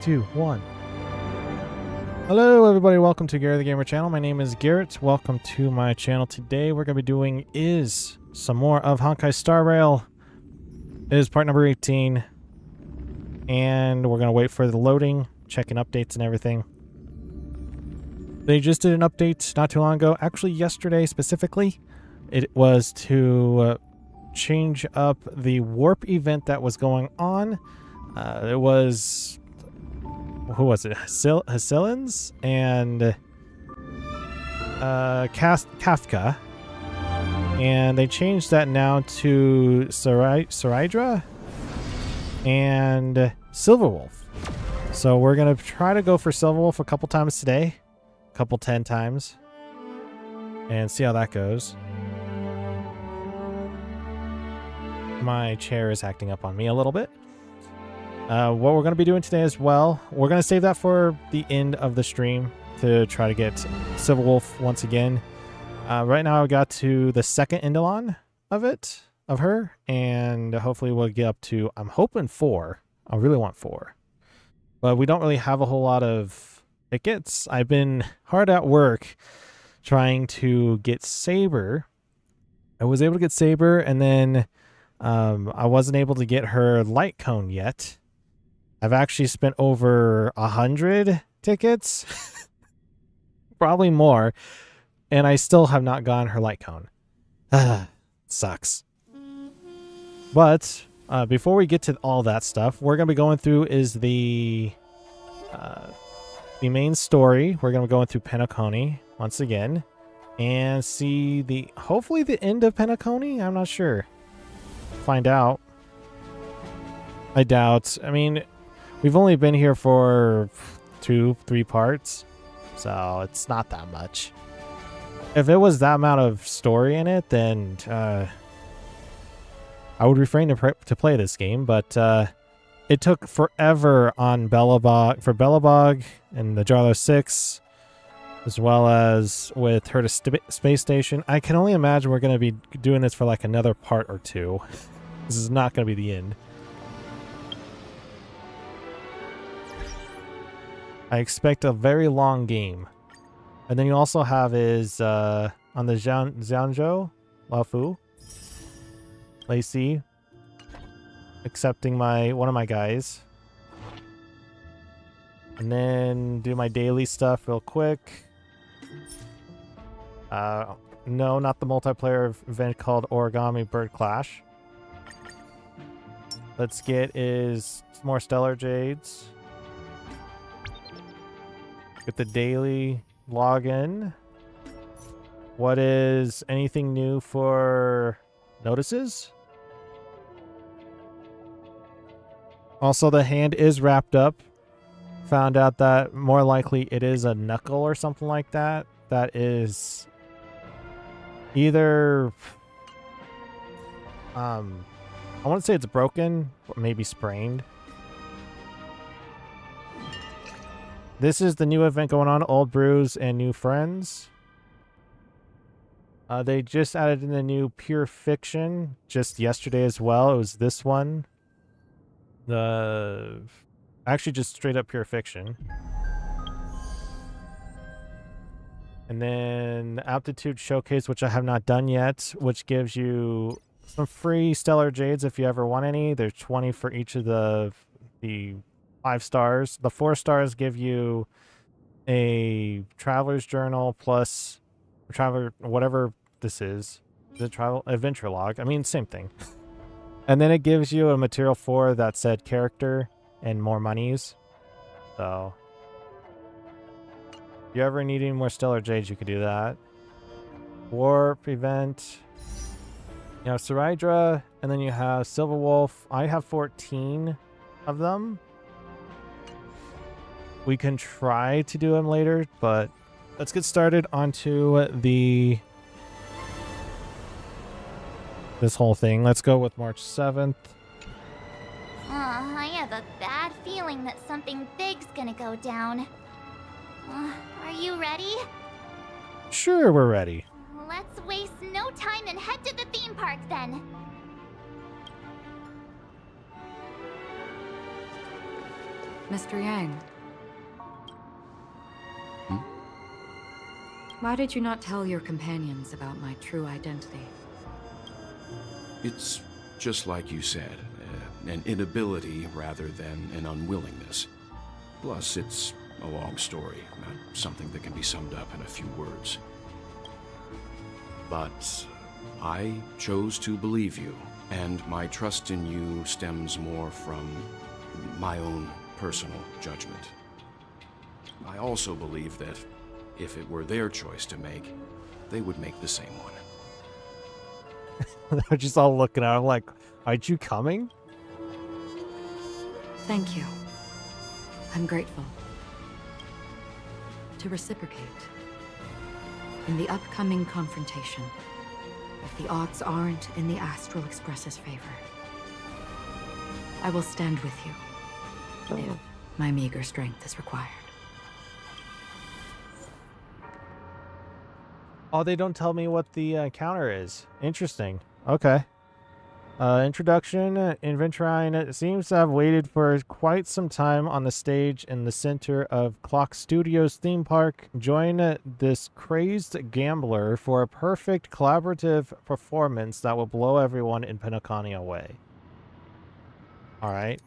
2, 1. Hello everybody, welcome to Gary the Gamer channel. My name is Garrett. Welcome to my channel. Today we're going to be doing is some more of Honkai Star Rail. It is part number 18. And we're going to wait for the loading, checking updates and everything. They just did an update not too long ago, actually yesterday specifically. It was to change up the warp event that was going on. It was... who was it? Hasilans and Kafka. And they changed that now to Saridra and Silverwolf. So we're going to try to go for Silverwolf a couple times today. A couple 10 times. And see how that goes. My chair is acting up on me a little bit. What we're going to be doing today as well, we're going to save that for the end of the stream to try to get Silverwolf once again. Right now I got to the second Indolon of her, and hopefully we'll get up to, I'm hoping 4. I really want 4. But we don't really have a whole lot of tickets. I've been hard at work trying to get Saber. I was able to get Saber, and then I wasn't able to get her light cone yet. I've actually spent over 100 tickets, probably more, and I still have not gotten her light cone. Sucks. But before we get to all that stuff, we're going to be going through is the main story. We're going to be going through Penacony once again and see hopefully the end of Penacony. I'm not sure. Find out. I doubt. I mean, we've only been here for 2-3 parts, so it's not that much. If it was that amount of story in it, then I would refrain to play this game, but it took forever on Belobog and the Jarlo 6, as well as with her to Space Station. I can only imagine we're going to be doing this for like another part or 2. This is not going to be the end. I expect a very long game. And then you also have is on the Xianzhou, Laofu, Lacey, accepting one of my guys. And then do my daily stuff real quick. No, not the multiplayer event called Origami Bird Clash. Let's get is more Stellar Jades. Get the daily login. What is anything new for notices? Also, the hand is wrapped up. Found out that more likely it is a knuckle or something like that. That is either I want to say it's broken, or maybe sprained. This is the new event going on, Old Brews and New Friends. They just added in the new Pure Fiction just yesterday as well. It was this one. Actually just straight up Pure Fiction. And then the Aptitude Showcase, which I have not done yet, which gives you some free Stellar Jades if you ever want any. There's 20 for each of the 5 stars. The 4 stars give you a Traveler's Journal plus Traveler, whatever this is. The Travel Adventure Log. I mean, same thing. And then it gives you a Material 4 that said character and more monies. So if you ever need any more Stellar Jades, you could do that. Warp event. You have Saridra, and then you have Silverwolf. I have 14 of them. We can try to do them later, but let's get started onto this whole thing. Let's go with March 7th. I have a bad feeling that something big's gonna go down. Are you ready? Sure, we're ready. Let's waste no time and head to the theme park then. Mr. Yang. Hmm? Why did you not tell your companions about my true identity? It's just like you said, an inability rather than an unwillingness. Plus, it's a long story, not something that can be summed up in a few words. But I chose to believe you, and my trust in you stems more from my own personal judgment. I also believe that if it were their choice to make, they would make the same one. They're just all looking at him like, aren't you coming? Thank you. I'm grateful. To reciprocate, in the upcoming confrontation, if the odds aren't in the Astral Express's favor, I will stand with you, if my meager strength is required. Oh, they don't tell me what the counter is. Interesting. Okay. Introduction. Aventurine seems to have waited for quite some time on the stage in the center of Clock Studios theme park. Join this crazed gambler for a perfect collaborative performance that will blow everyone in Penacony away. All right.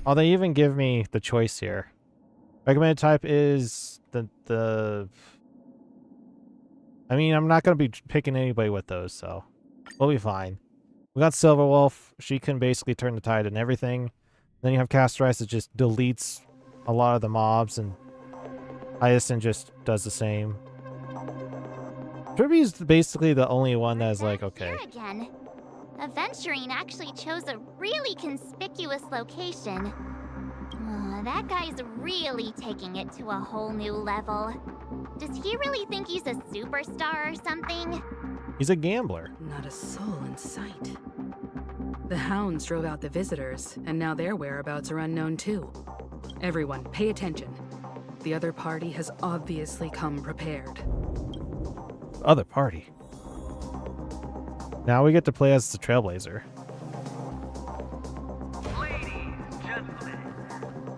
Oh, they even give me the choice here. Recommended type is the. I mean, I'm not going to be picking anybody with those, so we'll be fine. We got Silverwolf. She can basically turn the tide and everything. Then you have Castorize that just deletes a lot of the mobs, and Hyacinth just does the same. Kirby's basically the only one that's like, okay. Here again. Aventurine actually chose a really conspicuous location. That guy's really taking it to a whole new level. Does he really think he's a superstar or something? He's a gambler. Not a soul in sight. The hounds drove out the visitors, and now their whereabouts are unknown too. Everyone, pay attention. The other party has obviously come prepared. Other party. Now we get to play as the Trailblazer. Ladies, gentlemen,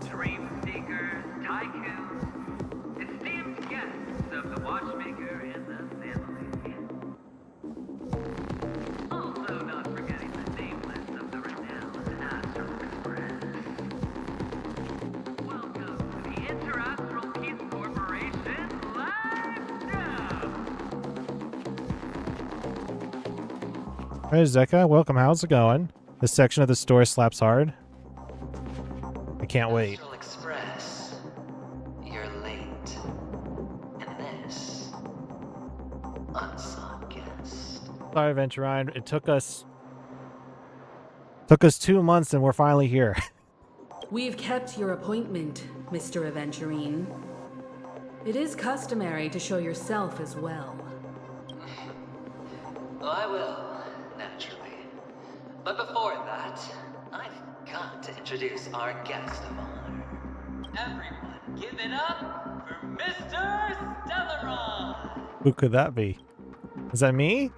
dream seekers, tycoons, esteemed guests of the watchmaker and the family. Also not forgetting the nameless of the renowned Astral Express. Welcome to the Inter-Astral Peace Corporation live show! Hey, Zeka, welcome. How's it going? This section of the story slaps hard. I can't wait. Astral Express, you're late. And this, unsought guest. Sorry, Aventurine. It took us 2 months and we're finally here. We've kept your appointment, Mr. Aventurine. It is customary to show yourself as well. Oh, I will, naturally. But before that, I've got to introduce our guest of honor. Everyone, give it up for Mr. Stellaron! Who could that be? Is that me?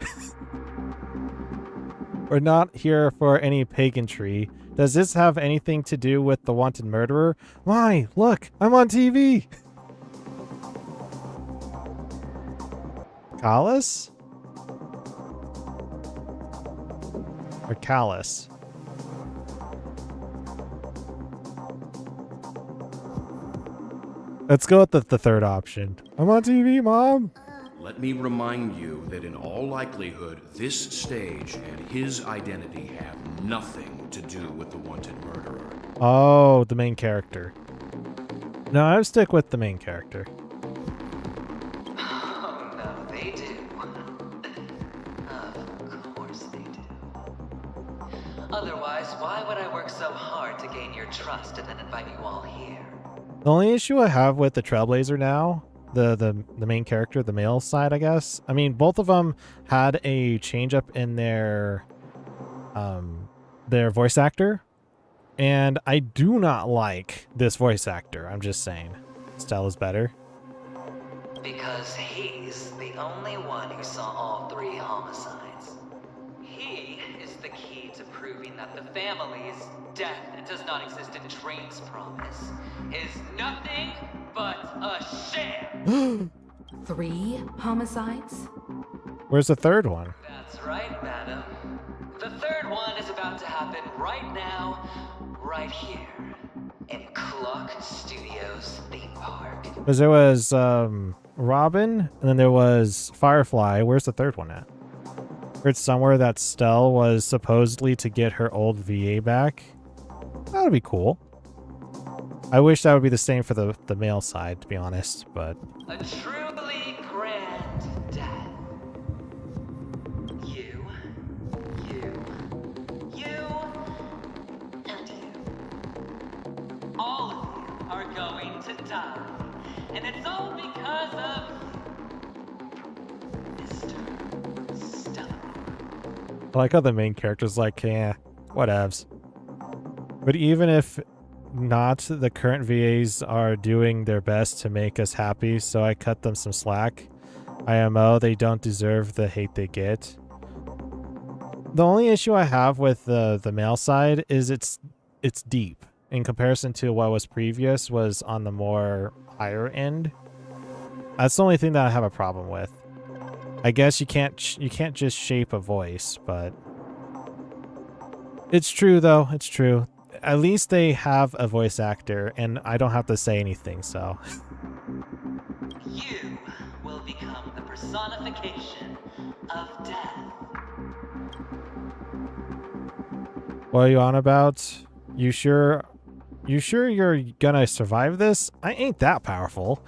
We're not here for any pagantry. Does this have anything to do with the wanted murderer? Why? Look, I'm on TV! Callus? Or Callus? Let's go with the third option. I'm on TV, Mom! Let me remind you that in all likelihood, this stage and his identity have nothing to do with the wanted murderer. Oh, the main character. No, I would stick with the main character. Oh, no, they do. Of course they do. Otherwise, why would I work so hard to gain your trust and then invite you all here? The only issue I have with the Trailblazer now, the main character, the male side, I guess. I mean, both of them had a change up in their voice actor, and I do not like this voice actor. I'm just saying, Stella's better. Because he's the only one who saw all 3 homicides. He is the key to proving that the family's death does not exist in Dream's promise is nothing but a sham. 3 homicides? Where's the third one? That's right, madam. The third one is about to happen right now, right here, in Clock Studios theme park. Because there was Robin, and then there was Firefly. Where's the third one at? Heard somewhere that Stell was supposedly to get her old VA back. That would be cool. I wish that would be the same for the male side, to be honest, but... A truly grand death. You, and you. All of you are going to die. And it's all because of Mr. Stella. I like how the main character's like, yeah, whatevs. But even if not, the current VAs are doing their best to make us happy, so I cut them some slack. IMO, they don't deserve the hate they get. The only issue I have with the male side is it's deep. In comparison to what was previous was on the more higher end. That's the only thing that I have a problem with. I guess you can't just shape a voice, but it's true though. It's true. At least they have a voice actor, and I don't have to say anything. So you will become the personification of death. what are you on about? You sure you're gonna survive this? I ain't that powerful.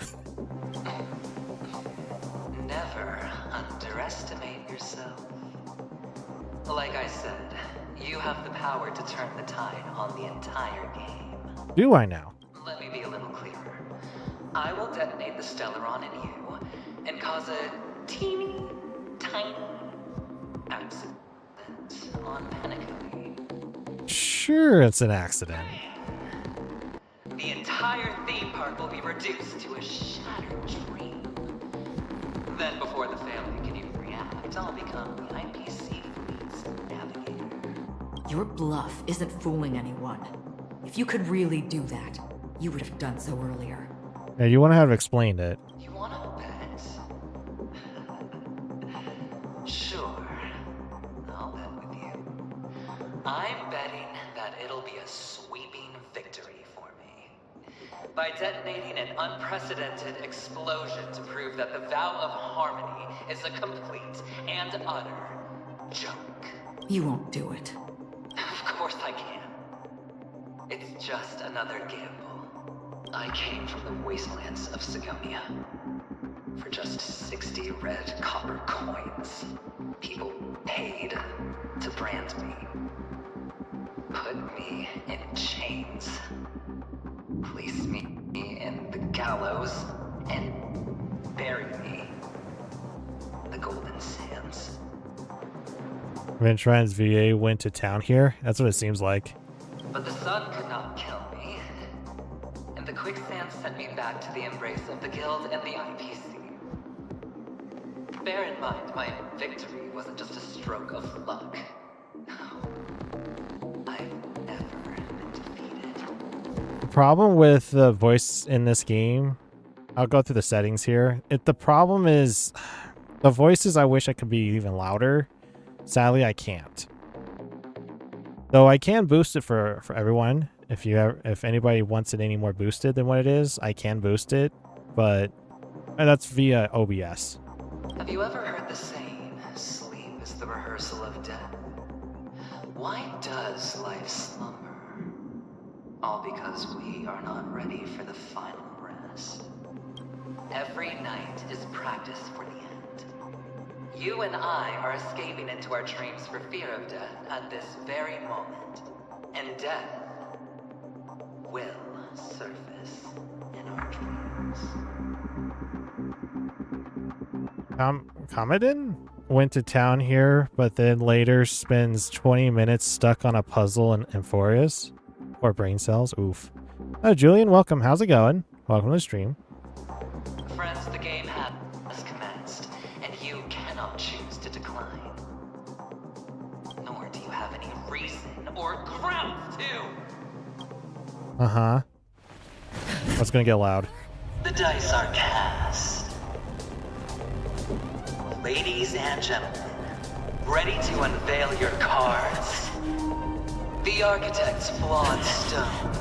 Never underestimate yourself. Like I said, you have the power to turn the tide on the entire game. Do I now? Let me be a little clearer. I will detonate the Stellaron in you and cause a teeny, tiny accident on Penacony. Sure, it's an accident. The entire theme park will be reduced to a shattered dream. Then, before the family can even react, I'll become the IPC fleet's navigator. Your bluff isn't fooling anyone. If you could really do that, you would have done so earlier. Yeah, you want to have explained it. You wanna bet? Sure. I'll bet with you. I'm betting that it'll be a sweeping victory for me. By detonating an unprecedented explosion to prove that the vow of harmony is a complete and utter joke. You won't do it. Of course I can. It's just another gamble. I came from the wastelands of Sigonia. For just 60 red copper coins, people paid to brand me. Put me in chains. Place me in the gallows and bury me in the golden sands. Aventrine's VA went to town here. That's what it seems like. But the sun could not kill me, and the quicksand sent me back to the embrace of the Guild and the IPC. Bear in mind, my victory wasn't just a stroke of luck. I've never been defeated. The problem with the voice in this game, I'll go through the settings here. The problem is the voices. I wish I could be even louder. Sadly, I can't. Though I can boost it for everyone. If anybody wants it any more boosted than what it is, I can boost it, but that's via OBS. Have you ever heard the saying, sleep is the rehearsal of death? Why does life slumber? All because we are not ready for the final rest. Every night is practice for the end. You and I are escaping into our dreams for fear of death at this very moment. And death will surface in our dreams. Commodin went to town here, but then later spends 20 minutes stuck on a puzzle in Amphorius. Or brain cells. Oof. Oh, Julian, welcome. How's it going? Welcome to the stream. Friends, the game has commenced, and you cannot choose to decline. Nor do you have Uh-huh. That's gonna get loud. The dice are cast. Ladies and gentlemen, ready to unveil your cards. The architect's flawed stone.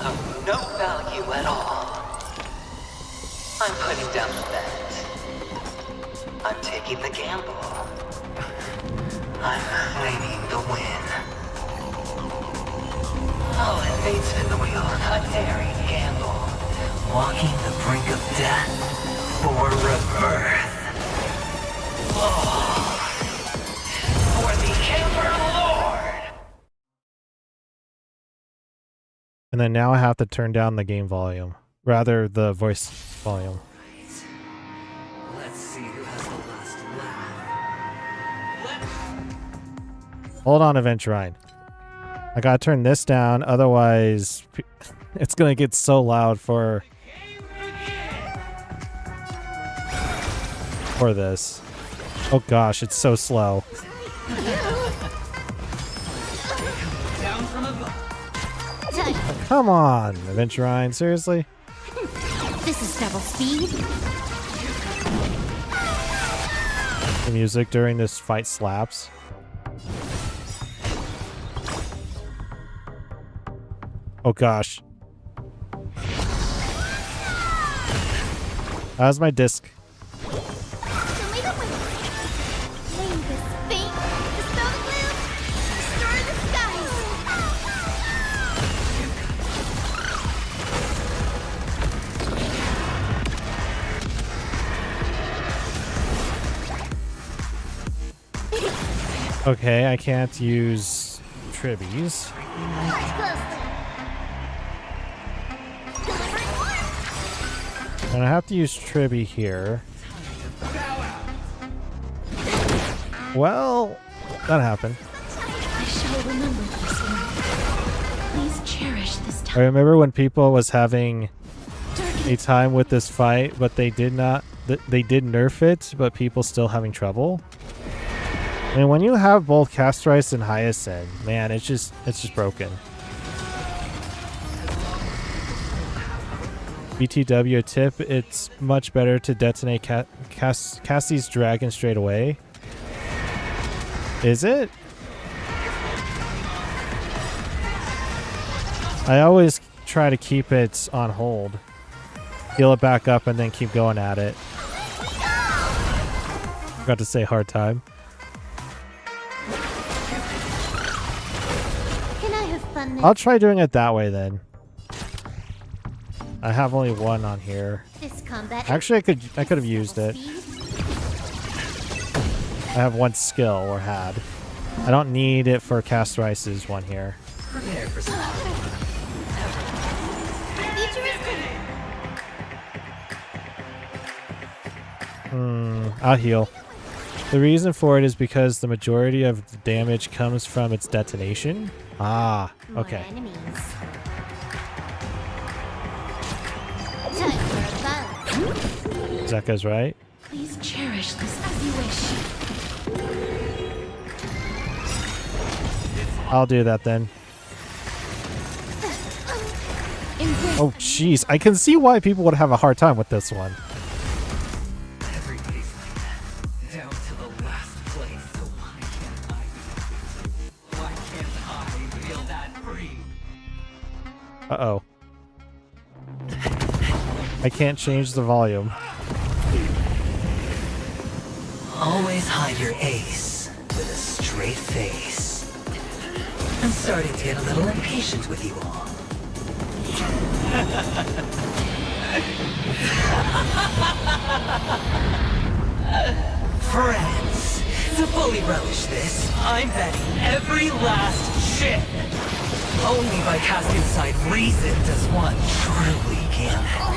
Of no value at all. I'm putting down the bet. I'm taking the gamble. I'm claiming the win. I'll invade spin the wheel, a daring gamble. Walking the brink of death for rebirth. Oh, for the Emperor Lord! And then now I have to turn down the game volume. Rather, the voice volume. Let's see who has the last laugh. Hold on, Aventurine. I gotta turn this down, otherwise it's gonna get so loud for this. Oh gosh, it's so slow. Come on, Aventurine, seriously? This is double speed. The music during this fight slaps. Oh gosh. How's my disc? Okay, I can't use tribbies. And I have to use Tribby here. Well, that happened. I shall remember this one. Please cherish this time. I remember when people was having a time with this fight, but they did not. They did nerf it, but people still having trouble. And when you have both Castorice and Hyacinth, man, it's just broken. BTW tip, it's much better to detonate Cassie's dragon straight away. Is it? I always try to keep it on hold. Heal it back up and then keep going at it. Forgot to say hard time. Can I have fun I'll try doing it that way then. I have only one on here. this combat? Actually, I could have used it. I have one skill, or had. I don't need it for Castorice's one here. Prepare for some I'll heal. The reason for it is because the majority of the damage comes from its detonation. Ah, okay. More enemies. Time for a buzz. Zeka's right. Please cherish this as you wish. I'll do that then. Oh, jeez. I can see why people would have a hard time with this one. everybody's like that. Down to the last place. So why can't I feel that free? Uh-oh. I can't change the volume. Always hide your ace with a straight face. I'm starting to get a little impatient with you all. Friends, to fully relish this, I'm betting every last chip. Only by casting aside reason does one truly gamble.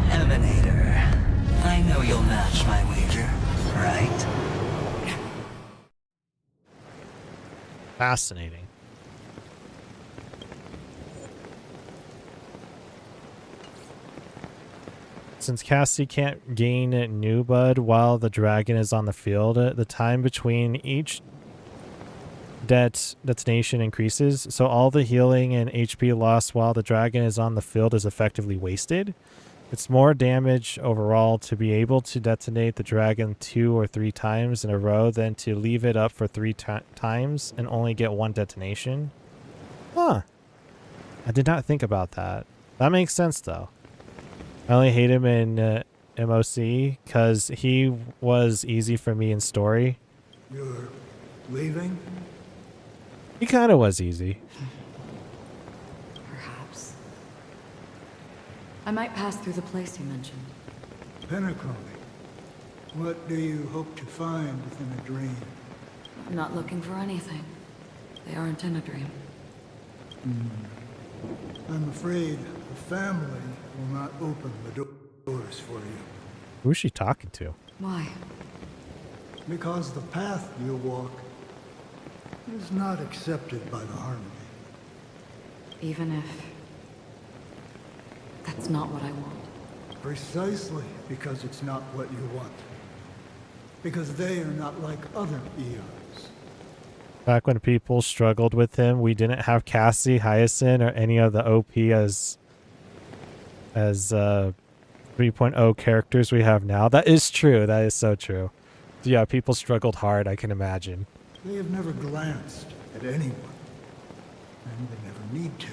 Emanator, I know you'll match my wager, right? Fascinating. since Cassie can't gain new blood while the dragon is on the field, the time between each detonation increases, so all the healing and HP lost while the dragon is on the field is effectively wasted. It's more damage overall to be able to detonate the dragon 2 or 3 times in a row than to leave it up for 3 times and only get 1 detonation. Huh. I did not think about that. That makes sense though. I only hate him in MOC because he was easy for me in story. You're leaving? He kind of was easy. Perhaps. I might pass through the place you mentioned. Penacony. What do you hope to find within a dream? I'm not looking for anything. They aren't in a dream. I'm afraid the family will not open the doors for you. Who's she talking to? Why? Because the path you walk is not accepted by the Harmony. Even if... that's not what I want. Precisely because it's not what you want. Because they are not like other Eons. Back when people struggled with him, we didn't have Cassie, Hyacinth, or any of the OP as 3.0 characters we have now. That is true. That is so true. Yeah, people struggled hard, I can imagine. They have never glanced at anyone. And they never need to.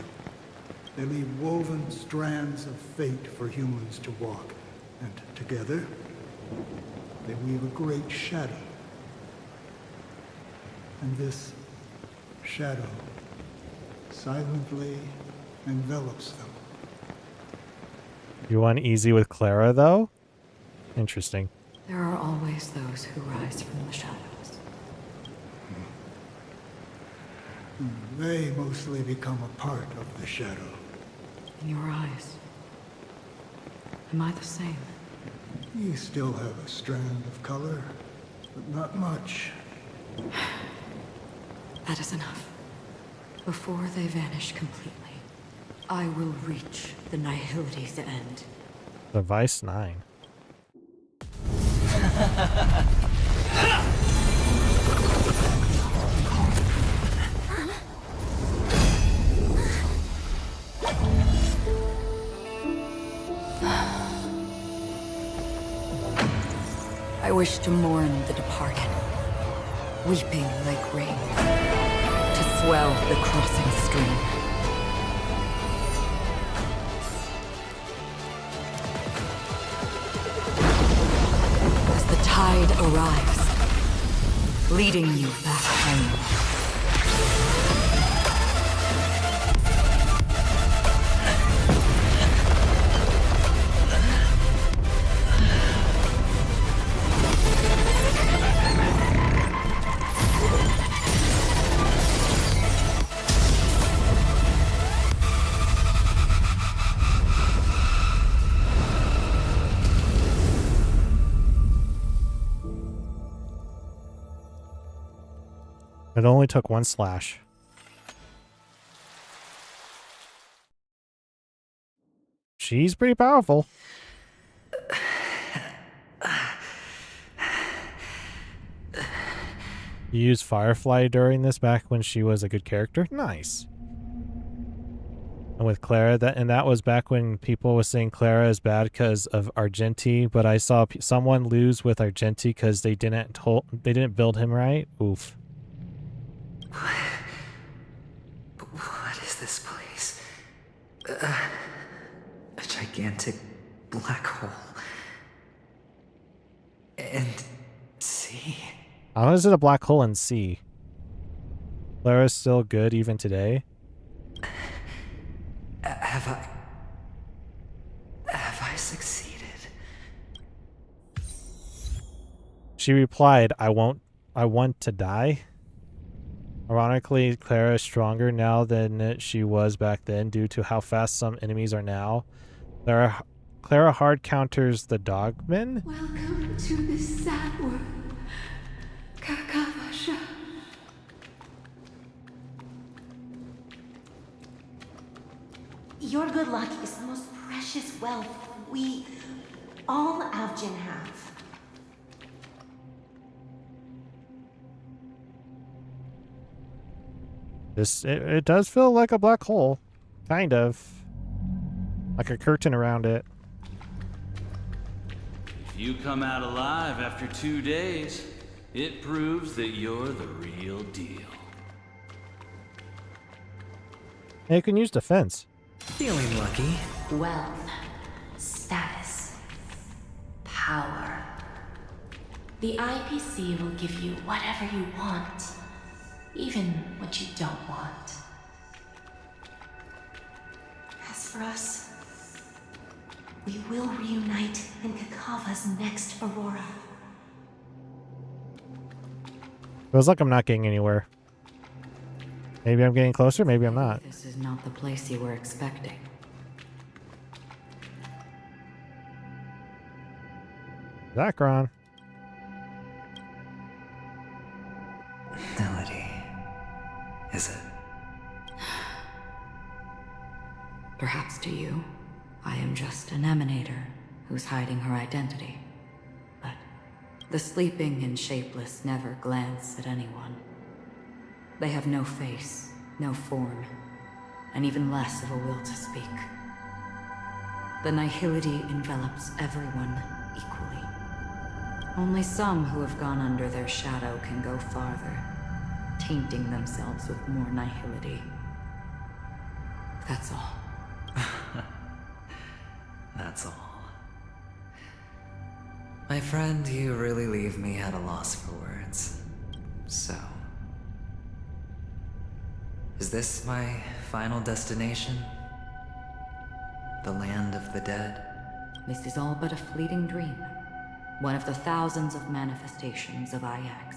They leave woven strands of fate for humans to walk. And together, they weave a great shadow. And this shadow silently envelops them. You want easy with Clara, though? Interesting. There are always those who rise from the shadows. They mostly become a part of the shadow. In your eyes. Am I the same? You still have a strand of color, but not much. That is enough. Before they vanish completely, I will reach the nihility's end. Device 9. I wish to mourn the departed, weeping like rain, to swell the crossing stream. As the tide arrives, leading you back home. It only took 1 slash. She's pretty powerful. You used Firefly during this back when she was a good character? Nice. And with Clara, that was back when people were saying Clara is bad because of Argenti, but I saw someone lose with Argenti because they didn't build him right. Oof. What is this place? A gigantic black hole. And sea. How is it a black hole in sea? Clara's still good even today? Have I succeeded? She replied, I want to die. Ironically, Clara is stronger now than she was back then due to how fast some enemies are now. Clara hard counters the dogmen. Welcome to this sad world, Kakavasha. Your good luck is the most precious wealth we all Avgin have. It does feel like a black hole. Kind of. Like a curtain around it. If you come out alive after 2 days, it proves that you're the real deal. Hey, you can use defense. Feeling lucky. Wealth, status, power. The IPC will give you whatever you want, even what you don't want. As for us, we will reunite in Kakava's next Aurora. Feels like I'm not getting anywhere. Maybe I'm getting closer, maybe I'm not. This is not the place you were expecting. Zacron. Melody. Is it? Perhaps to you, I am just an emanator who's hiding her identity. But the sleeping and shapeless never glance at anyone. They have no face, no form, and even less of a will to speak. The nihility envelops everyone equally. Only some who have gone under their shadow can go farther, tainting themselves with more nihility. That's all. That's all. My friend, you really leave me at a loss for words. So... is this my final destination? The land of the dead? This is all but a fleeting dream. One of the thousands of manifestations of IX.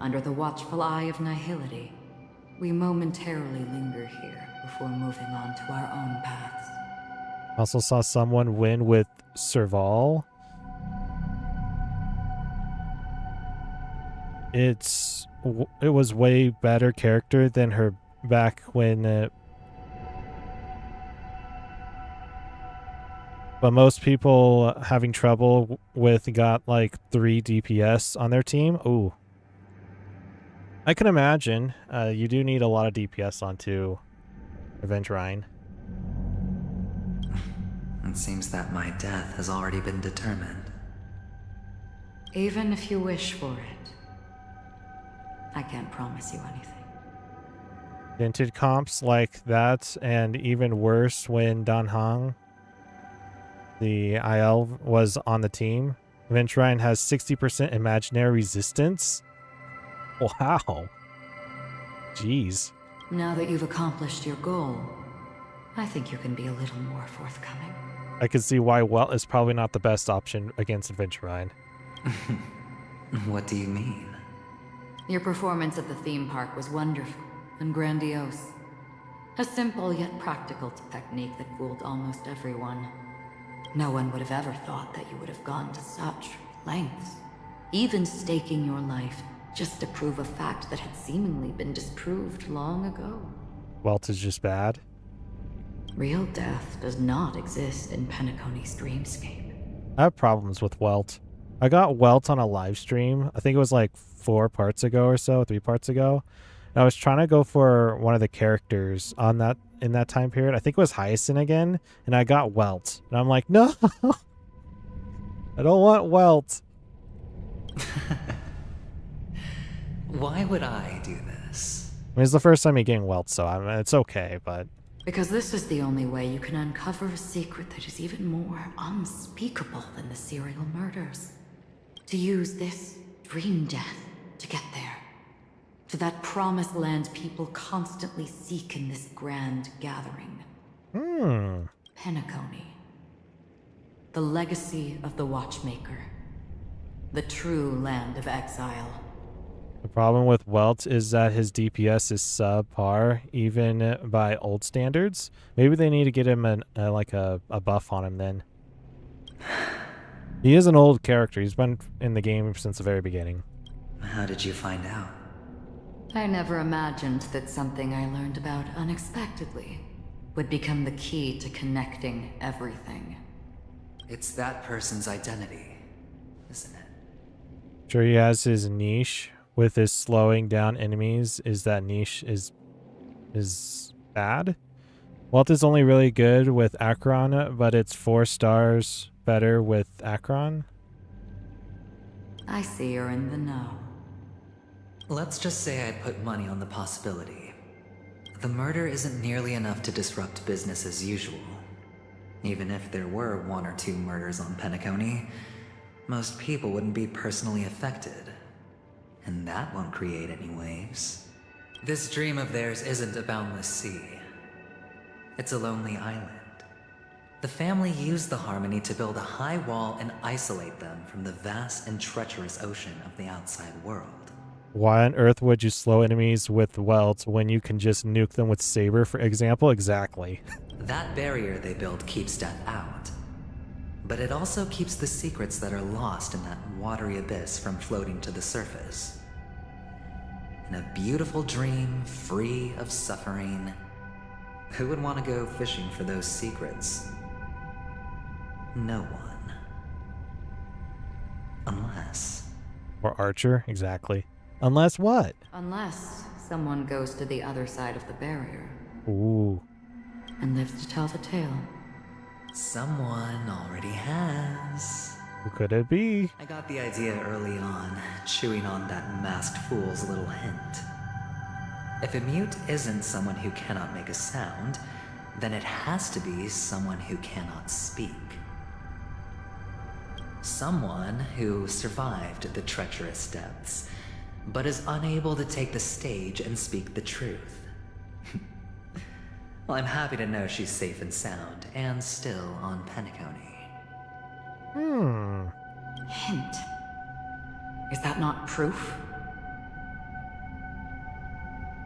Under the watchful eye of nihility, we momentarily linger here before moving on to our own paths. Also saw someone win with Serval. It was way better character than her back when but most people having trouble with got like 3 DPS on their team. Ooh. I can imagine. You do need a lot of DPS onto Aventurine. It seems that my death has already been determined. Even if you wish for it, I can't promise you anything. Dented comps like that, and even worse when Dan Hong, the IL, was on the team. Aventurine has 60% imaginary resistance. Wow. Jeez. Now that you've accomplished your goal, I think you can be a little more forthcoming. I can see why Welt is probably not the best option against Aventurine. What do you mean? Your performance at the theme park was wonderful and grandiose. A simple yet practical technique that fooled almost everyone. No one would have ever thought that you would have gone to such lengths, even staking your life just to prove a fact that had seemingly been disproved long ago. Welt is just bad. Real death does not exist in Penacony's dreamscape. I have problems with Welt. I got Welt on a live stream. I think it was like 4 parts ago or so, 3 parts ago. And I was trying to go for one of the characters on that in that time period. I think it was Hyacinth again, and I got Welt. And I'm like, no, I don't want Welt. Why would I do this? I mean, it's the first time you're getting Welt, so it's okay, but... Because this is the only way you can uncover a secret that is even more unspeakable than the serial murders. To use this dream death to get there. To that promised land people constantly seek in this grand gathering. Penacony. The legacy of the Watchmaker. The true land of exile. The problem with Welt is that his DPS is subpar, even by old standards. Maybe they need to get him a buff on him then. He is an old character. He's been in the game since the very beginning. How did you find out? I never imagined that something I learned about unexpectedly would become the key to connecting everything. It's that person's identity, isn't it? Sure, he has his niche with his slowing down enemies. Is that niche is bad? Welt is only really good with Akron, but it's 4 stars better with Akron. I see you're in the know. Let's just say I'd put money on the possibility. The murder isn't nearly enough to disrupt business as usual. Even if there were 1 or 2 murders on Penacony, most people wouldn't be personally affected. And that won't create any waves. This dream of theirs isn't a boundless sea. It's a lonely island. The family used the Harmony to build a high wall and isolate them from the vast and treacherous ocean of the outside world. Why on earth would you slow enemies with Welt when you can just nuke them with Saber, for example? Exactly. That barrier they built keeps death out. But it also keeps the secrets that are lost in that watery abyss from floating to the surface. In a beautiful dream, free of suffering, who would want to go fishing for those secrets? No one. Unless... Or Archer, exactly. Unless what? Unless someone goes to the other side of the barrier. Ooh. And lives to tell the tale. Someone already has. Who could it be? I got the idea early on, chewing on that masked fool's little hint. If a mute isn't someone who cannot make a sound, then it has to be someone who cannot speak. Someone who survived the treacherous depths, but is unable to take the stage and speak the truth. Well, I'm happy to know she's safe and sound, and still on Penacony. Hint. Is that not proof?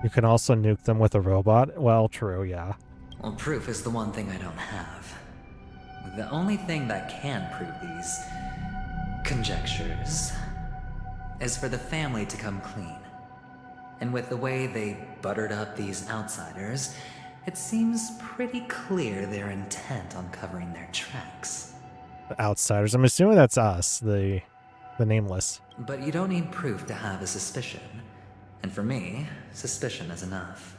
You can also nuke them with a robot? Well, true, yeah. Well, proof is the one thing I don't have. The only thing that can prove these conjectures is for the family to come clean. And with the way they buttered up these outsiders, it seems pretty clear they're intent on covering their tracks. The outsiders. I'm assuming that's us, the nameless. But you don't need proof to have a suspicion. And for me, suspicion is enough.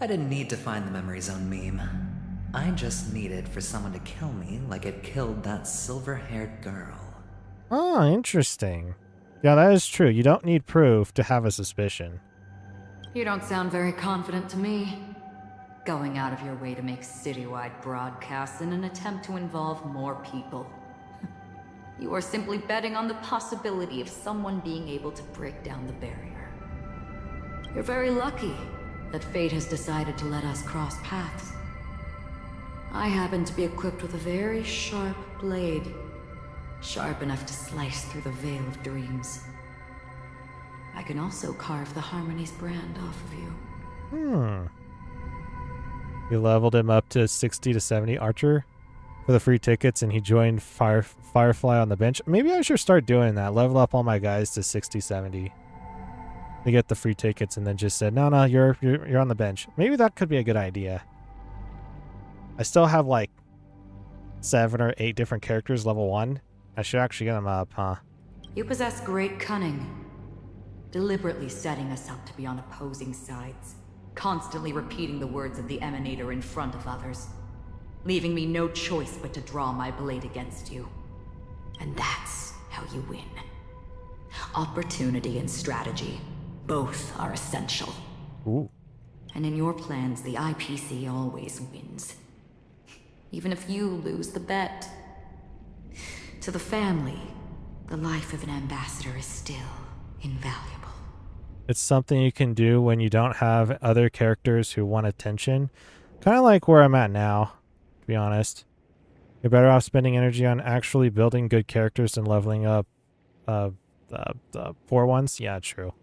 I didn't need to find the memory zone meme. I just needed for someone to kill me like it killed that silver-haired girl. Oh, interesting. Yeah, that is true. You don't need proof to have a suspicion. You don't sound very confident to me. Going out of your way to make citywide broadcasts in an attempt to involve more people. You are simply betting on the possibility of someone being able to break down the barrier. You're very lucky that fate has decided to let us cross paths. I happen to be equipped with a very sharp blade, sharp enough to slice through the veil of dreams. I can also carve the Harmony's brand off of you. You leveled him up to 60 to 70 Archer for the free tickets, and he joined Firefly on the bench. Maybe I should start doing that. Level up all my guys to 60, 70. They get the free tickets, and then just said, no, you're on the bench. Maybe that could be a good idea. I still have like 7 or 8 different characters level 1. I should actually get them up, huh? You possess great cunning, deliberately setting us up to be on opposing sides, constantly repeating the words of the Emanator in front of others, leaving me no choice but to draw my blade against you. And that's how you win. Opportunity and strategy, both are essential. Ooh. And in your plans, the IPC always wins. Even if you lose the bet. To the family, the life of an ambassador is still invaluable. It's something you can do when you don't have other characters who want attention. Kind of like where I'm at now, to be honest. You're better off spending energy on actually building good characters than leveling up the poor ones. Yeah, true.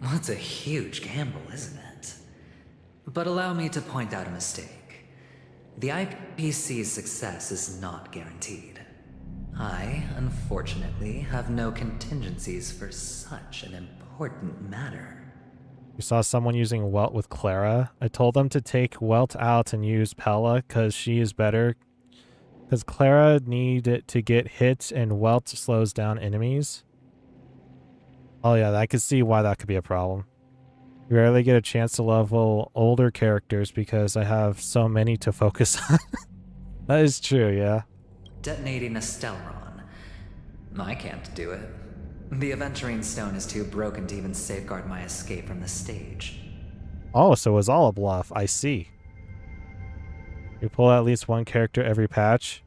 Well, it's a huge gamble, isn't it? But allow me to point out a mistake. The IPC's success is not guaranteed. I, unfortunately, have no contingencies for such an important matter. You saw someone using Welt with Clara. I told them to take Welt out and use Pella because she is better Because Clara needed to get hit and Welt slows down enemies. Oh yeah, I could see why that could be a problem. You rarely get a chance to level older characters because I have so many to focus on. That is true, yeah. Detonating a Stellaron. I can't do it. The Aventurine stone is too broken to even safeguard my escape from the stage. Oh, so it was all a bluff. I see. You pull at least one character every patch.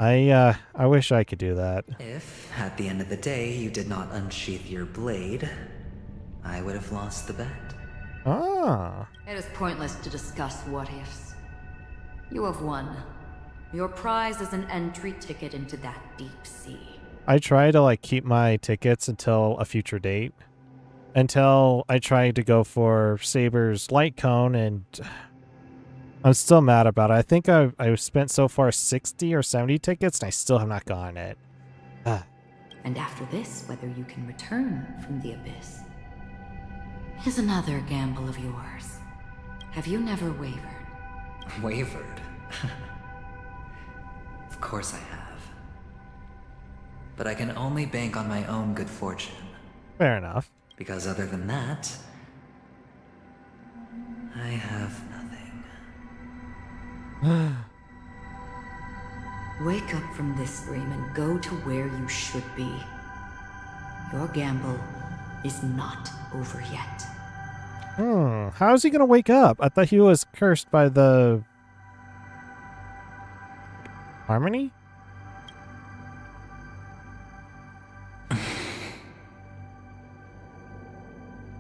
I wish I could do that. If, at the end of the day, you did not unsheath your blade, I would have lost the bet. Ah. It is pointless to discuss what ifs. You have won. Your prize is an entry ticket into that deep sea. I try to like keep my tickets until a future date. Until I try to go for Saber's light cone, and I'm still mad about it. I think I've spent so far 60 or 70 tickets and I still have not gotten it. And after this, whether you can return from the abyss is another gamble of yours. Have you never wavered? Wavered? Of course I have. But I can only bank on my own good fortune. Fair enough. Because other than that, I have nothing. Wake up from this dream and go to where you should be. Your gamble is not over yet. How is he gonna wake up? I thought he was cursed by the Harmony?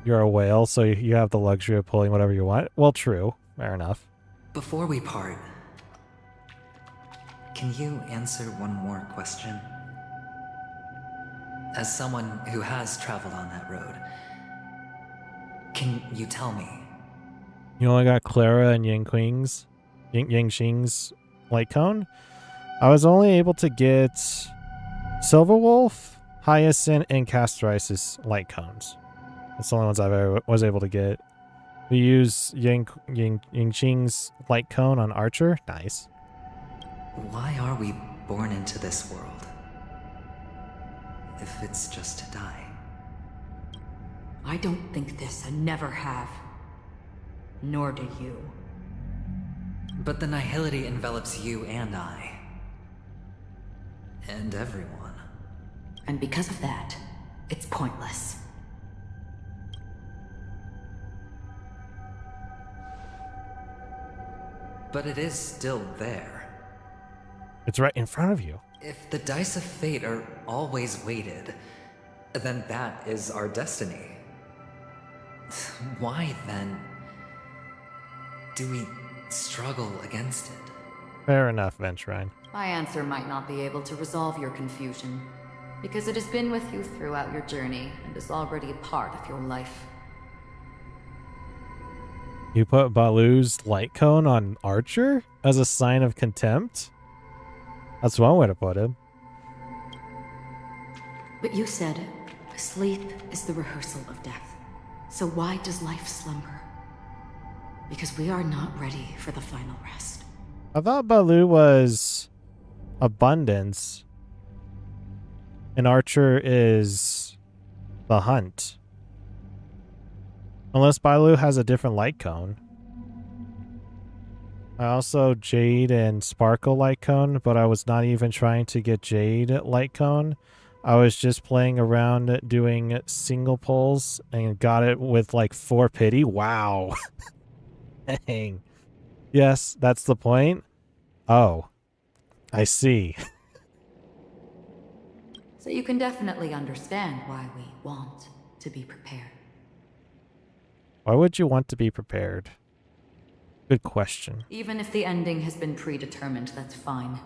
You're a whale, so you have the luxury of pulling whatever you want. Well, true. Fair enough. Before we part, can you answer one more question? As someone who has traveled on that road, can you tell me? You only got Clara and Yang Xing's light cone? I was only able to get Silverwolf, Hyacinth, and Castorice's light cones. That's the only ones I ever was able to get. We use Yingqing's light cone on Archer. Nice. Why are we born into this world? If it's just to die. I don't think this and never have. Nor do you. But the nihility envelops you and I. And everyone. And because of that, it's pointless. But it is still there. It's right in front of you. If the dice of fate are always weighted, then that is our destiny. Why, then, do we struggle against it? Fair enough, Aventurine. My answer might not be able to resolve your confusion, because it has been with you throughout your journey and is already a part of your life. You put Balu's light cone on Archer as a sign of contempt? That's one way to put it. But you said, sleep is the rehearsal of death. So why does life slumber? Because we are not ready for the final rest. I thought Balu was abundance, and Archer is the hunt. Unless Balu has a different light cone. I also Jade and Sparkle light cone, but I was not even trying to get Jade light cone. I was just playing around doing single pulls and got it with like 4 pity. Wow. Dang. Yes, that's the point. Oh, I see. So you can definitely understand why we want to be prepared. Why would you want to be prepared? Good question. Even if the ending has been predetermined, that's fine.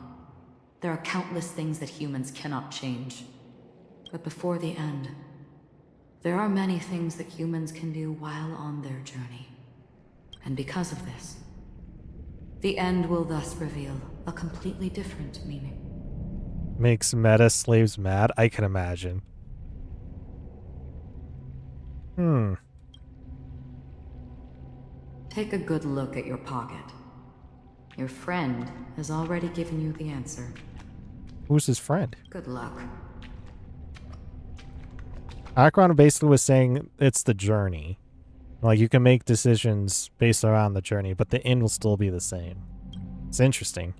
There are countless things that humans cannot change. But before the end, there are many things that humans can do while on their journey. And because of this, the end will thus reveal a completely different meaning. Makes meta slaves mad? I can imagine. Take a good look at your pocket. Your friend has already given you the answer. Who's his friend? Good luck. Akron basically was saying it's the journey. Like, you can make decisions based around the journey, but the end will still be the same. It's interesting.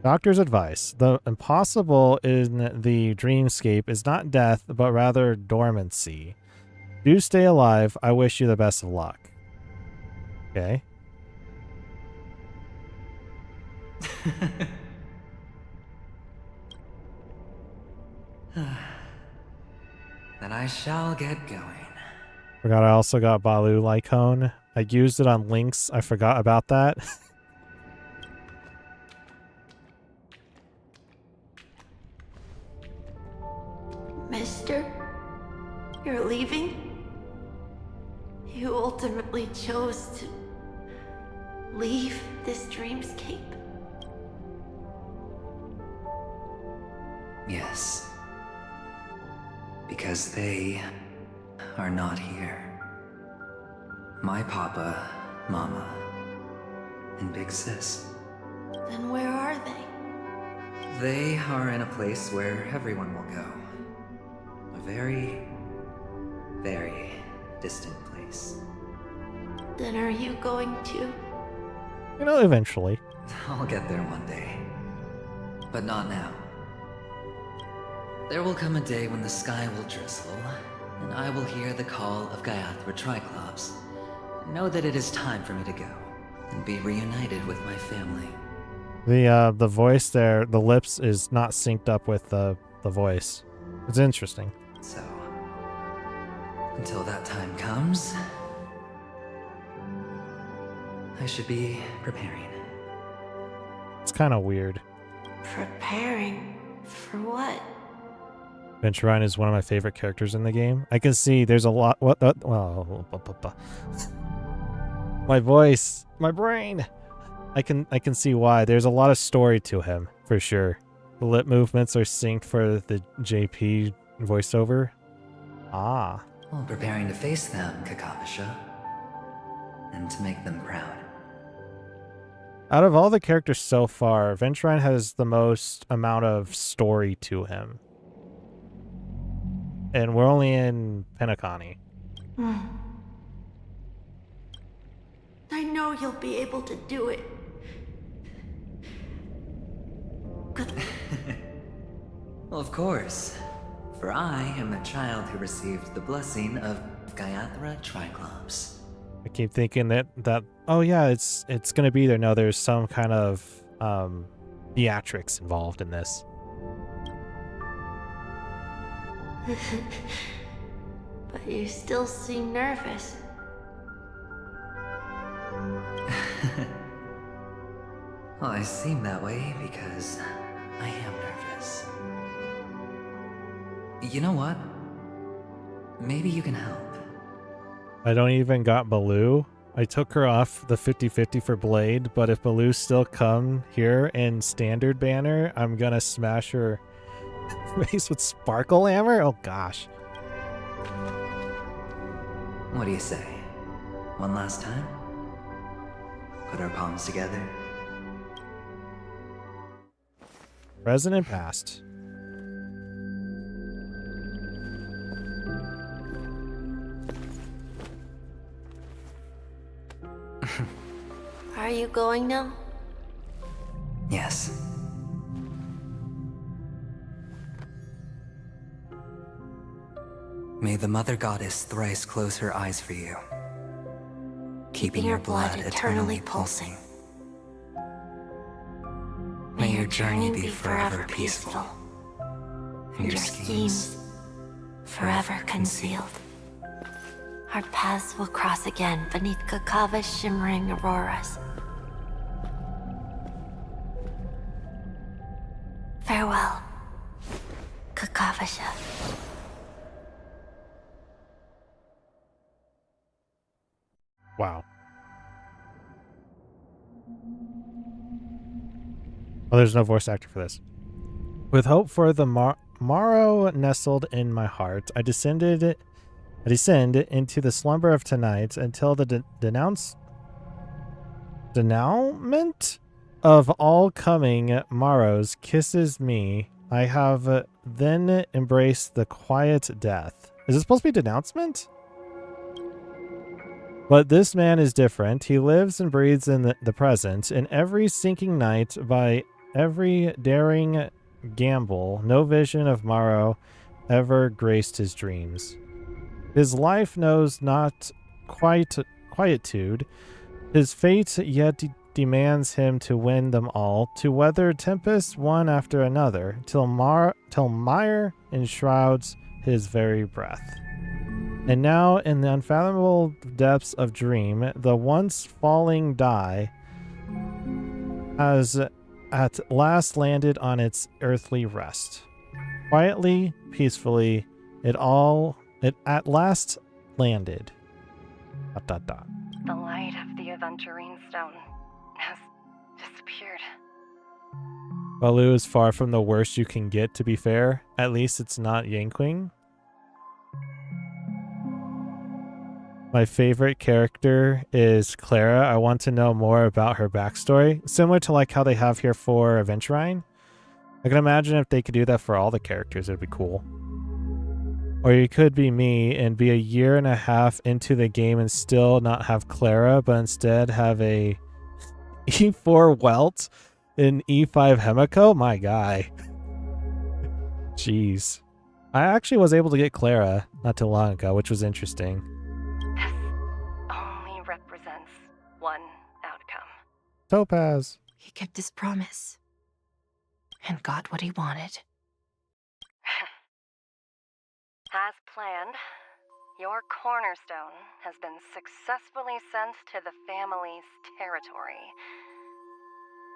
Doctor's advice. The impossible in the dreamscape is not death, but rather dormancy. Do stay alive. I wish you the best of luck. Okay. Then I shall get going. Forgot I also got Balu Lycone. I used it on Lynx. I forgot about that. Mister, you're leaving? You ultimately chose to leave this dreamscape? Yes. Because they are not here. My papa, mama, and big sis. Then where are they? They are in a place where everyone will go. A very, very distant place. Then are you going to? You know, eventually. I'll get there one day. But not now. There will come a day when the sky will drizzle, and I will hear the call of Gaiathra Triclops. Know that it is time for me to go, and be reunited with my family. The voice there, the lips is not synced up with the voice. It's interesting. So, until that time comes, I should be preparing. It's kind of weird. Preparing for what? Aventurine is one of my favorite characters in the game. I can see there's a lot. Well, my voice, my brain. I can see why. There's a lot of story to him for sure. The lip movements are synced for the JP voiceover. Ah. Well, preparing to face them, Kakavasha, and to make them proud. Out of all the characters so far, Aventurine has the most amount of story to him. And we're only in Penacony. I know you'll be able to do it. Good. Well, of course. For I am the child who received the blessing of Gaiathra Triclops. I keep thinking that oh yeah, it's gonna be there. No, there's some kind of theatrics involved in this. But you still seem nervous. Well, I seem that way because I am nervous. You know what? Maybe you can help. I don't even got Baloo. I took her off the 50-50 for Blade, but if Baloo still come here in standard banner, I'm gonna smash her face with sparkle hammer? Oh gosh. What do you say? One last time? Put our palms together? Present and past. Are you going now? Yes. May the Mother Goddess thrice close her eyes for you, keeping your blood eternally pulsing. May your journey be forever peaceful, and your schemes forever concealed. Our paths will cross again beneath Kakava's shimmering auroras. Farewell, Kakavasha. Wow. Oh, there's no voice actor for this. With hope for the Morrow nestled in my heart. I descend into the slumber of tonight until the denouement of all coming morrows kisses me. I have then embraced the quiet death. Is it supposed to be denouncement? But this man is different. He lives and breathes in the present. In every sinking night, by every daring gamble, no vision of morrow ever graced his dreams. His life knows not quietude. His fate yet demands him to win them all, to weather tempests one after another, till mire enshrouds his very breath. And now, in the unfathomable depths of dream, the once falling die has at last landed on its earthly rest. Quietly, peacefully, it at last landed. ... The light of the Aventurine stone has disappeared. Baloo is far from the worst you can get, to be fair. At least it's not Yanqing. My favorite character is Clara. I want to know more about her backstory. Similar to like how they have here for Aventurine. I can imagine if they could do that for all the characters, it'd be cool. Or you could be me and be a year and a half into the game and still not have Clara, but instead have a E4 Welt in E5 Hemiko? My guy. Jeez. I actually was able to get Clara not too long ago, which was interesting. This only represents one outcome. Topaz. He kept his promise and got what he wanted. As planned, your cornerstone has been successfully sent to the family's territory.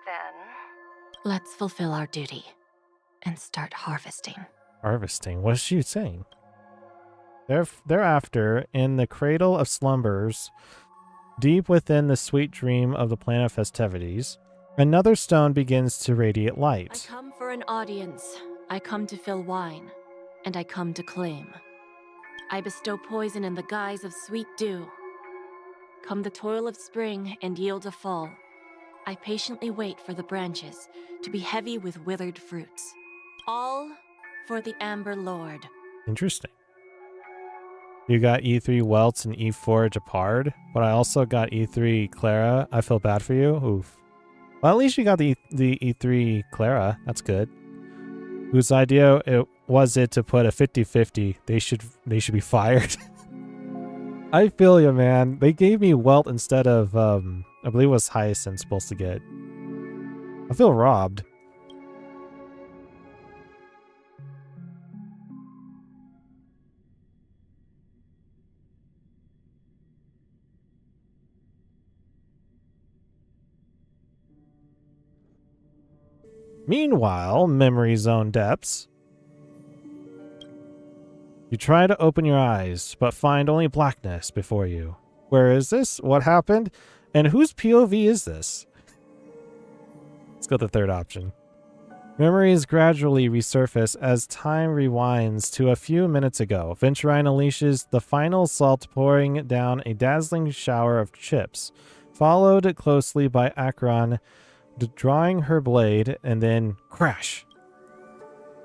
Then... Let's fulfill our duty and start harvesting. Harvesting? What is she saying? Thereafter, in the cradle of slumbers, deep within the sweet dream of the planet of festivities, another stone begins to radiate light. I come for an audience. I come to fill wine. And I come to claim. I bestow poison in the guise of sweet dew. Come the toil of spring and yield a fall. I patiently wait for the branches to be heavy with withered fruits. All for the Amber Lord. Interesting. You got E3 Welts and E4 Japard, but I also got E3 Clara. I feel bad for you. Oof. Well, at least you got the E3 Clara. That's good. Whose idea was it to put a 50-50? They should be fired. I feel you, man. They gave me Welt instead of I believe it was Hyacinth supposed to get. I feel robbed. Meanwhile, Memory Zone depths. You try to open your eyes, but find only blackness before you. Where is this? What happened? And whose POV is this? Let's go with the third option. Memories gradually resurface as time rewinds to a few minutes ago. Aventurine unleashes the final assault, pouring down a dazzling shower of chips, followed closely by Akron drawing her blade, and then crash.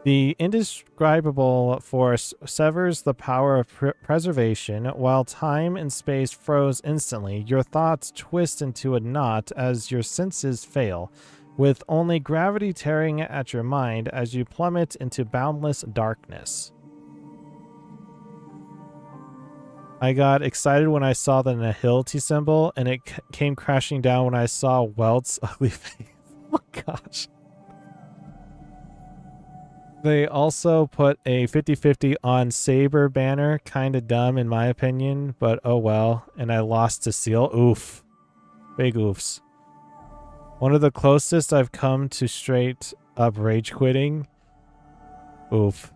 The indescribable force severs the power of preservation, while time and space froze instantly. Your thoughts twist into a knot as your senses fail, with only gravity tearing at your mind as you plummet into boundless darkness. I got excited when I saw the nihility symbol, and it came crashing down when I saw Welt's ugly face. Oh my gosh. They also put a 50-50 on Saber banner. Kinda dumb in my opinion, but oh well. And I lost to Seal. Oof. Big oofs. One of the closest I've come to straight up rage quitting. Oof.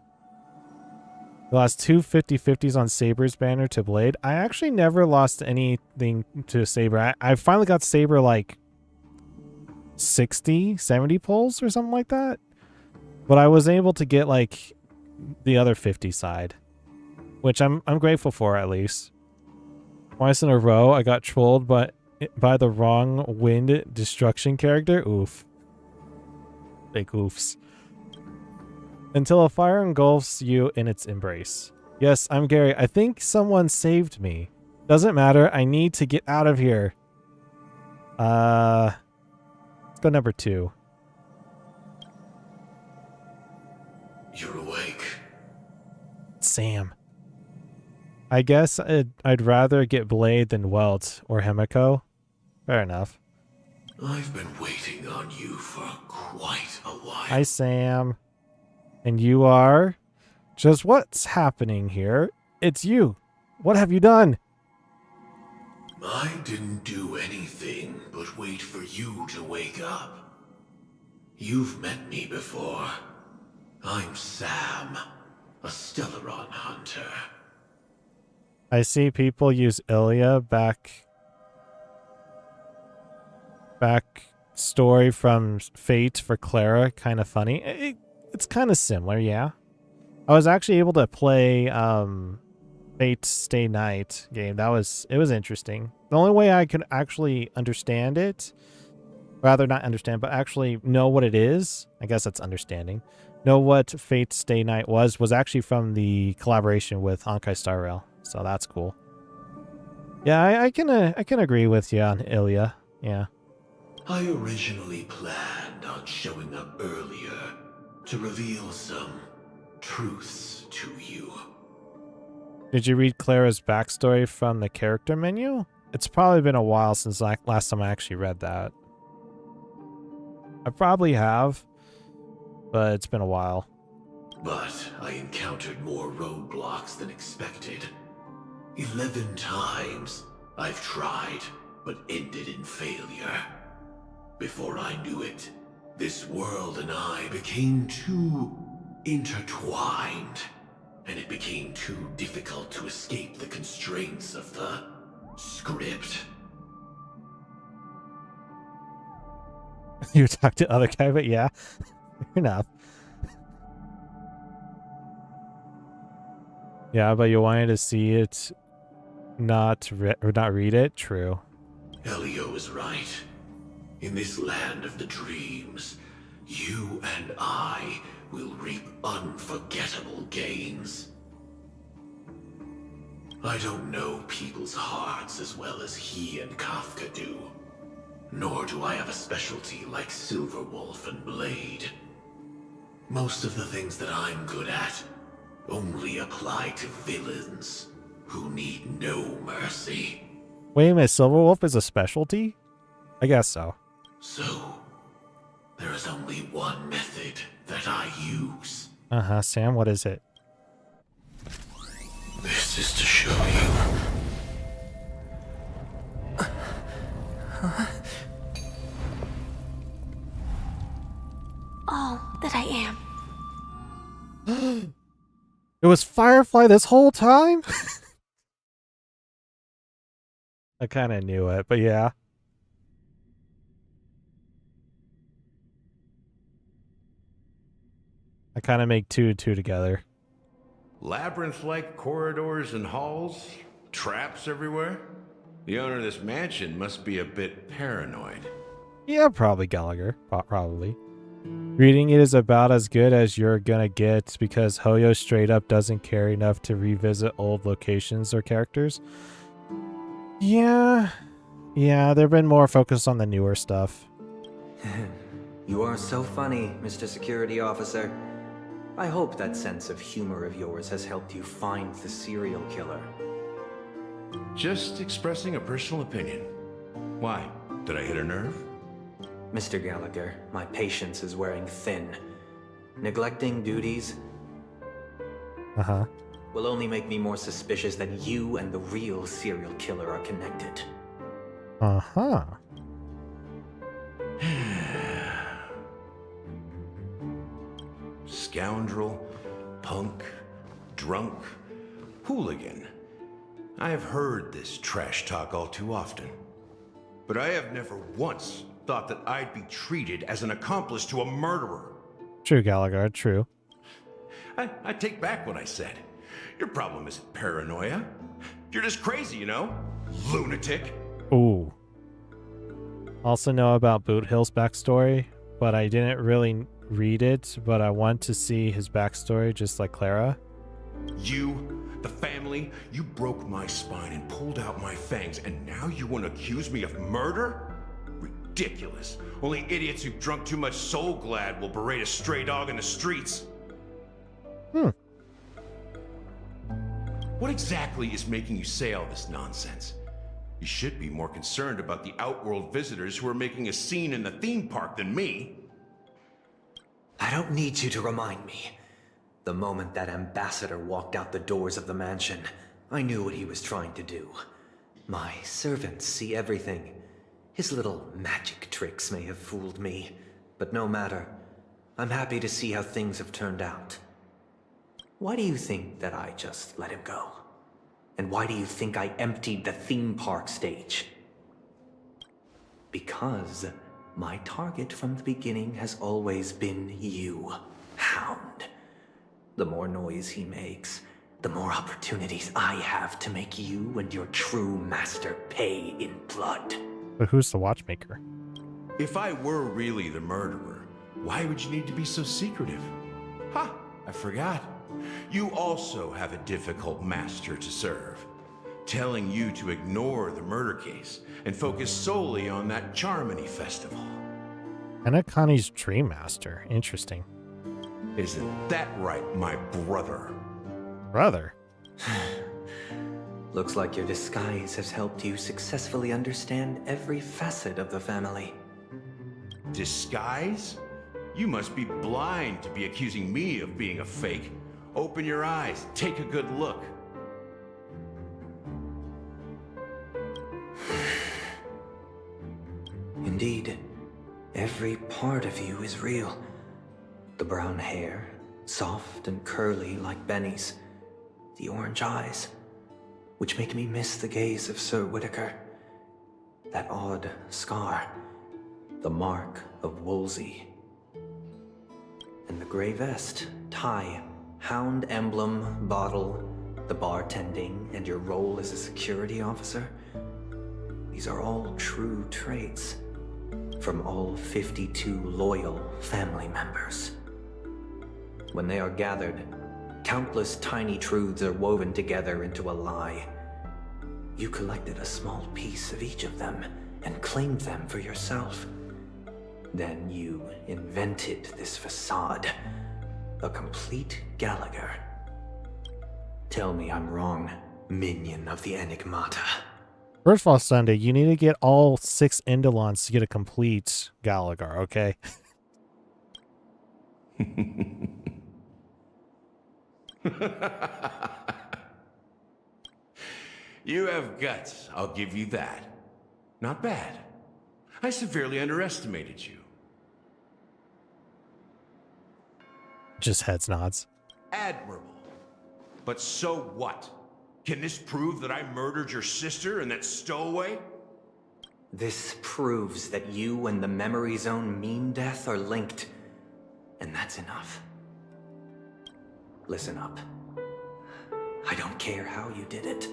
I lost two 50-50s on Saber's banner to Blade. I actually never lost anything to Saber. I finally got Saber like 60, 70 pulls or something like that. But I was able to get like the other 50 side, which I'm grateful for at least. Twice in a row, I got trolled by the wrong wind destruction character. Oof. Big oofs. Until a fire engulfs you in its embrace. Yes, I'm Gary. I think someone saved me. Doesn't matter. I need to get out of here. Let's go number 2. You're awake. Sam. I guess I'd rather get Blade than Welt or Himiko. Fair enough. I've been waiting on you for quite a while. Hi, Sam. And you are? Just what's happening here? It's you. What have you done? I didn't do anything but wait for you to wake up. You've met me before. I'm Sam, a Stellaron hunter. I see people use Ilya back story from Fate for Clara. Kind of funny. It's kind of similar, yeah. I was actually able to play Fate Stay Night game. It was interesting. The only way I could actually understand it, rather not understand, but actually know what it is, I guess that's understanding, know what Fate Stay Night was actually from the collaboration with Honkai Star Rail. So that's cool. Yeah, I can agree with you on Ilya. Yeah. I originally planned on showing up earlier to reveal some truths to you. Did you read Clara's backstory from the character menu? It's probably been a while since last time I actually read that. I probably have, but it's been a while. But I encountered more roadblocks than expected. 11 times I've tried, but ended in failure. Before I knew it, this world and I became too intertwined, and it became too difficult to escape the constraints of the script. You talked to other guy, but yeah, fair enough. Yeah, but you wanted to see it, not read it. True. Elio is right. In this land of the dreams, you and I will reap unforgettable gains. I don't know people's hearts as well as he and Kafka do. Nor do I have a specialty like Silverwolf and Blade. Most of the things that I'm good at only apply to villains who need no mercy. Wait a minute, Silverwolf is a specialty? I guess so. So, there is only one method that I use. Uh-huh, Sam, what is it? This is to show you. All that I am. It was Firefly this whole time? I kind of knew it, but yeah. I kind of make two and two together. Labyrinth-like corridors and halls, traps everywhere. The owner of this mansion must be a bit paranoid. Yeah, probably Gallagher. Probably. Reading it is about as good as you're gonna get because Hoyo straight up doesn't care enough to revisit old locations or characters. Yeah, they've been more focused on the newer stuff. You are so funny, Mr. Security Officer. I hope that sense of humor of yours has helped you find the serial killer. Just expressing a personal opinion. Why? Did I hit a nerve? Mr. Gallagher, my patience is wearing thin. Neglecting duties will only make me more suspicious that you and the real serial killer are connected. Scoundrel, punk, drunk, hooligan. I have heard this trash talk all too often. But I have never once thought that I'd be treated as an accomplice to a murderer. True, Gallagher, true. I take back what I said. Your problem isn't paranoia. You're just crazy, you know? Lunatic. Ooh. Also know about Boot Hill's backstory, but I didn't really read it, but I want to see his backstory just like Clara. You, the family, you broke my spine and pulled out my fangs, and now you want to accuse me of murder? Ridiculous. Only idiots who've drunk too much Soul Glad will berate a stray dog in the streets. What exactly is making you say all this nonsense? You should be more concerned about the Outworld visitors who are making a scene in the theme park than me. I don't need you to remind me. The moment that ambassador walked out the doors of the mansion, I knew what he was trying to do. My servants see everything. His little magic tricks may have fooled me, but no matter. I'm happy to see how things have turned out. Why do you think that I just let him go? And why do you think I emptied the theme park stage? Because my target from the beginning has always been you, Hound. The more noise he makes, the more opportunities I have to make you and your true master pay in blood. But who's the watchmaker? If I were really the murderer, why would you need to be so secretive? Ha! I forgot. You also have a difficult master to serve, telling you to ignore the murder case and focus solely on that Charmony festival. Penacony's Dream Master. Interesting. Isn't that right, my brother? Brother? Looks like your disguise has helped you successfully understand every facet of the family. Disguise? You must be blind to be accusing me of being a fake. Open your eyes, take a good look. Indeed, every part of you is real. The brown hair, soft and curly like Benny's. The orange eyes, which make me miss the gaze of Sir Whitaker. That odd scar, the mark of Wolsey. And the gray vest, tie, hound emblem, bottle, the bartending, and your role as a security officer. These are all true traits from all 52 loyal family members. When they are gathered, countless tiny truths are woven together into a lie. You collected a small piece of each of them and claimed them for yourself. Then you invented this facade, a complete Gallagher. Tell me I'm wrong, minion of the Enigmata. First of all, Sunday, you need to get all 6 Indolons to get a complete Gallagher, okay? You have guts, I'll give you that. Not bad. I severely underestimated you. Just heads nods. Admirable. But so what? Can this prove that I murdered your sister and that stowaway? This proves that you and the Memory Zone meme death are linked. And that's enough. Listen up. I don't care how you did it.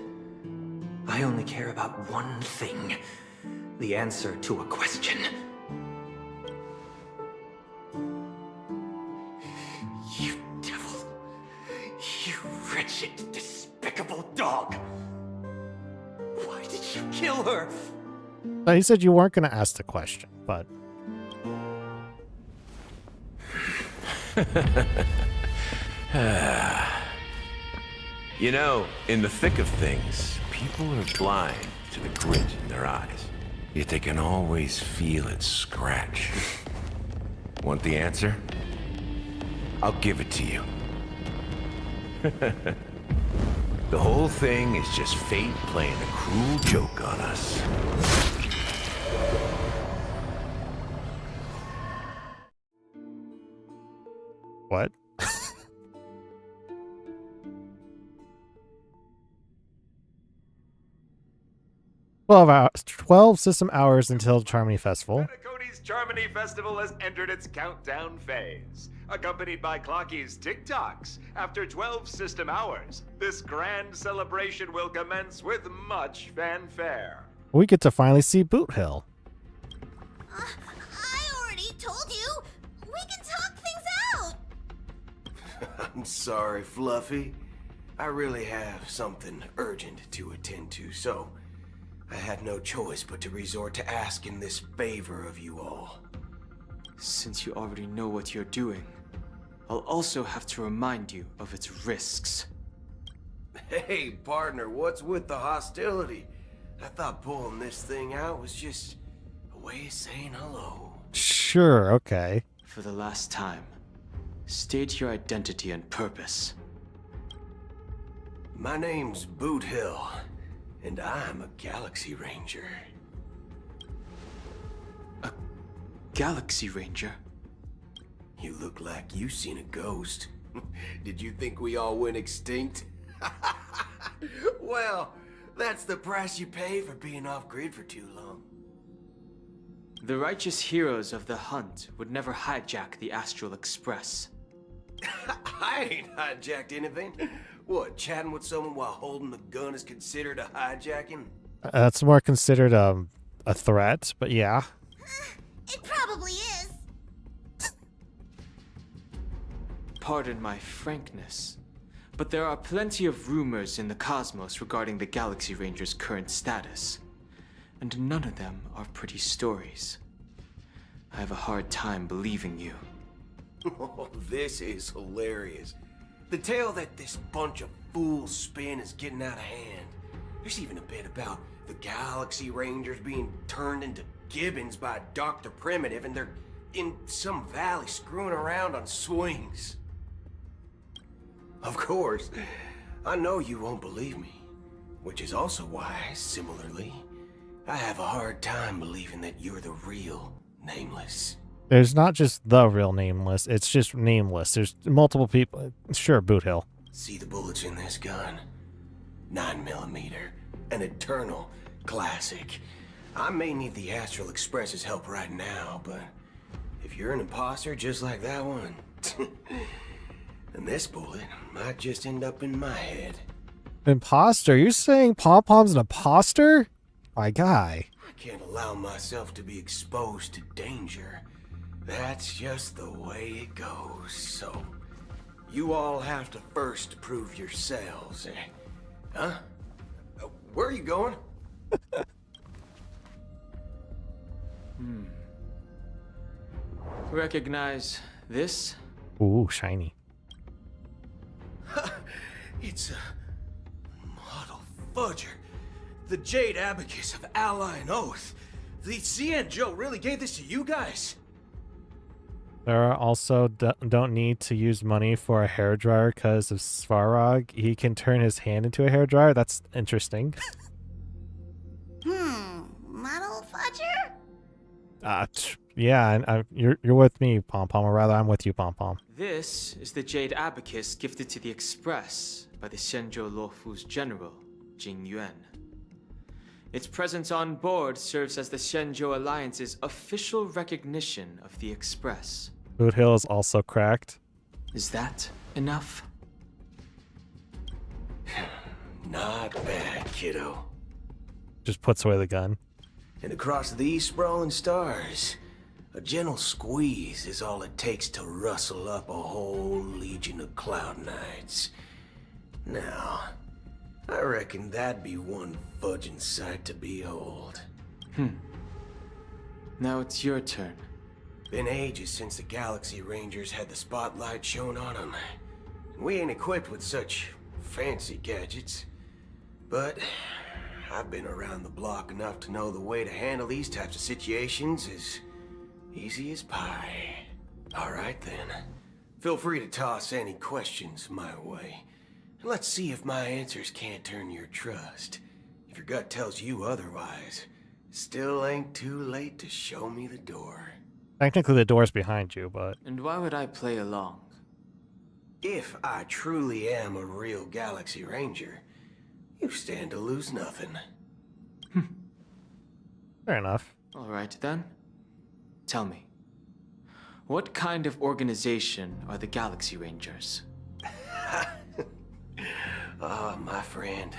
I only care about one thing. The answer to a question. You devil. You wretched, despicable dog. Why did you kill her? He said you weren't going to ask the question, but... You know, in the thick of things, people are blind to the grit in their eyes. Yet they can always feel it scratch. Want the answer? I'll give it to you. The whole thing is just fate playing a cruel joke on us. What? 12 system hours until the Charmony Festival. Penacony's Charmony Festival has entered its countdown phase. accompanied by Clocky's TikToks. After 12 system hours, this grand celebration will commence with much fanfare. We get to finally see Boot Hill. I already told you. We can talk things out. I'm sorry, Fluffy. I really have something urgent to attend to, so I had no choice but to resort to asking this favor of you all. Since you already know what you're doing, I'll also have to remind you of its risks. Hey, partner, what's with the hostility? I thought pulling this thing out was just a way of saying hello. Sure, okay. For the last time, state your identity and purpose. My name's Boot Hill, and I'm a Galaxy Ranger. A Galaxy Ranger? You look like you seen a ghost. Did you think we all went extinct? Well, that's the price you pay for being off-grid for too long. The righteous heroes of the hunt would never hijack the Astral Express. I ain't hijacked anything. What, chatting with someone while holding the gun is considered a hijacking? That's more considered a threat, but yeah. It probably is. Pardon my frankness, but there are plenty of rumors in the cosmos regarding the Galaxy Ranger's current status, and none of them are pretty stories. I have a hard time believing you. Oh, this is hilarious. The tale that this bunch of fools spin is getting out of hand. There's even a bit about the Galaxy Rangers being turned into gibbons by Dr. Primitive, and they're in some valley screwing around on swings. Of course, I know you won't believe me, which is also why, similarly, I have a hard time believing that you're the real Nameless. There's not just the real Nameless, it's just Nameless. There's multiple people. Sure, Boot Hill. See the bullets in this gun? 9mm, an eternal classic. I may need the Astral Express's help right now, but if you're an imposter just like that one, then this bullet might just end up in my head. Imposter? You're saying Pom Pom's an imposter? My guy. I can't allow myself to be exposed to danger. That's just the way it goes, so you all have to first prove yourselves. Huh? Where are you going? Recognize this? Ooh, shiny. It's a model fudger. The Jade Abacus of Ally and Oath. The CN Joe really gave this to you guys? There are also don't need to use money for a hairdryer because of Svarog. He can turn his hand into a hairdryer. That's interesting. Model fudger? Yeah, and you're with me, Pom Pom, or rather, I'm with you, Pom Pom. This is the Jade Abacus gifted to the Express by the Shenzhou Luofu's general, Jing Yuan. Its presence on board serves as the Shenzhou Alliance's official recognition of the Express. Boot Hill is also cracked. Is that enough? Not bad, kiddo. Just puts away the gun. And across these sprawling stars, a gentle squeeze is all it takes to rustle up a whole legion of Cloud Knights. Now, I reckon that'd be one fudging sight to behold. Now it's your turn. Been ages since the Galaxy Rangers had the spotlight shown on them. We ain't equipped with such fancy gadgets. But I've been around the block enough to know the way to handle these types of situations is easy as pie. All right then. Feel free to toss any questions my way. Let's see if my answers can't turn your trust. If your gut tells you otherwise, still ain't too late to show me the door. Technically, the door's behind you, but... And why would I play along? If I truly am a real Galaxy Ranger, you stand to lose nothing. Fair enough. All right, then. Tell me, What kind of organization are the Galaxy Rangers? My friend,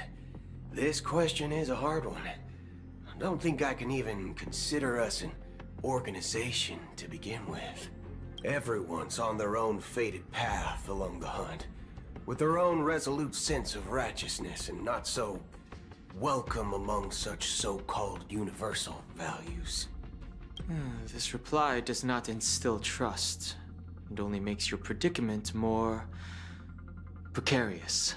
this question is a hard one. I don't think I can even consider us an organization to begin with. Everyone's on their own fated path along the hunt, with their own resolute sense of righteousness and not so welcome among such so-called universal values. This reply does not instill trust. It only makes your predicament more precarious.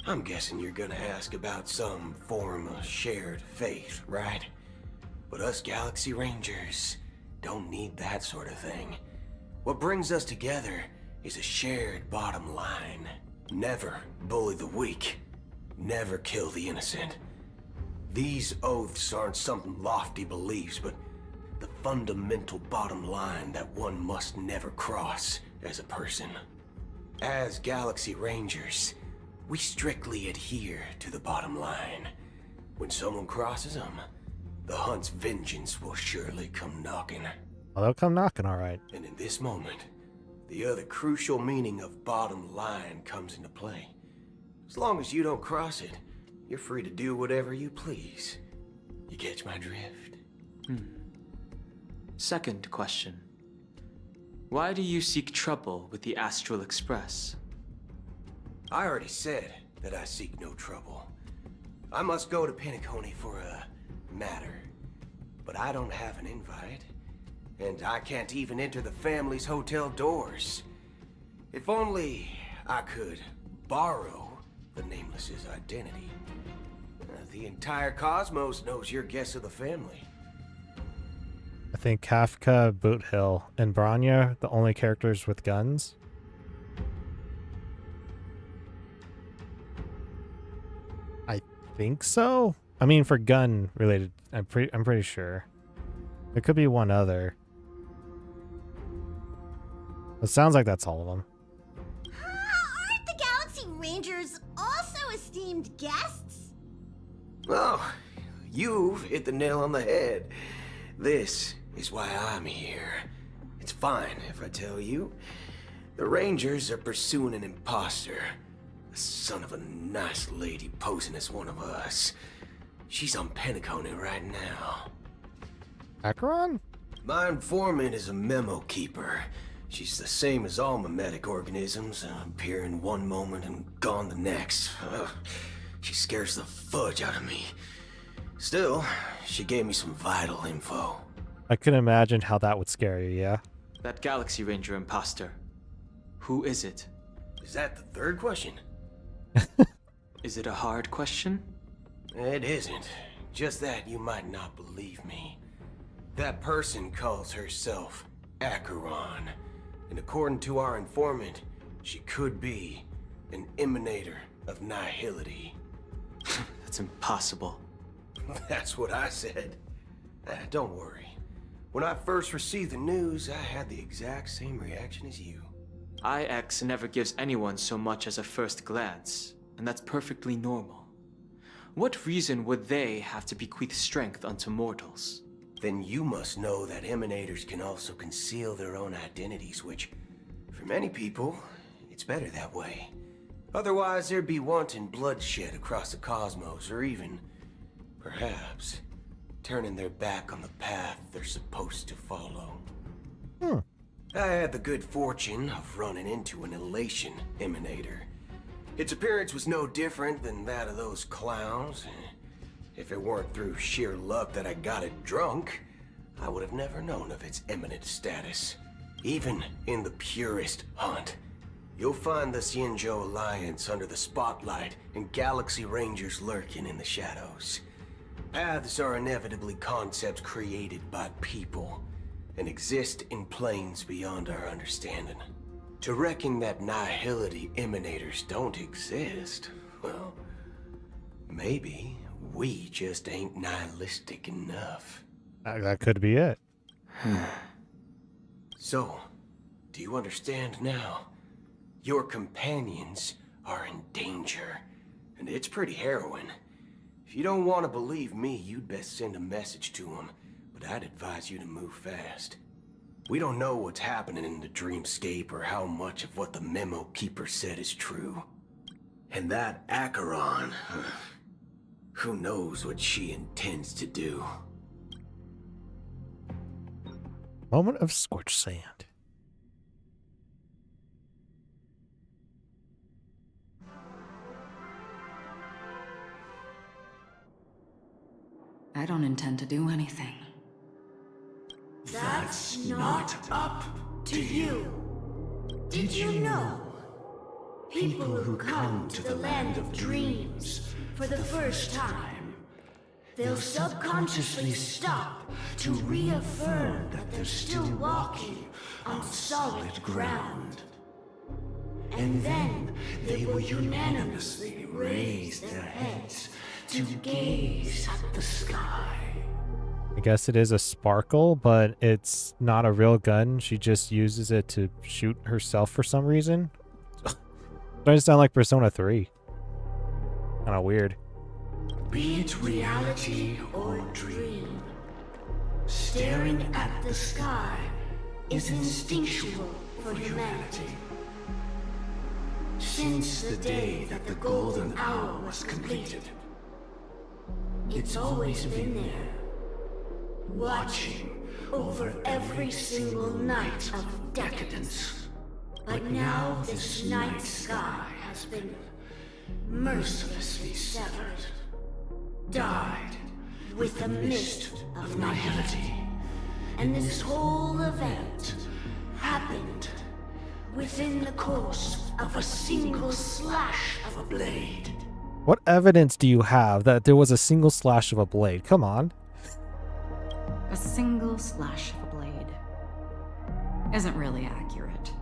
I'm guessing you're gonna ask about some form of shared faith, right? But us Galaxy Rangers don't need that sort of thing. What brings us together is a shared bottom line. Never bully the weak. Never kill the innocent. These oaths aren't some lofty beliefs, but the fundamental bottom line that one must never cross as a person. As Galaxy Rangers, we strictly adhere to the bottom line. When someone crosses them, the hunt's vengeance will surely come knocking. Well, they'll come knocking, all right. And in this moment, the other crucial meaning of bottom line comes into play. As long as you don't cross it, you're free to do whatever you please. You catch my drift? Second question. Why do you seek trouble with the Astral Express? I already said that I seek no trouble. I must go to Penacony for a matter, but I don't have an invite, and I can't even enter the family's hotel doors. If only I could borrow the Nameless's identity. The entire cosmos knows you're guests of the family. I think Kafka, Boothill, and Branya, the only characters with guns. I think so. I mean, for gun related, I'm pretty sure. There could be one other. It sounds like that's all of them. Aren't the Galaxy Rangers also esteemed guests? Oh, you've hit the nail on the head. This is why I'm here. It's fine if I tell you. The Rangers are pursuing an imposter. The son of a nice lady posing as one of us. She's on Penacony right now. Acheron? My informant is a memo keeper. She's the same as all mimetic organisms, appearing one moment and gone the next. She scares the fudge out of me. Still, she gave me some vital info. I can imagine how that would scare you, yeah? That Galaxy Ranger imposter. Who is it? Is that the third question? Is it a hard question? It isn't. Just that you might not believe me. That person calls herself Acheron. And according to our informant, she could be an emanator of nihility. That's impossible. That's what I said. Don't worry. When I first received the news, I had the exact same reaction as you. IX never gives anyone so much as a first glance, and that's perfectly normal. What reason would they have to bequeath strength unto mortals? Then you must know that emanators can also conceal their own identities, which, for many people, it's better that way. Otherwise, there'd be wanton bloodshed across the cosmos, or even, perhaps, turning their back on the path they're supposed to follow. I had the good fortune of running into an elation emanator. Its appearance was no different than that of those clowns. If it weren't through sheer luck that I got it drunk, I would have never known of its eminent status. Even in the purest hunt, you'll find the Xianzhou Alliance under the spotlight and Galaxy Rangers lurking in the shadows. Paths are inevitably concepts created by people and exist in planes beyond our understanding. To reckon that nihility emanators don't exist, well, maybe we just ain't nihilistic enough. That could be it. So, do you understand now? Your companions are in danger, and it's pretty harrowing. If you don't want to believe me, you'd best send a message to them, but I'd advise you to move fast. We don't know what's happening in the dreamscape or how much of what the memo keeper said is true. And that Acheron, who knows what she intends to do. Moment of scorched sand. I don't intend to do anything. That's not up to you. Did you know? People who come to the land of dreams for the first time, they'll subconsciously stop to reaffirm that they're still walking on solid ground. And then they will unanimously raise their heads to gaze at the sky. I guess it is a sparkle, but it's not a real gun. She just uses it to shoot herself for some reason. Starting to sound like Persona 3. Kind of weird. Be it reality or dream, staring at the sky is instinctual for humanity. Since the day that the golden hour was completed, it's always been there, watching over every single night of decadence. But now this night sky has been mercilessly severed, dyed with the mist of nihility. And this whole event happened within the course of a single slash of a blade. What evidence do you have that there was a single slash of a blade? Come on. A single slash of a blade isn't really accurate.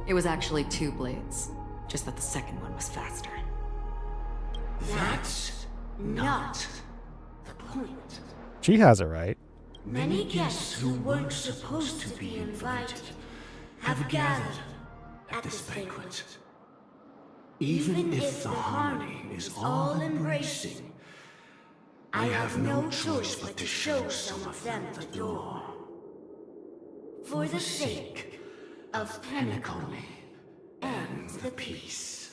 It was actually 2 blades, just that the second one was faster. That's not the point. She has it right. Many guests who weren't supposed to be invited have gathered at this banquet. Even if the harmony is all-embracing, I have no choice but to show some of them the door. For the sake of Penacony and the peace.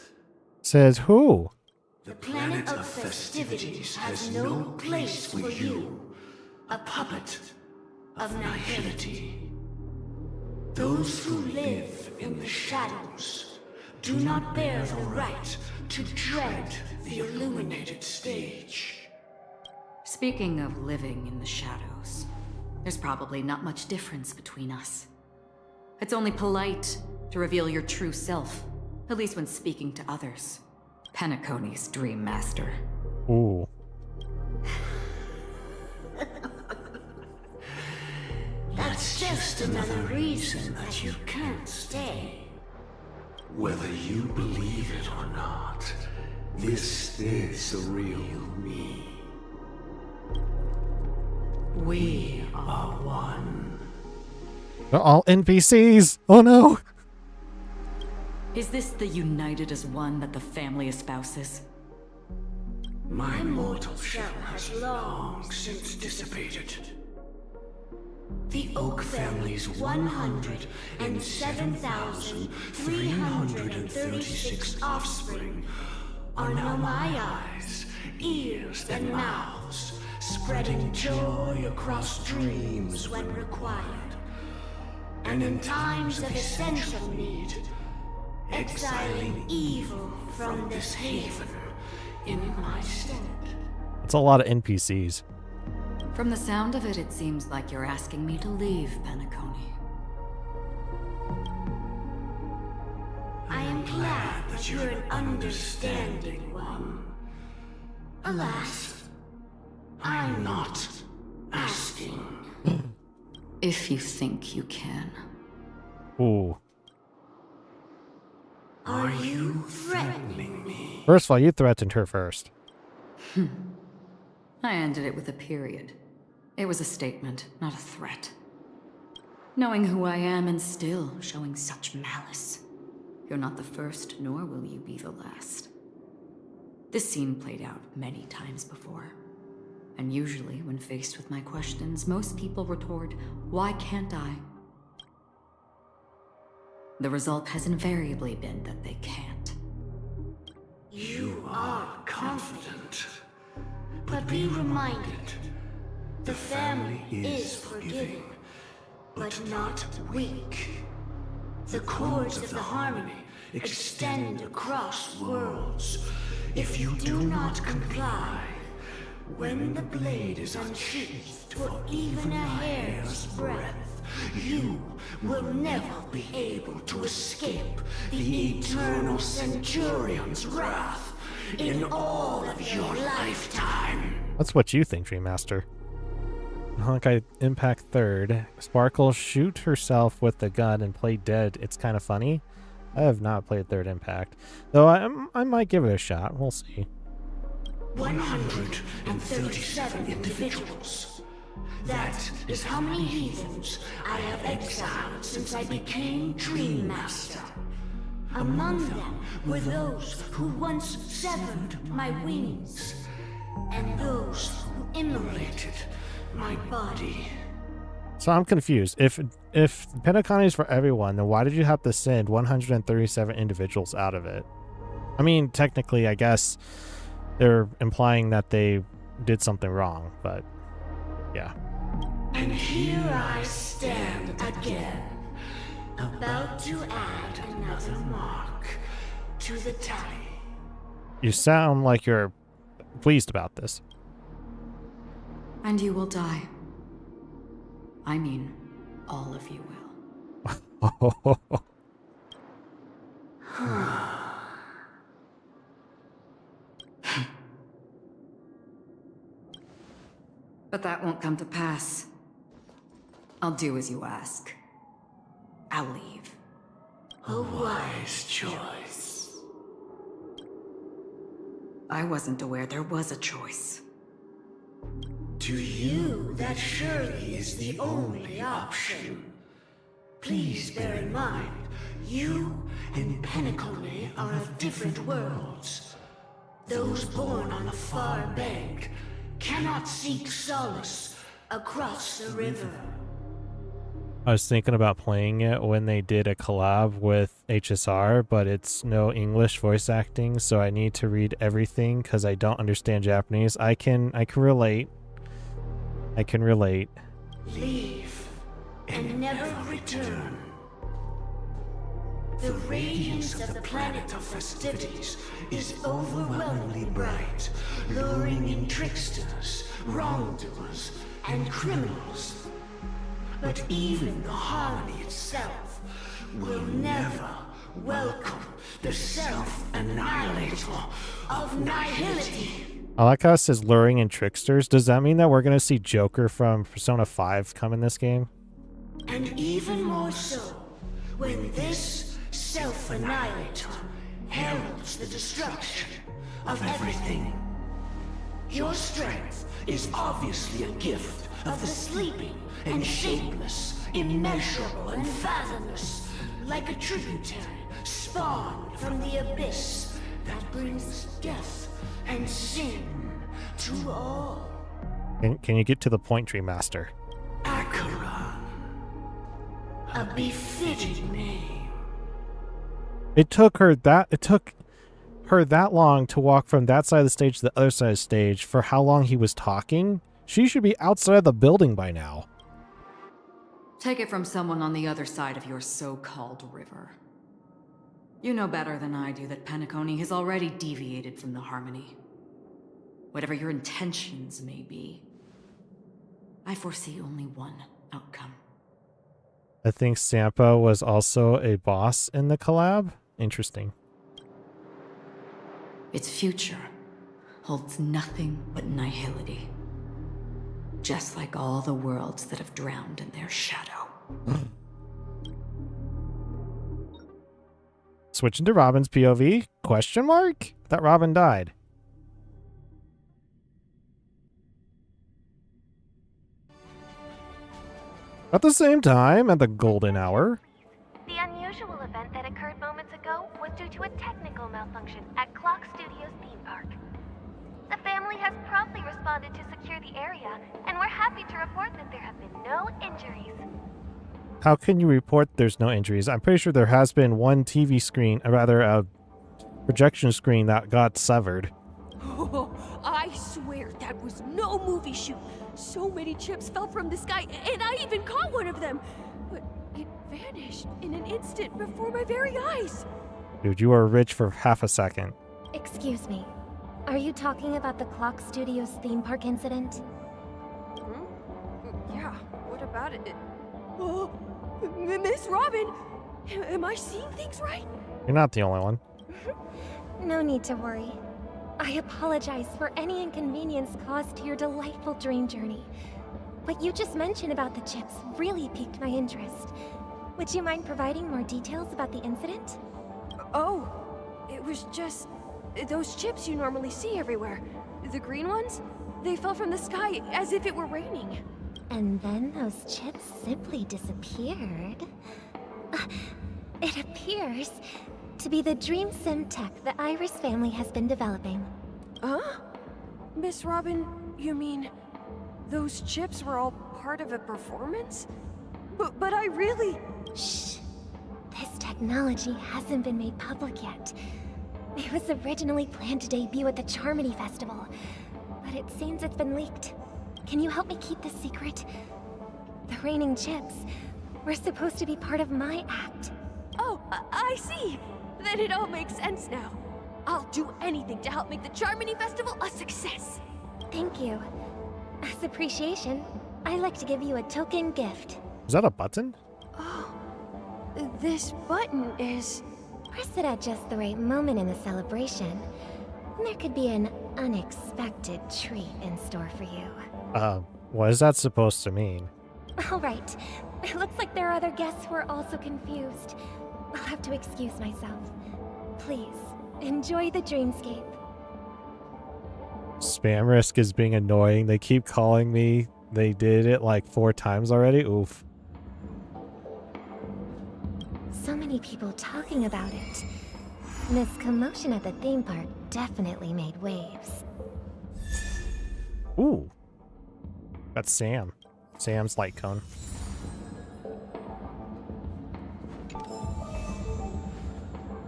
Says who? The planet of festivities has no place for you, a puppet of nihility. Those who live in the shadows do not bear the right to tread the illuminated stage. Speaking of living in the shadows, there's probably not much difference between us. It's only polite to reveal your true self, at least when speaking to others. Penacony's Dream Master. Ooh. That's just another reason that you can't stay. Whether you believe it or not, this is the real me. We are one. They're all NPCs. Oh no. Is this the united as one that the family espouses? My mortal shell has long since dissipated. The Oak family's 107,336 offspring are now my eyes, ears, and mouths, spreading joy across dreams when required, and in times of essential need, exiling evil from this haven in my stead. It's a lot of NPCs. From the sound of it, it seems like you're asking me to leave, Penacony. I am glad that you're an understanding one. Alas, I'm not asking. If you think you can. Ooh. Are you threatening me? First of all, you threatened her first. I ended it with a period. It was a statement, not a threat. Knowing who I am and still showing such malice. You're not the first, nor will you be the last. This scene played out many times before. And usually, when faced with my questions, most people retort, "Why can't I?" The result has invariably been that they can't. You are confident. But be reminded, the family is forgiving, but not weak. The cords of the harmony extend across worlds. If you do not comply, when the blade is unsheathed for even a hair's breadth, you will never be able to escape the eternal Centurion's wrath in all of your lifetime. That's what you think, Dream Master. Honkai Impact 3rd. Sparkle shoot herself with the gun and play dead. It's kind of funny. I have not played 3rd Impact, though I might give it a shot. We'll see. 137 individuals. That is how many heathens I have exiled since I became Dream Master. Among them were those who once severed my wings, and those who immolated my body. So I'm confused. If Penacony is for everyone, then why did you have to send 137 individuals out of it? I mean, technically, I guess they're implying that they did something wrong, but yeah. And here I stand again, about to add another mark to the tally. You sound like you're pleased about this. And you will die. I mean, all of you will. But that won't come to pass. I'll do as you ask. I'll leave. A wise choice. I wasn't aware there was a choice. To you, that surely is the only option. Please bear in mind, you and Penacony are of different worlds. Those born on the far bank cannot seek solace across the river. I was thinking about playing it when they did a collab with HSR, but it's no English voice acting, so I need to read everything because I don't understand Japanese. I can relate. I can relate. Leave and never return. The radiance of the planet of festivities is overwhelmingly bright, luring in tricksters, wrongdoers, and criminals. But even the harmony itself will never welcome the self-annihilator of nihility. I like how it says luring and tricksters. Does that mean that we're going to see Joker from Persona 5 come in this game? And even more so, when this self-annihilator heralds the destruction of everything. Your strength is obviously a gift of the sleeping and shapeless, immeasurable and fathomless, like a tributary spawned from the abyss that brings death and sin to all. Can you get to the point, Dream Master? Acheron, a befitting name. It took her that long to walk from that side of the stage to the other side of the stage for how long he was talking. She should be outside of the building by now. Take it from someone on the other side of your so-called river. You know better than I do that Penacony has already deviated from the harmony. Whatever your intentions may be, I foresee only one outcome. I think Sampa was also a boss in the collab. Interesting. Its future holds nothing but nihility. Just like all the worlds that have drowned in their shadow. Switching to Robin's POV? Question mark? That Robin died. At the same time, at the golden hour. The unusual event that occurred moments ago was due to a technical malfunction at Clock Studios theme park. The family has promptly responded to secure the area, and we're happy to report that there have been no injuries. How can you report there's no injuries? I'm pretty sure there has been one TV screen, or rather a projection screen that got severed. Oh, I swear that was no movie shoot. So many chips fell from the sky, and I even caught one of them. But it vanished in an instant before my very eyes. Dude, you were rich for half a second. Excuse me. Are you talking about the Clock Studios theme park incident? Yeah, what about it? Oh, Miss Robin, am I seeing things right? You're not the only one. No need to worry. I apologize for any inconvenience caused to your delightful dream journey. What you just mentioned about the chips really piqued my interest. Would you mind providing more details about the incident? Oh, it was just those chips you normally see everywhere. The green ones? They fell from the sky as if it were raining. And then those chips simply disappeared. It appears to be the Dream Sim tech the Iris family has been developing. Huh? Miss Robin, you mean those chips were all part of a performance? But I really... Shh. This technology hasn't been made public yet. It was originally planned to debut at the Charmony Festival, but it seems it's been leaked. Can you help me keep this secret? The raining chips were supposed to be part of my act. Oh, I see. Then it all makes sense now. I'll do anything to help make the Charmony Festival a success. Thank you. As appreciation, I'd like to give you a token gift. Is that a button? Oh, this button is... Press it at just the right moment in the celebration. There could be an unexpected treat in store for you. What is that supposed to mean? All right. It looks like there are other guests who are also confused. I'll have to excuse myself. Please, enjoy the dreamscape. Spam risk is being annoying. They keep calling me. They did it like 4 times already. Oof. So many people talking about it. This commotion at the theme park definitely made waves. Ooh. That's Sam. Sam's light cone.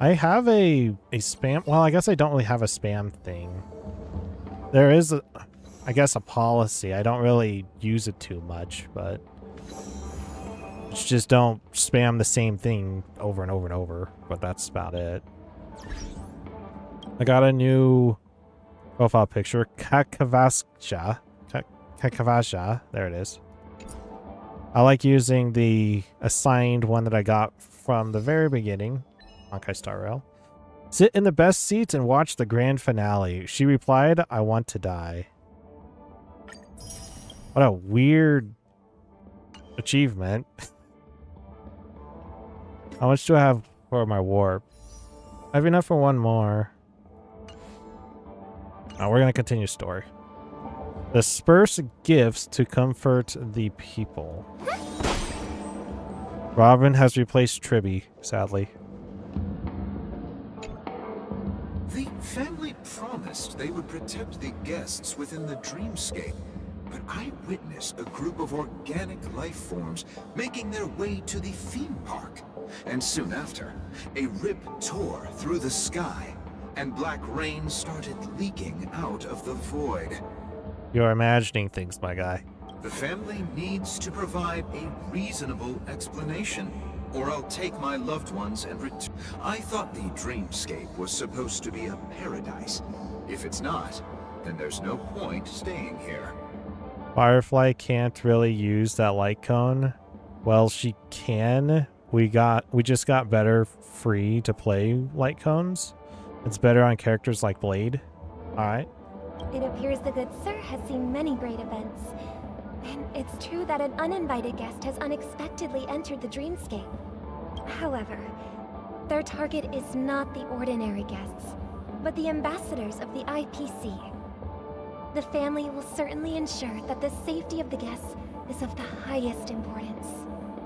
I have a spam... Well, I guess I don't really have a spam thing. There is, I guess, a policy. I don't really use it too much, but... Just don't spam the same thing over and over and over. But that's about it. I got a new profile picture. Kakavasha. Kakavasha. There it is. I like using the assigned one that I got from the very beginning. Honkai Star Rail. Sit in the best seats and watch the grand finale. She replied, I want to die. What a weird achievement. How much do I have for my warp? I have enough for one more. Now we're going to continue story. Disperse gifts to comfort the people. Robin has replaced Tribby, sadly. The family promised they would protect the guests within the dreamscape, but I witnessed a group of organic life forms making their way to the theme park. And soon after, a rip tore through the sky, and black rain started leaking out of the void. You're imagining things, my guy. The family needs to provide a reasonable explanation, or I'll take my loved ones and return. I thought the dreamscape was supposed to be a paradise. If it's not, then there's no point staying here. Firefly can't really use that light cone. Well, she can. We just got better free to play light cones. It's better on characters like Blade. Alright. It appears the good sir has seen many great events. And it's true that an uninvited guest has unexpectedly entered the dreamscape. However, their target is not the ordinary guests, but the ambassadors of the IPC. The family will certainly ensure that the safety of the guests is of the highest importance.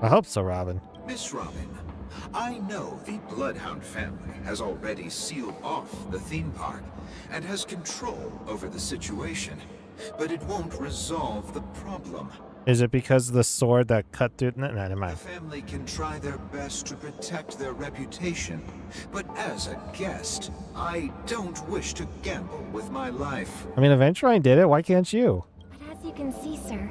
I hope so, Robin. Miss Robin, I know the Bloodhound family has already sealed off the theme park and has control over the situation, but it won't resolve the problem. Is it because of the sword that cut through? No, never The mind. family can try their best to protect their reputation, but as a guest, I don't wish to gamble with my life. I mean, Aventurine did it. Why can't you? But as you can see, sir,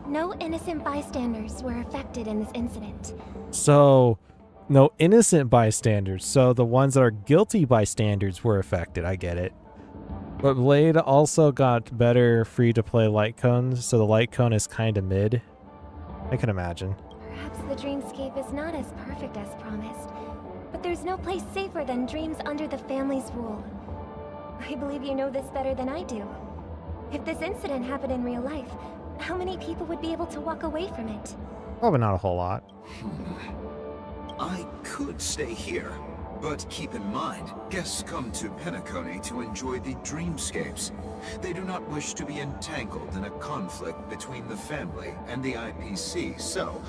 no innocent bystanders were affected in this incident. So, no innocent bystanders. So the ones that are guilty bystanders were affected. I get it. But Blade also got better free-to-play light cones, so the light cone is kind of mid. I can imagine. Perhaps the dreamscape is not as perfect as promised, but there's no place safer than dreams under the family's rule. I believe you know this better than I do. If this incident happened in real life, how many people would be able to walk away from it? Probably not a whole lot. I could stay here, but keep in mind, guests come to Penacony to enjoy the dreamscapes. They do not wish to be entangled in a conflict between the family and the IPC, so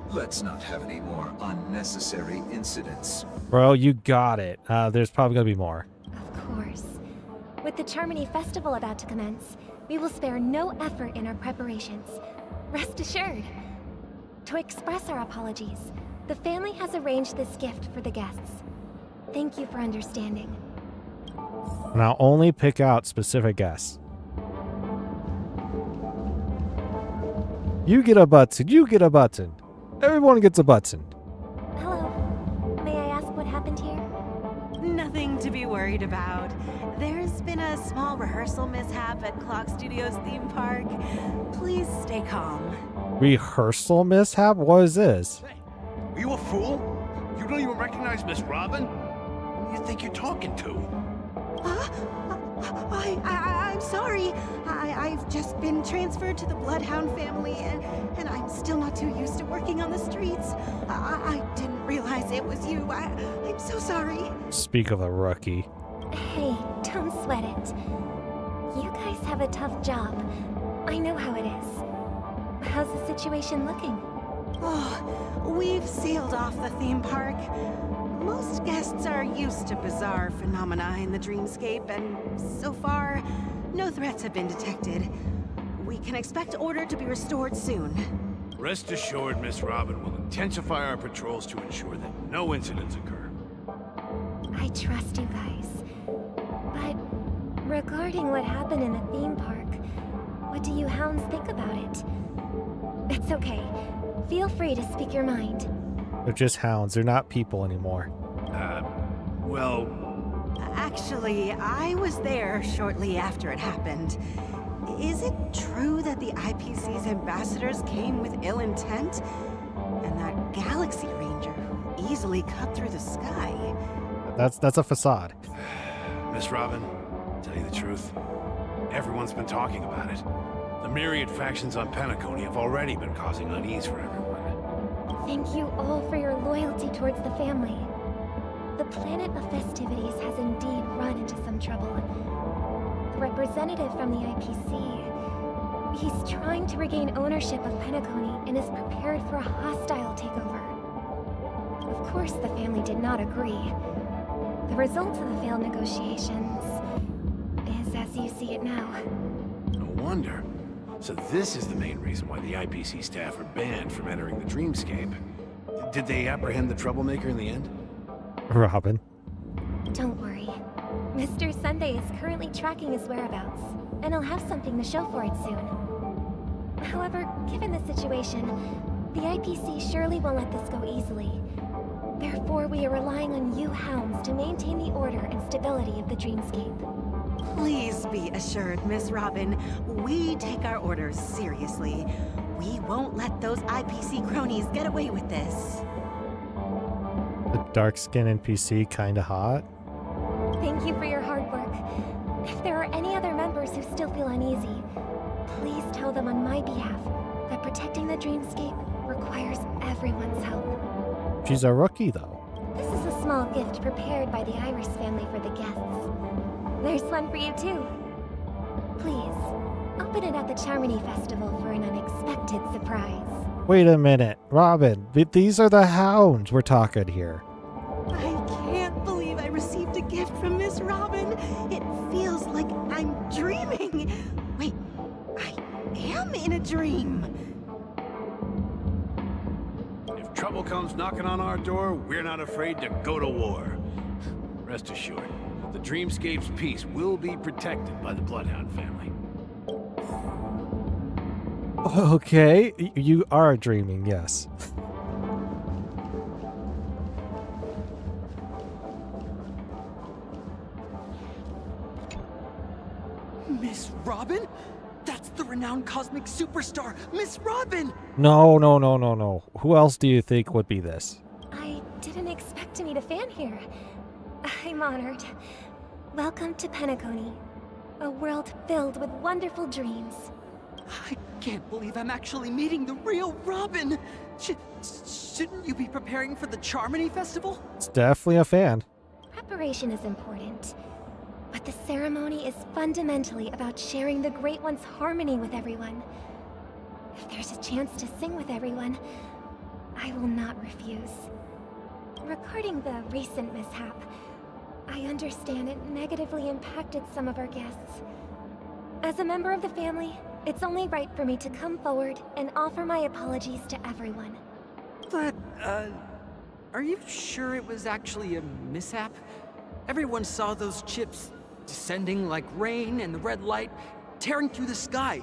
let's not have any more unnecessary incidents. Bro, you got it. There's probably going to be more. Of course. With the Charmony Festival about to commence, we will spare no effort in our preparations. Rest assured. To express our apologies, the family has arranged this gift for the guests. Thank you for understanding. And I'll only pick out specific guests. You get a button. You get a button. Everyone gets a button. Hello. May I ask what happened here? Nothing to be worried about. There's been a small rehearsal mishap at Clock Studios theme park. Please stay calm. Rehearsal mishap? What is this? Are you a fool? You don't even recognize Miss Robin? Who do you think you're talking to? I'm sorry. I've just been transferred to the Bloodhound family, and I'm still not too used to working on the streets. I didn't realize it was you. I'm so sorry. Speak of a rookie. Hey, don't sweat it. You guys have a tough job. I know how it is. How's the situation looking? Oh, we've sealed off the theme park. Most guests are used to bizarre phenomena in the dreamscape, and so far, no threats have been detected. We can expect order to be restored soon. Rest assured, Miss Robin will intensify our patrols to ensure that no incidents occur. I trust you guys. But regarding what happened in the theme park, what do you hounds think about it? It's okay. Feel free to speak your mind. They're just hounds. They're not people anymore. Well... Actually, I was there shortly after it happened. Is it true that the IPC's ambassadors came with ill intent? And that Galaxy Ranger who easily cut through the sky? That's a facade. Miss Robin, tell you the truth, everyone's been talking about it. The myriad factions on Penacony have already been causing unease for everyone. Thank you all for your loyalty towards the family. The planet of festivities has indeed run into some trouble. The representative from the IPC, he's trying to regain ownership of Penacony and is prepared for a hostile takeover. Of course, the family did not agree. The result of the failed negotiations is as you see it now. No wonder. So this is the main reason why the IPC staff are banned from entering the dreamscape. Did they apprehend the troublemaker in the end? Robin. Don't worry. Mr. Sunday is currently tracking his whereabouts, and he'll have something to show for it soon. However, given the situation, the IPC surely won't let this go easily. Therefore, we are relying on you hounds to maintain the order and stability of the dreamscape. Please be assured, Miss Robin, we take our orders seriously. We won't let those IPC cronies get away with this. The dark skin NPC kinda hot. Thank you for your hard work. If there are any other members who still feel uneasy, please tell them on my behalf that protecting the dreamscape requires everyone's help. She's a rookie though. This is a small gift prepared by the Iris family for the guests. There's one for you too. Please, open it at the Charmony Festival for an unexpected surprise. Wait a minute, Robin. These are the hounds we're talking here. I can't believe I received a gift from Miss Robin. It feels like I'm dreaming. Wait, I am in a dream. trouble comes knocking on our door, we're not afraid to go to war. Rest assured, the Dreamscape's peace will be protected by the Bloodhound family. Okay, you are dreaming, yes. Miss Robin? That's the renowned cosmic superstar, Miss Robin! No, no, no, no, no. Who else do you think would be this? I didn't expect to meet a fan here. I'm honored. Welcome to Penacony, a world filled with wonderful dreams. I can't believe I'm actually meeting the real Robin! Shouldn't you be preparing for the Charmony Festival? It's definitely a fan. Preparation is important, but the ceremony is fundamentally about sharing the Great One's harmony with everyone. If there's a chance to sing with everyone, I will not refuse. Regarding the recent mishap, I understand it negatively impacted some of our guests. As a member of the family, it's only right for me to come forward and offer my apologies to everyone. But, are you sure it was actually a mishap? Everyone saw those chips descending like rain and the red light tearing through the sky.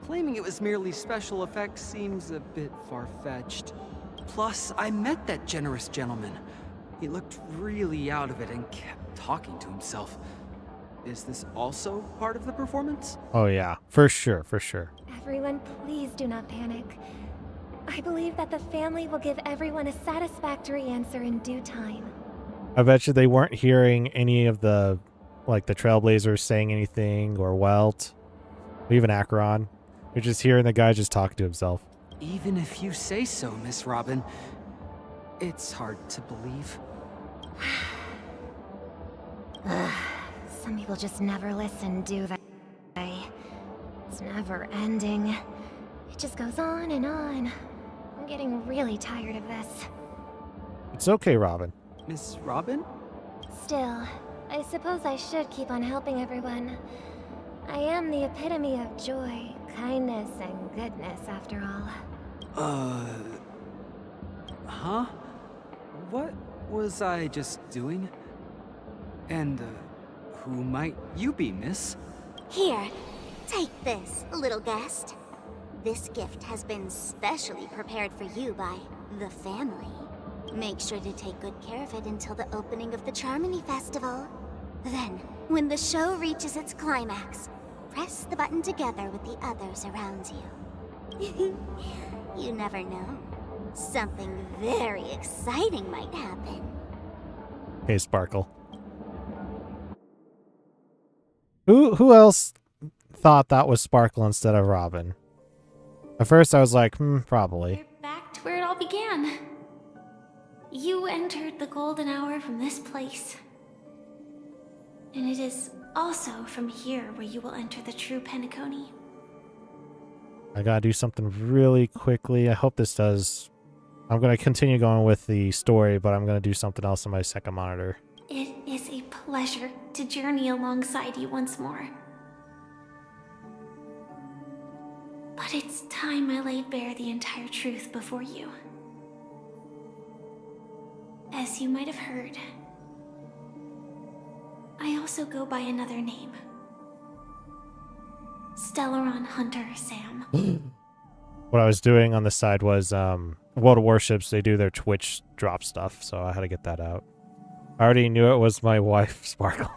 Claiming it was merely special effects seems a bit far-fetched. Plus, I met that generous gentleman. He looked really out of it and kept talking to himself. Is this also part of the performance? Oh yeah, for sure, for sure. Everyone, please do not panic. I believe that the family will give everyone a satisfactory answer in due time. I bet you they weren't hearing any of the, like, the Trailblazers saying anything, or Welt, or even Acheron. You're just hearing the guy just talking to himself. Even if you say so, Miss Robin, it's hard to believe. Some people just never listen, do they? It's never ending. It just goes on and on. I'm getting really tired of this. It's okay, Robin. Miss Robin? Still, I suppose I should keep on helping everyone. I am the epitome of joy, kindness, and goodness, after all. Huh? What was I just doing? And, who might you be, miss? Here, take this, little guest. This gift has been specially prepared for you by the family. Make sure to take good care of it until the opening of the Charmony Festival. Then, when the show reaches its climax, press the button together with the others around you. You never know. Something very exciting might happen. Hey, Sparkle. Who else thought that was Sparkle instead of Robin? At first I was like, probably. Back to where it all began. You entered the golden hour from this place. And it is also from here where you will enter the true Penacony. I gotta do something really quickly. I hope this does. I'm gonna continue going with the story, but I'm gonna do something else on my second monitor. It is a pleasure to journey alongside you once more. But it's time I laid bare the entire truth before you. As you might have heard, I also go by another name. Stellaron Hunter Sam. What I was doing on the side was World of Warships, they do their Twitch drop stuff, so I had to get that out. I already knew it was my wife, Sparkle.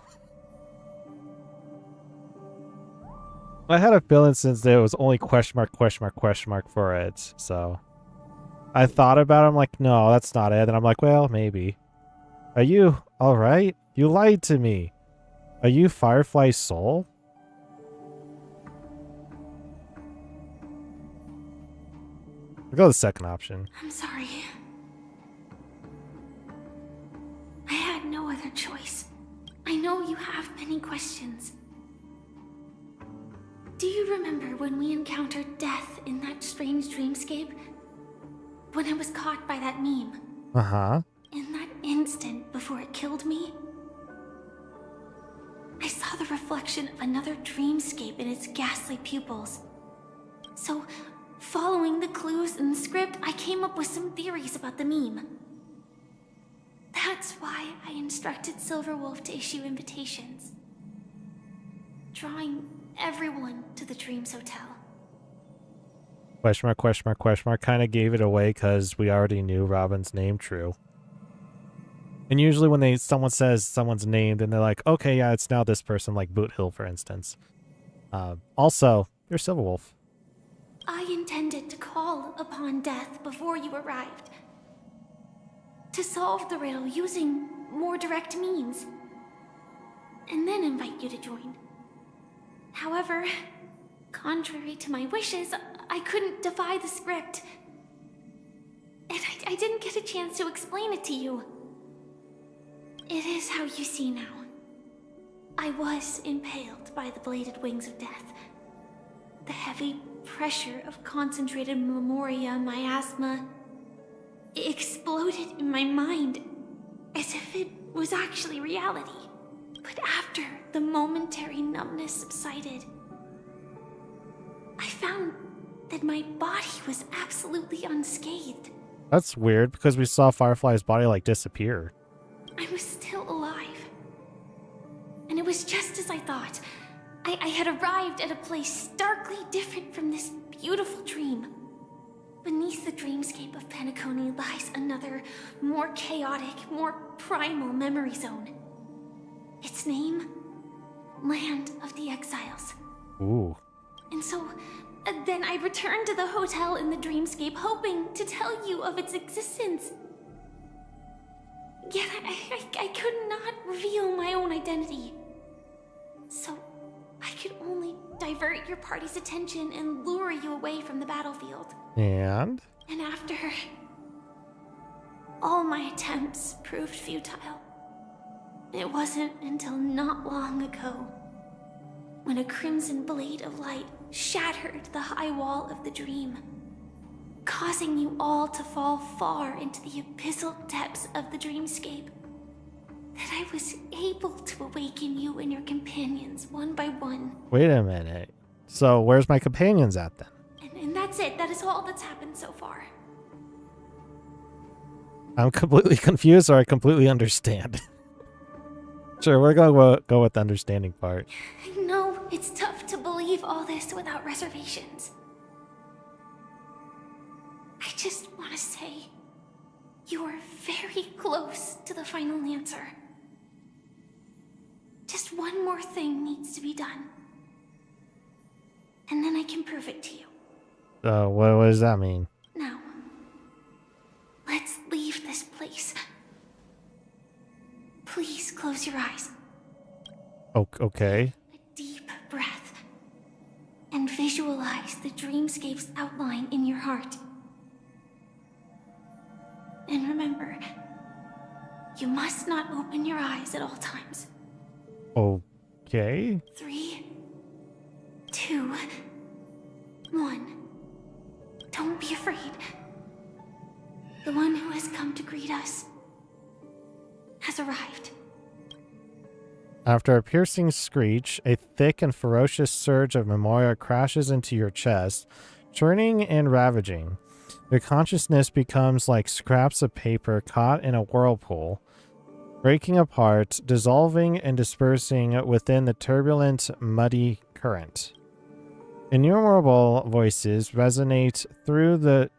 I had a feeling since there was only question mark for it, so I thought about it, I'm like, no, that's not it. And I'm like, well, maybe. Are you alright? You lied to me. Are you Firefly's soul? I'll go with the second option. I'm sorry. I had no other choice. I know you have many questions. Do you remember when we encountered death in that strange dreamscape? When I was caught by that meme? Uh-huh. In that instant before it killed me? I saw the reflection of another dreamscape in its ghastly pupils. So, Following the clues in the script, I came up with some theories about the meme. That's why I instructed Silverwolf to issue invitations, drawing everyone to the Dreams Hotel. Question mark, question mark, question mark. Kind of gave it away because we already knew Robin's name true. And usually when someone says someone's name, then they're like, okay, yeah, it's now this person, like Boot Hill, for instance. Also, you're Silverwolf. I intended to call upon death before you arrived, to solve the riddle using more direct means, and then invite you to join. However, contrary to my wishes, I couldn't defy the script, and I didn't get a chance to explain it to you. It is how you see now. I was impaled by the bladed wings of death. The heavy pressure of concentrated memoria, miasma, exploded in my mind as if it was actually reality. But after the momentary numbness subsided, I found that my body was absolutely unscathed. That's weird because we saw Firefly's body like disappear. I was still alive. And it was just as I thought. I had arrived at a place starkly different from this beautiful dream. Beneath the dreamscape of Penacony lies another, more chaotic, more primal memory zone. Its name? Land of the Exiles. Ooh. And so, then I returned to the hotel in the dreamscape, hoping to tell you of its existence. Yet I could not reveal my own identity. So, I could only divert your party's attention and lure you away from the battlefield. And after all my attempts proved futile, it wasn't until not long ago when a crimson blade of light shattered the high wall of the dream, causing you all to fall far into the abyssal depths of the dreamscape, that I was able to awaken you and your companions one by one. Wait a minute. So where's my companions at then? And that's it. That is all that's happened so far. I'm completely confused, or I completely understand. Sure, we're going to go with the understanding part. I know it's tough to believe all this without reservations. I just want to say, you are very close to the final answer. Just one more thing needs to be done. And then I can prove it to you. What does that mean? Now, let's leave this place. Please close your eyes. Okay. A deep breath. And visualize the dreamscape's outline in your heart. And remember, you must not open your eyes at all times. Okay. 3, 2, 1. Don't be afraid. The one who has come to greet us has arrived. After a piercing screech, a thick and ferocious surge of memoria crashes into your chest, churning and ravaging. Your consciousness becomes like scraps of paper caught in a whirlpool, breaking apart, dissolving and dispersing within the turbulent, muddy current. Innumerable voices resonate through the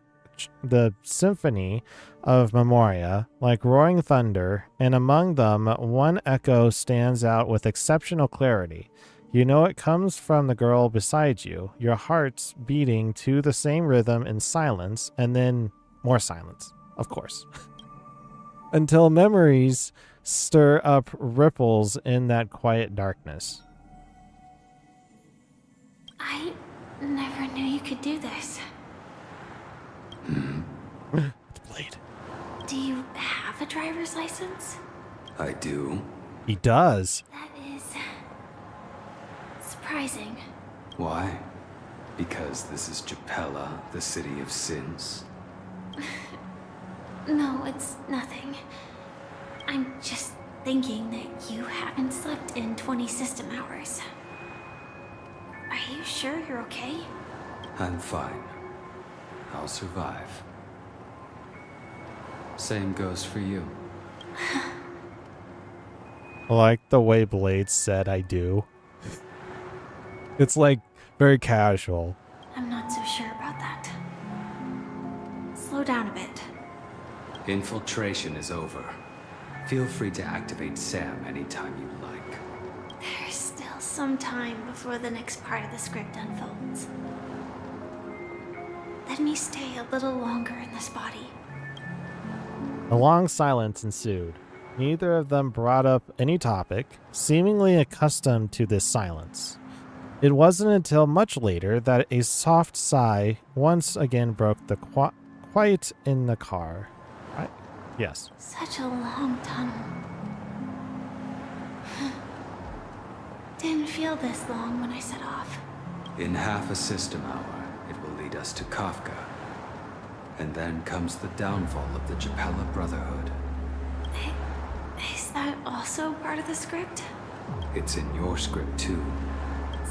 symphony of memoria like roaring thunder, and among them one echo stands out with exceptional clarity. You know it comes from the girl beside you, your hearts beating to the same rhythm in silence, and then more silence, of course. Until memories stir up ripples in that quiet darkness. I never knew you could do this. Blade. Do you have a driver's license? I do. He does. That is surprising. Why? Because this is Japella, the city of sins? No, it's nothing. I'm just thinking that you haven't slept in 20 system hours. Are you sure you're okay? I'm fine. I'll survive. Same goes for you. I like the way Blade said I do. It's like very casual. I'm not so sure about that. Slow down a bit. Infiltration is over. Feel free to activate Sam anytime you like. There's still some time before the next part of the script unfolds. Let me stay a little longer in this body. A long silence ensued. Neither of them brought up any topic, seemingly accustomed to this silence. It wasn't until much later that a soft sigh once again broke the quiet in the car. Right? Yes. Such a long tunnel. Didn't feel this long when I set off. In half a system hour, it will lead us to Kafka. And then comes the downfall of the Japella Brotherhood. Is that also part of the script? It's in your script too.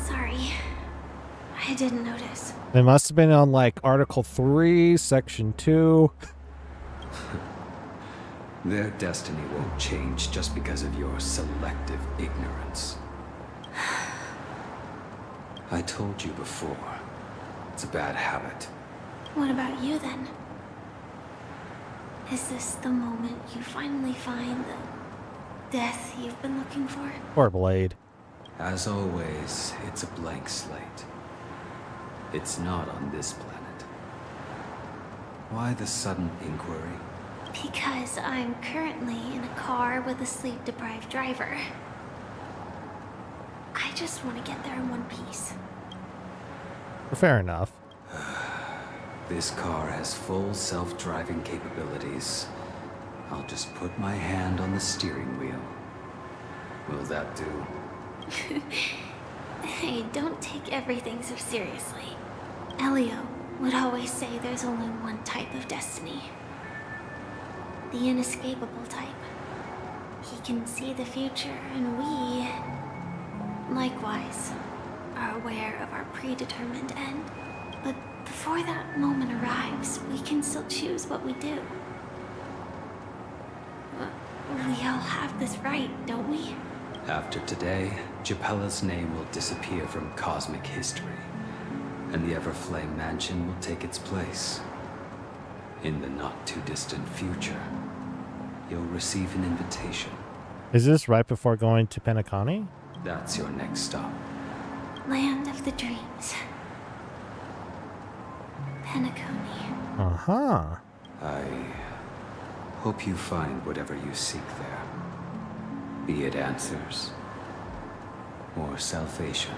Sorry. I didn't notice. It must have been on like Article 3, Section 2. Their destiny won't change just because of your selective ignorance. I told you before, it's a bad habit. What about you then? Is this the moment you finally find the death you've been looking for? Poor Blade. As always, it's a blank slate. It's not on this planet. Why the sudden inquiry? Because I'm currently in a car with a sleep-deprived driver. I just want to get there in one piece. Fair enough. This car has full self-driving capabilities. I'll just put my hand on the steering wheel. Will that do? Hey, don't take everything so seriously. Elio would always say there's only one type of destiny. The inescapable type. He can see the future, and we, likewise, are aware of our predetermined end. But before that moment arrives, we can still choose what we do. We all have this right, don't we? After today, Japella's name will disappear from cosmic history, and the Everflame Mansion will take its place. In the not-too-distant future, you'll receive an invitation. Is this right before going to Penacony? That's your next stop. Land of the Dreams. Penacony. Uh-huh. I hope you find whatever you seek there. Be it answers or salvation.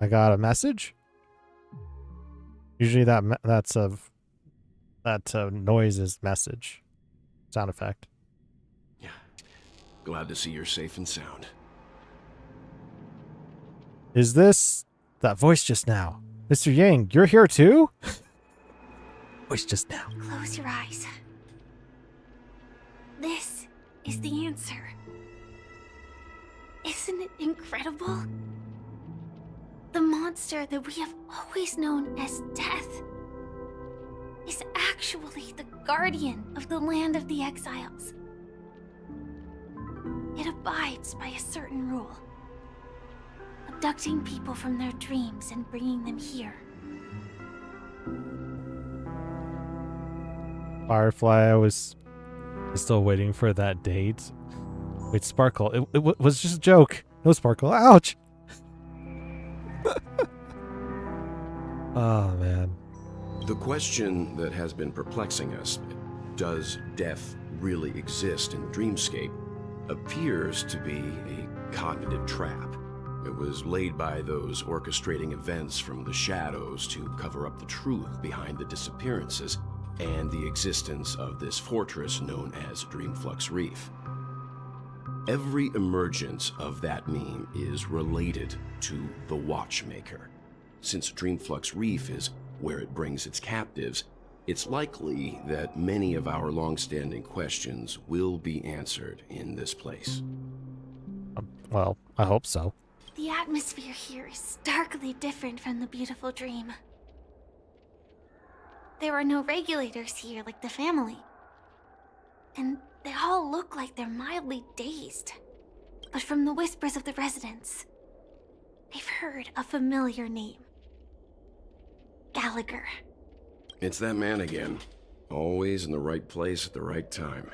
I got a message. Usually that noise is message. Sound effect. Yeah. Glad to see you're safe and sound. Is this that voice just now? Mr. Yang, you're here too? Voice just now. Close your eyes. This is the answer. Isn't it incredible? The monster that we have always known as Death is actually the guardian of the land of the exiles. It abides by a certain rule. Abducting people from their dreams and bringing them here. Firefly, I was still waiting for that date. Wait, Sparkle. It was just a joke. No, Sparkle. Ouch! Oh, man. The question that has been perplexing us, does death really exist in the dreamscape, appears to be a cognitive trap. It was laid by those orchestrating events from the shadows to cover up the truth behind the disappearances and the existence of this fortress known as Dreamflux Reef. Every emergence of that meme is related to the Watchmaker. Since Dreamflux Reef is where it brings its captives, it's likely that many of our long-standing questions will be answered in this place. Well, I hope so. The atmosphere here is starkly different from the beautiful dream. There are no regulators here like the family. And they all look like they're mildly dazed. But from the whispers of the residents, they've heard a familiar name. Gallagher. It's that man again. Always in the right place at the right time.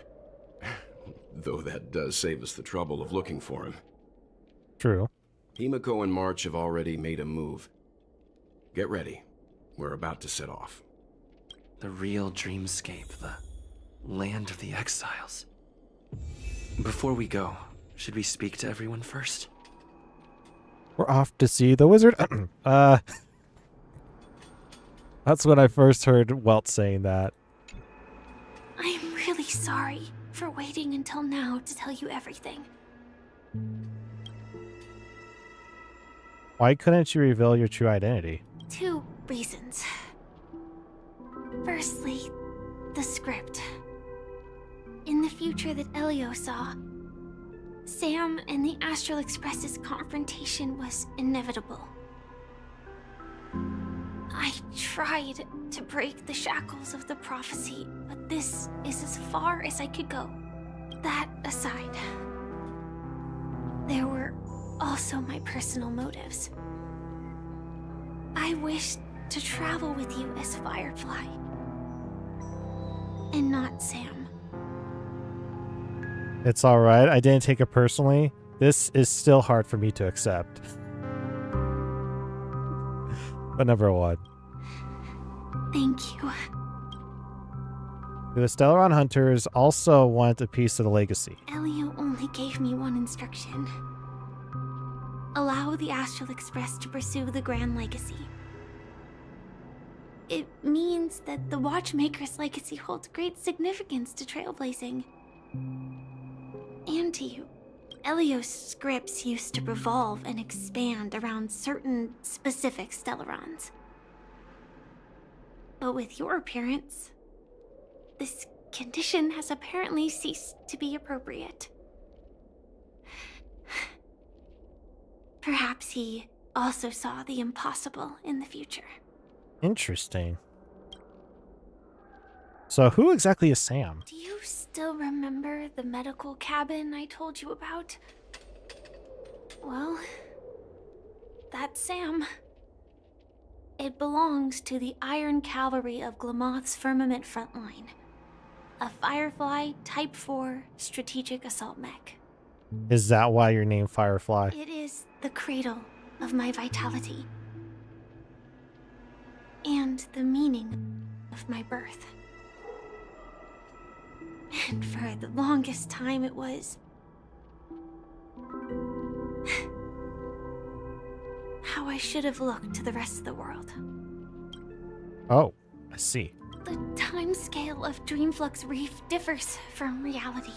Though that does save us the trouble of looking for him. True. Himiko and March have already made a move. Get ready. We're about to set off. The real dreamscape, the land of the exiles. Before we go, should we speak to everyone first? We're off to see the wizard. That's when I first heard Welt saying that. I am really sorry for waiting until now to tell you everything. Why couldn't you reveal your true identity? 2 reasons. Firstly, the script. In the future that Elio saw, Sam and the Astral Express's confrontation was inevitable. I tried to break the shackles of the prophecy, but this is as far as I could go. That aside, there were also my personal motives. I wished to travel with you as Firefly, and not Sam. It's alright, I didn't take it personally. This is still hard for me to accept. But number 1. Thank you. The Stellaron Hunters also want a piece of the legacy. Elio only gave me one instruction. Allow the Astral Express to pursue the Grand Legacy. It means that the Watchmaker's legacy holds great significance to trailblazing. And to you. Elio's scripts used to revolve and expand around certain specific Stellarons. But with your appearance, this condition has apparently ceased to be appropriate. Perhaps he also saw the impossible in the future. Interesting. So who exactly is Sam? Do you still remember the medical cabin I told you about? Well, that's Sam. It belongs to the Iron Cavalry of Glamoth's Firmament Frontline, a Firefly Type 4 strategic assault mech. Is that why you're named Firefly? It is the cradle of my vitality. And the meaning of my birth. And for the longest time it was how I should have looked to the rest of the world. Oh, I see. The timescale of Dreamflux Reef differs from reality,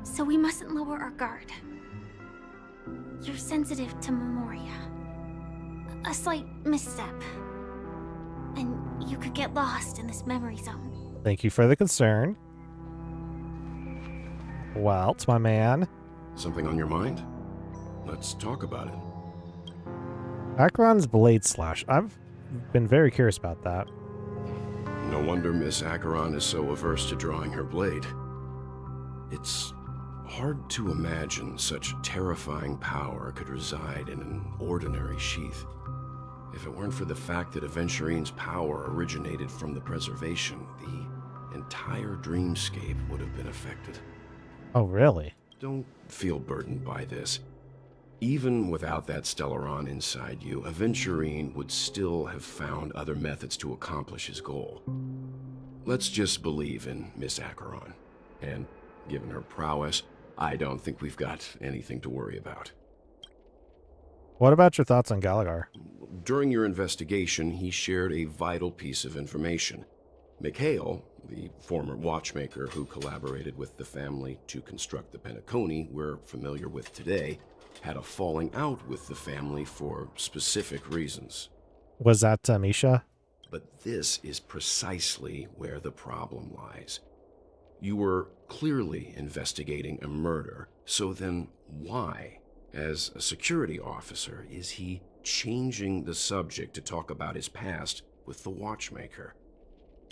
so we mustn't lower our guard. You're sensitive to Memoria. A slight misstep, and you could get lost in this memory zone. Thank you for the concern. Welt, my man. Something on your mind? Let's talk about it. Acheron's Blade Slash. I've been very curious about that. No wonder Miss Acheron is so averse to drawing her blade. It's hard to imagine such terrifying power could reside in an ordinary sheath. If it weren't for the fact that Aventurine's power originated from the preservation, the entire dreamscape would have been affected. Oh, really? Don't feel burdened by this. Even without that Stellaron inside you, Aventurine would still have found other methods to accomplish his goal. Let's just believe in Miss Acheron. And given her prowess, I don't think we've got anything to worry about. What about your thoughts on Gallagher? During your investigation, he shared a vital piece of information. Mikhail, the former watchmaker who collaborated with the family to construct the Penacony we're familiar with today, had a falling out with the family for specific reasons. Was that Misha? But this is precisely where the problem lies. You were clearly investigating a murder, so then why As a security officer, is he changing the subject to talk about his past with the watchmaker?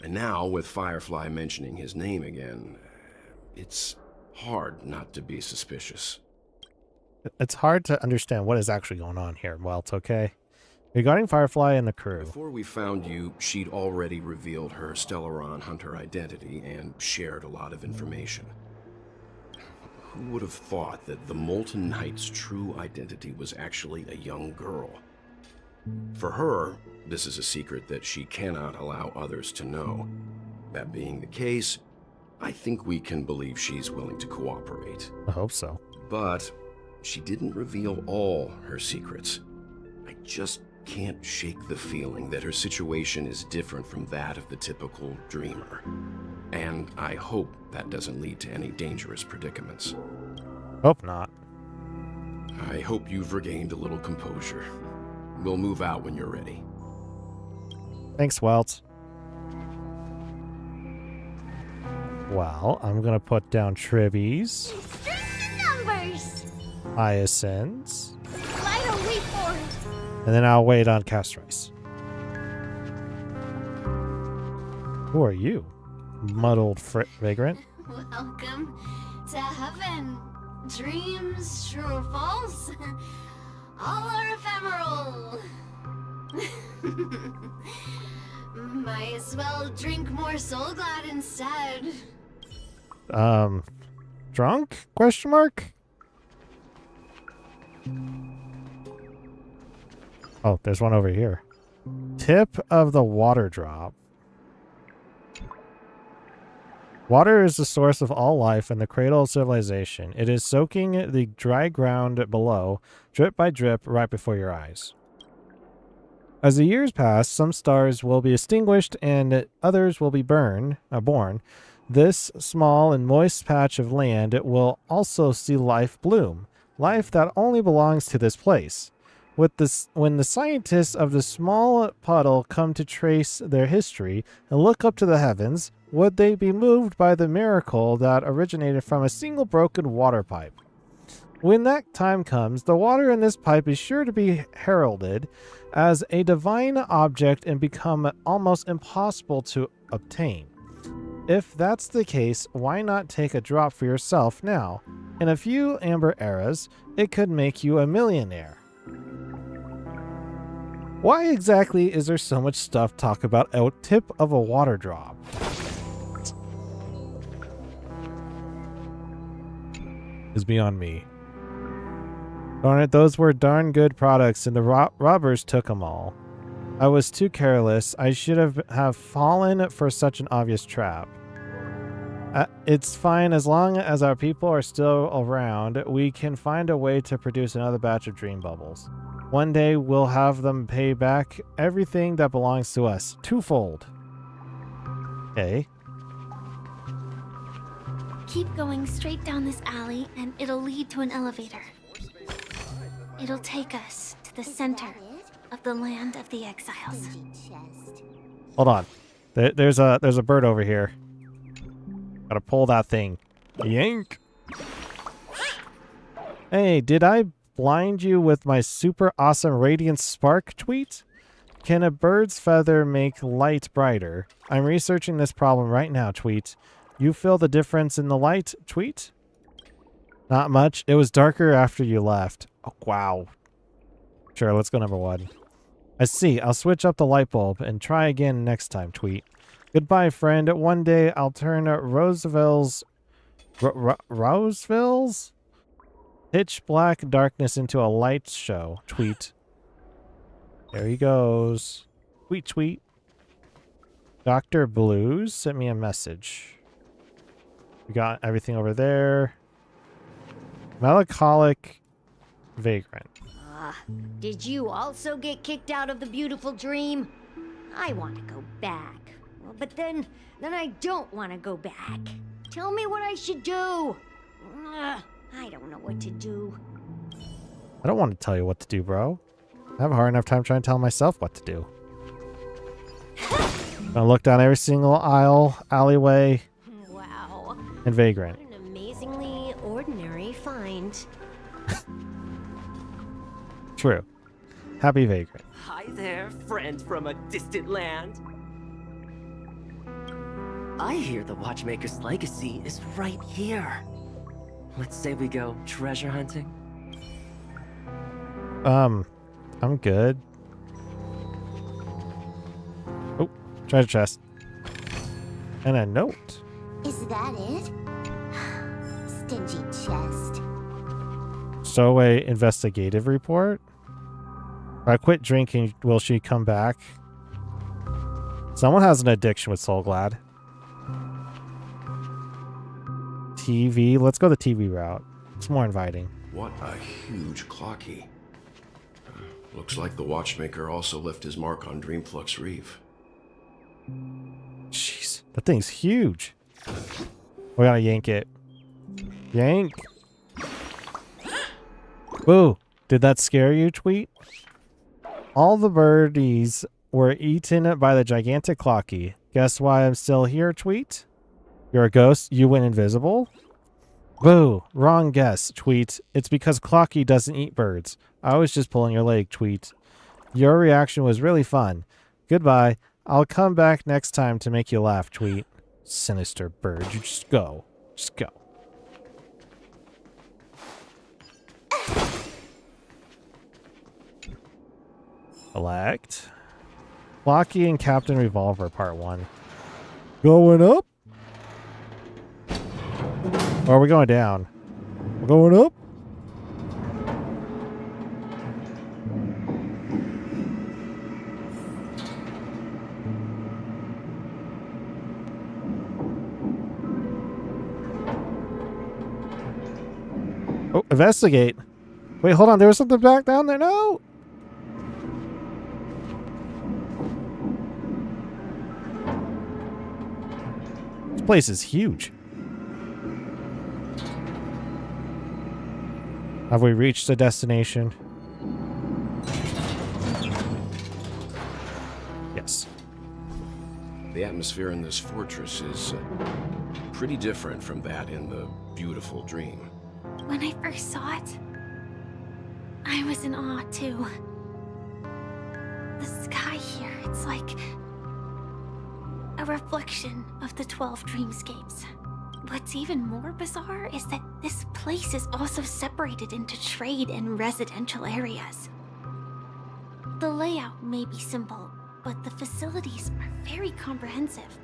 And now, with Firefly mentioning his name again, it's hard not to be suspicious. It's hard to understand what is actually going on here. Well, it's okay. Regarding Firefly and the crew. Before we found you, she'd already revealed her Stellaron Hunter identity and shared a lot of information. Who would have thought that the Molten Knight's true identity was actually a young girl? For her, this is a secret that she cannot allow others to know. That being the case, I think we can believe she's willing to cooperate. I hope so. But she didn't reveal all her secrets. I just can't shake the feeling that her situation is different from that of the typical dreamer. And I hope that doesn't lead to any dangerous predicaments. Hope not. I hope you've regained a little composure. We'll move out when you're ready. Thanks, Welt. Well, I'm going to put down Tribbies. Numbers! Hyacinths. Light a leap for it! And then I'll wait on Castrice. Who are you? Muddled vagrant? Welcome to heaven. Dreams, true or false, all are ephemeral. Might as well drink more Soul Glad instead. Drunk? Question mark? Oh, there's one over here. Tip of the water drop. Water is the source of all life and the cradle of civilization. It is soaking the dry ground below, drip by drip, right before your eyes. As the years pass, some stars will be extinguished and others will be born. This small and moist patch of land will also see life bloom, life that only belongs to this place. When the scientists of the small puddle come to trace their history and look up to the heavens, would they be moved by the miracle that originated from a single broken water pipe? When that time comes, the water in this pipe is sure to be heralded as a divine object and become almost impossible to obtain. If that's the case, why not take a drop for yourself now? In a few amber eras, it could make you a millionaire. Why exactly is there so much stuff talk about a tip of a water drop? Is beyond me. Darn it, those were darn good products and the robbers took them all. I was too careless. I should have fallen for such an obvious trap. It's fine as long as our people are still around. We can find a way to produce another batch of dream bubbles. One day we'll have them pay back everything that belongs to us. Twofold. Okay. Keep going straight down this alley and it'll lead to an elevator. It'll take us to the center of the land of the exiles. Hold on. There's a bird over here. Gotta pull that thing. Yank. Hey, did I blind you with my super awesome radiant spark tweet? Can a bird's feather make light brighter? I'm researching this problem right now, tweet. You feel the difference in the light, tweet? Not much. It was darker after you left. Oh, wow. Sure, let's go number 1. I see. I'll switch up the light bulb and try again next time, tweet. Goodbye, friend. One day I'll turn Roseville's pitch black darkness into a light show. Tweet. There he goes. Tweet, tweet. Dr. Blues sent me a message. We got everything over there. Melancholic vagrant. Did you also get kicked out of the beautiful dream? I want to go back. But then I don't want to go back. Tell me what I should do. I don't know what to do. I don't want to tell you what to do, bro. I have a hard enough time trying to tell myself what to do. Gonna look down every single aisle, alleyway, Wow. and vagrant. What an amazingly ordinary find. True. Happy vagrant. Hi there, friend from a distant land. I hear the Watchmaker's legacy is right here. Let's say we go treasure hunting. I'm good. Oh, treasure chest. And a note. Is that it? Stingy chest. Stowaway investigative report. If I quit drinking, will she come back? Someone has an addiction with Soul Glad. TV. Let's go the TV route. It's more inviting. What a huge clocky. Looks like the Watchmaker also left his mark on Dreamflux Reef. Jeez, that thing's huge. We gotta yank it. Yank. Boo. Did that scare you, Tweet? All the birdies were eaten by the gigantic clocky. Guess why I'm still here, Tweet? You're a ghost? You went invisible? Boo. Wrong guess, Tweet. It's because clocky doesn't eat birds. I was just pulling your leg, Tweet. Your reaction was really fun. Goodbye. I'll come back next time to make you laugh, Tweet. Sinister bird. You just go. Just go. Select. Clocky and Captain Revolver Part 1. Going up? Or are we going down? We're going up? Oh, investigate. Wait, hold on. There was something back down there. No. This place is huge. Have we reached the destination? Yes. The atmosphere in this fortress is pretty different from that in the beautiful Dream. When I first saw it, I was in awe too. The sky here, it's like a reflection of the 12 dreamscapes. What's even more bizarre is that this place is also separated into trade and residential areas. The layout may be simple, but the facilities are very comprehensive.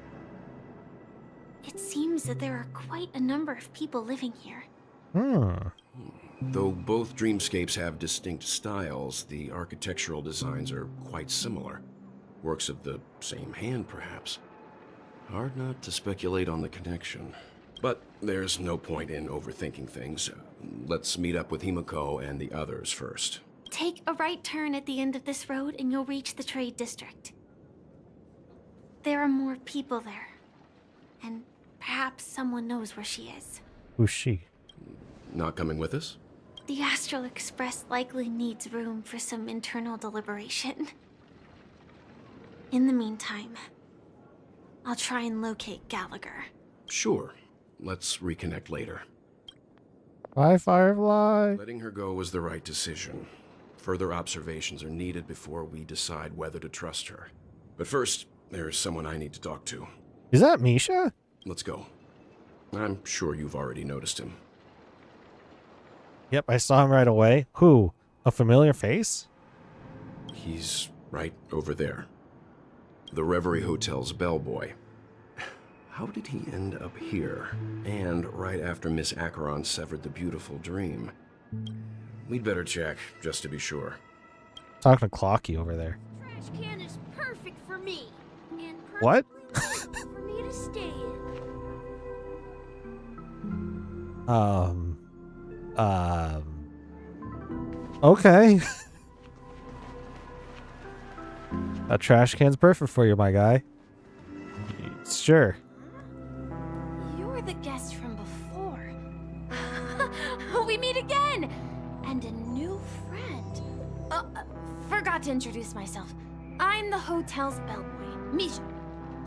It seems that there are quite a number of people living here. Though both dreamscapes have distinct styles, the architectural designs are quite similar. Works of the same hand, perhaps. Hard not to speculate on the connection. But there's no point in overthinking things. Let's meet up with Himiko and the others first. Take a right turn at the end of this road and you'll reach the trade district. There are more people there. And perhaps someone knows where she is. Who's she? Not coming with us? The Astral Express likely needs room for some internal deliberation. In the meantime, I'll try and locate Gallagher. Sure. Let's reconnect later. Bye, Firefly. Letting her go was the right decision. Further observations are needed before we decide whether to trust her. But first, there's someone I need to talk to. Is that Misha? Let's go. I'm sure you've already noticed him. Yep, I saw him right away. Who? A familiar face? He's right over there. The Reverie Hotel's bellboy. How did he end up here? And right after Miss Acheron severed the beautiful Dream. We'd better check, just to be sure. Talking to Clocky over there. Trash can is perfect for me. And What? for me to stay in. Okay. A trash can's perfect for you, my guy. Sure. You're the guest from before. We meet again! And a new friend. Forgot to introduce myself. I'm the hotel's bellboy, Misha.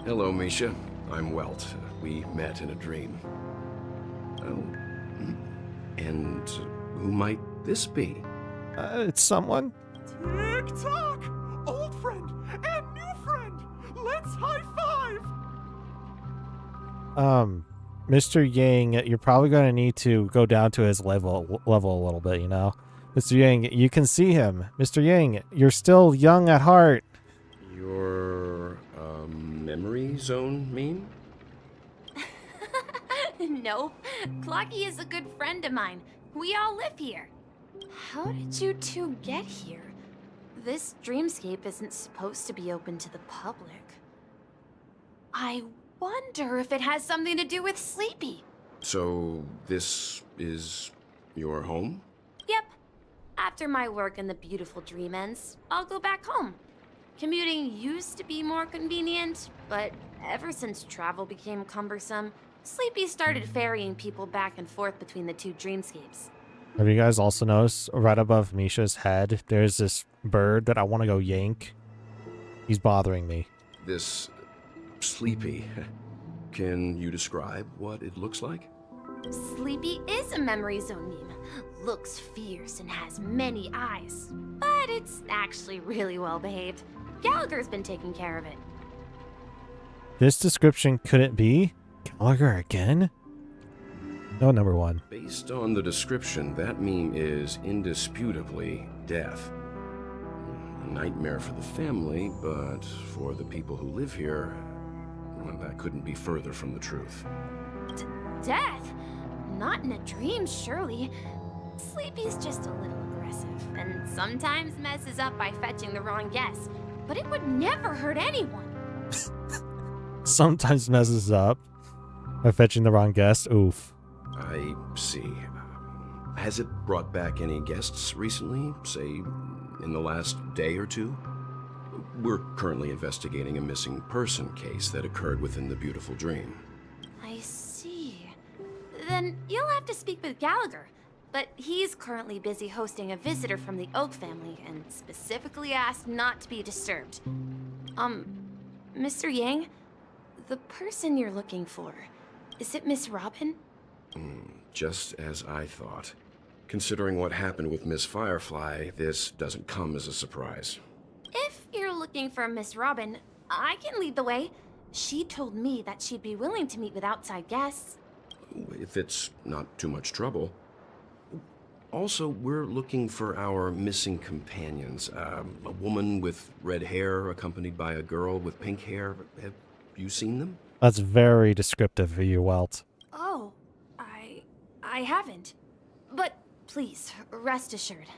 Hello, Misha. I'm Welt. We met in a dream. Oh. And who might this be? It's someone. Tick-tock! Old friend and new friend! Let's high-five! Mr. Yang, you're probably going to need to go down to his level a little bit, you know? Mr. Yang, you can see him. Mr. Yang, you're still young at heart. Your, memory zone mean? Nope. Clocky is a good friend of mine. We all live here. How did you two get here? This dreamscape isn't supposed to be open to the public. I wonder if it has something to do with Sleepy. So, this is your home? Yep. After my work in the beautiful dream ends, I'll go back home. Commuting used to be more convenient, but ever since travel became cumbersome, Sleepy started ferrying people back and forth between the two dreamscapes. Have you guys also noticed right above Misha's head, there's this bird that I want to go yank? He's bothering me. This Sleepy. Can you describe what it looks like? Sleepy is a memory zone meme. Looks fierce and has many eyes. But it's actually really well behaved. Gallagher's been taking care of it. This description couldn't be Gallagher again? No, number one. Based on the description, that meme is indisputably death. A nightmare for the family, but for the people who live here, well, that couldn't be further from the truth. Death? Not in a dream, surely. Sleepy's just a little aggressive, and sometimes messes up by fetching the wrong guess. But it would never hurt anyone. Sometimes messes up by fetching the wrong guest. Oof. I see. Has it brought back any guests recently? Say, in the last day or two? We're currently investigating a missing person case that occurred within the beautiful dream. I see. Then you'll have to speak with Gallagher. But he's currently busy hosting a visitor from the Oak family and specifically asked not to be disturbed. Mr. Yang, the person you're looking for, is it Miss Robin? Just as I thought. Considering what happened with Miss Firefly, this doesn't come as a surprise. If you're looking for Miss Robin, I can lead the way. She told me that she'd be willing to meet with outside guests. If it's not too much trouble. Also, we're looking for our missing companions. A woman with red hair accompanied by a girl with pink hair. Have you seen them? That's very descriptive of you, Welt. Oh, I haven't. But please, rest assured.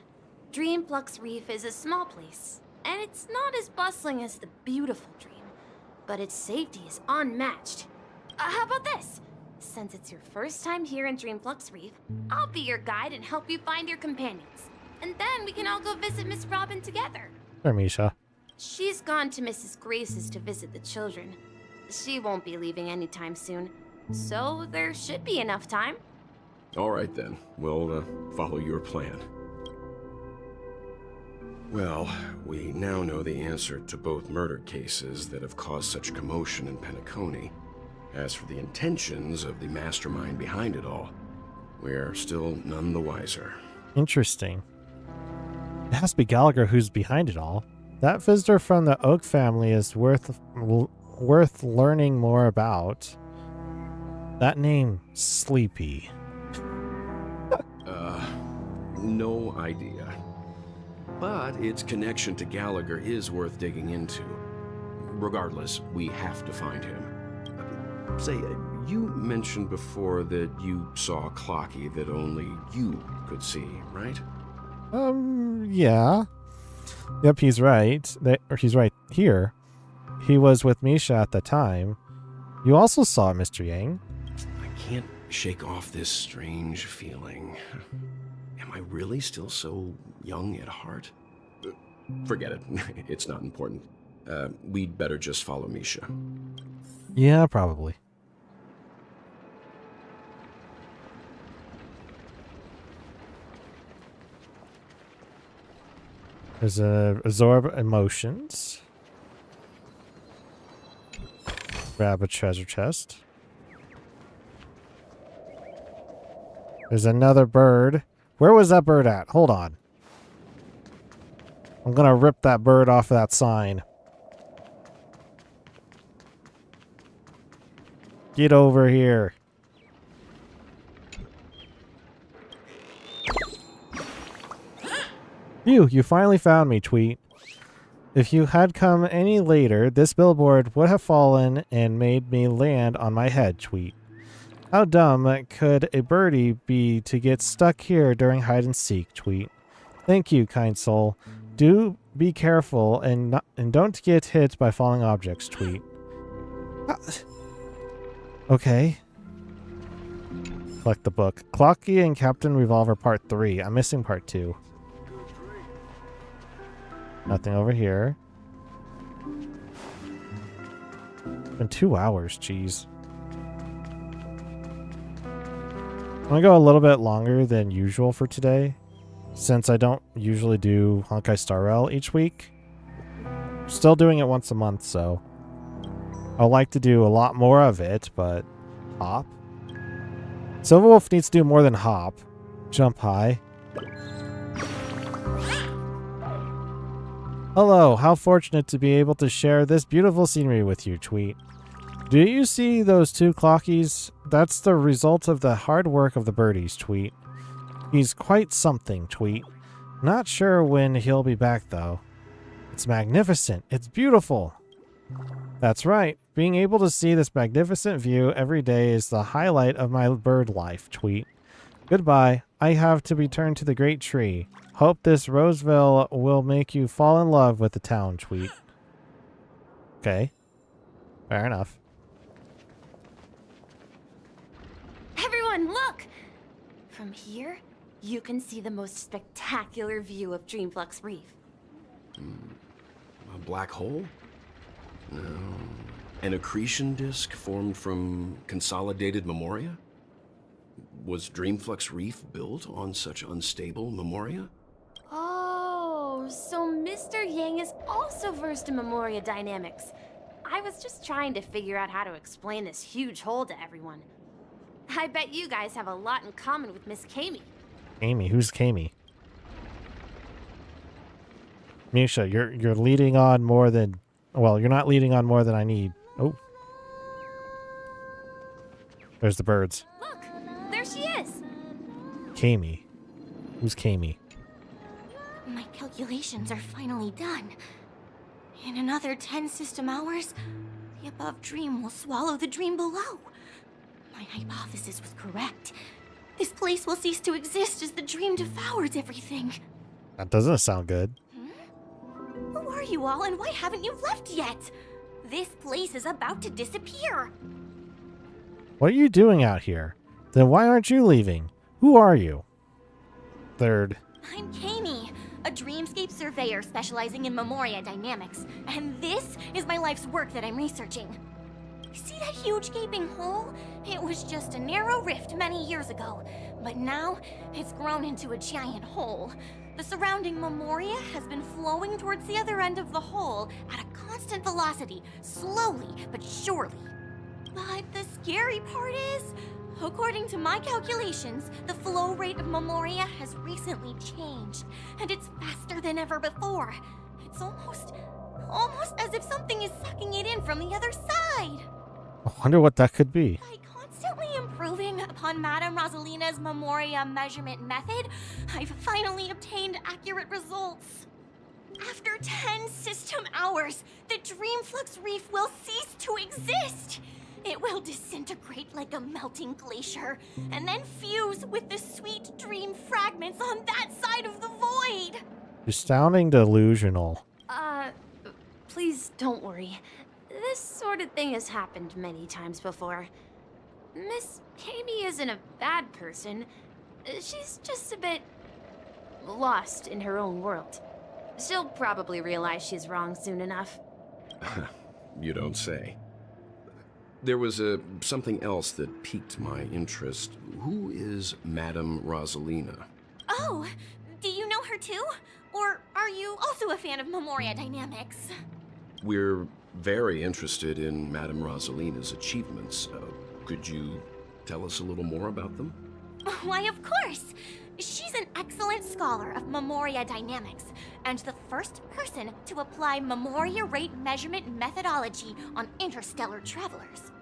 Dreamflux Reef is a small place, and it's not as bustling as the beautiful dream, but its safety is unmatched. How about this? Since it's your first time here in Dreamflux Reef, I'll be your guide and help you find your companions. And then we can all go visit Miss Robin together. Sure, Misha. She's gone to Mrs. Grace's to visit the children. She won't be leaving anytime soon, so there should be enough time. All right then, we'll follow your plan. Well, we now know the answer to both murder cases that have caused such commotion in Penacony. As for the intentions of the mastermind behind it all, we're still none the wiser. Interesting. It has to be Gallagher who's behind it all. That visitor from the Oak family is worth learning more about. That name, Sleepy. No idea. But its connection to Gallagher is worth digging into. Regardless, we have to find him. Say, you mentioned before that you saw Clocky that only you could see, right? Yeah. Yep, he's right. He's right here. He was with Misha at the time. You also saw Mr. Yang. I can't shake off this strange feeling. Am I really still so young at heart? Forget it. It's not important. We'd better just follow Misha. Yeah, probably. There's a absorb emotions. Grab a treasure chest. There's another bird. Where was that bird at? Hold on. I'm gonna rip that bird off of that sign. Get over here. You finally found me, Tweet. If you had come any later, this billboard would have fallen and made me land on my head, Tweet. How dumb could a birdie be to get stuck here during hide and seek, Tweet? Thank you, kind soul. Do be careful and don't get hit by falling objects, Tweet. Okay. Collect the book. Clocky and Captain Revolver Part 3. I'm missing Part 2. Nothing over here. It's been 2 hours, jeez. I'm gonna go a little bit longer than usual for today, since I don't usually do Honkai Star Rail each week. Still doing it once a month, so I'd like to do a lot more of it, but hop. Silverwolf needs to do more than hop. Jump high. Hello, how fortunate to be able to share this beautiful scenery with you, Tweet. Do you see those 2 clockies? That's the result of the hard work of the birdies, Tweet. He's quite something, Tweet. Not sure when he'll be back, though. It's magnificent. It's beautiful. That's right. Being able to see this magnificent view every day is the highlight of my bird life, Tweet. Goodbye. I have to return to the great tree. Hope this Roseville will make you fall in love with the town, Tweet. Okay. Fair enough. Everyone, look! From here, you can see the most spectacular view of Dreamflux Reef. A black hole? No. An accretion disk formed from consolidated memoria? Was Dreamflux Reef built on such unstable memoria? Oh, so Mr. Yang is also versed in memoria dynamics. I was just trying to figure out how to explain this huge hole to everyone. I bet you guys have a lot in common with Miss Kami. Amy? Who's Kami? Misha, you're leading on more than... Well, you're not leading on more than I need. Oh. There's the birds. Look, there she is. Kami. Who's Kami? My calculations are finally done. In another 10 system hours, the above dream will swallow the dream below. My hypothesis was correct. This place will cease to exist as the dream devours everything. That doesn't sound good. Who are you all, and why haven't you left yet? This place is about to disappear. What are you doing out here? Then why aren't you leaving? Who are you? Third. I'm Kami, a dreamscape surveyor specializing in memoria dynamics, and this is my life's work that I'm researching. See that huge gaping hole? It was just a narrow rift many years ago, but now it's grown into a giant hole. The surrounding memoria has been flowing towards the other end of the hole at a constant velocity, slowly but surely. But the scary part is, according to my calculations, the flow rate of memoria has recently changed, and it's faster than ever before. It's almost as if something is sucking it in from the other side. I wonder what that could be. By constantly improving upon Madame Rosalina's memoria measurement method, I've finally obtained accurate results. After 10 system hours, the Dreamflux Reef will cease to exist. It will disintegrate like a melting glacier, and then fuse with the sweet dream fragments on that side of the void. You're sounding delusional. Please don't worry. This sort of thing has happened many times before. Miss Kami isn't a bad person. She's just a bit lost in her own world. She'll probably realize she's wrong soon enough. You don't say. There was something else that piqued my interest. Who is Madame Rosalina? Oh, do you know her too? Or are you also a fan of memoria dynamics? We're very interested in Madame Rosalina's achievements. Could you tell us a little more about them? Why, of course. She's an excellent scholar of memoria dynamics, and the first person to apply Memoria rate measurement methodology on interstellar travelers.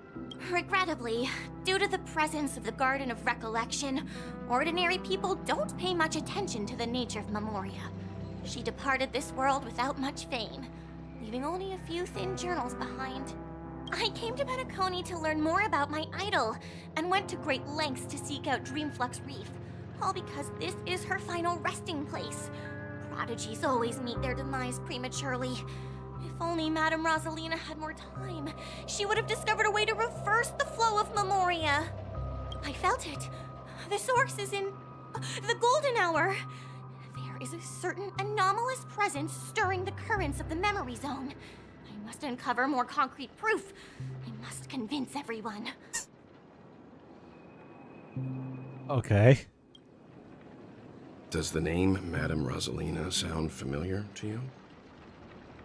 Regrettably, due to the presence of the Garden of Recollection, ordinary people don't pay much attention to the nature of Memoria. She departed this world without much fame, leaving only a few thin journals behind. I came to Penacony to learn more about my idol, and went to great lengths to seek out Dreamflux Reef, all because this is her final resting place. Prodigies always meet their demise prematurely. If only Madame Rosalina had more time, she would have discovered a way to reverse the flow of Memoria. I felt it. The source is in the Golden Hour. There is a certain anomalous presence stirring the currents of the memory zone. I must uncover more concrete proof. I must convince everyone. Okay. Does the name Madame Rosalina sound familiar to you?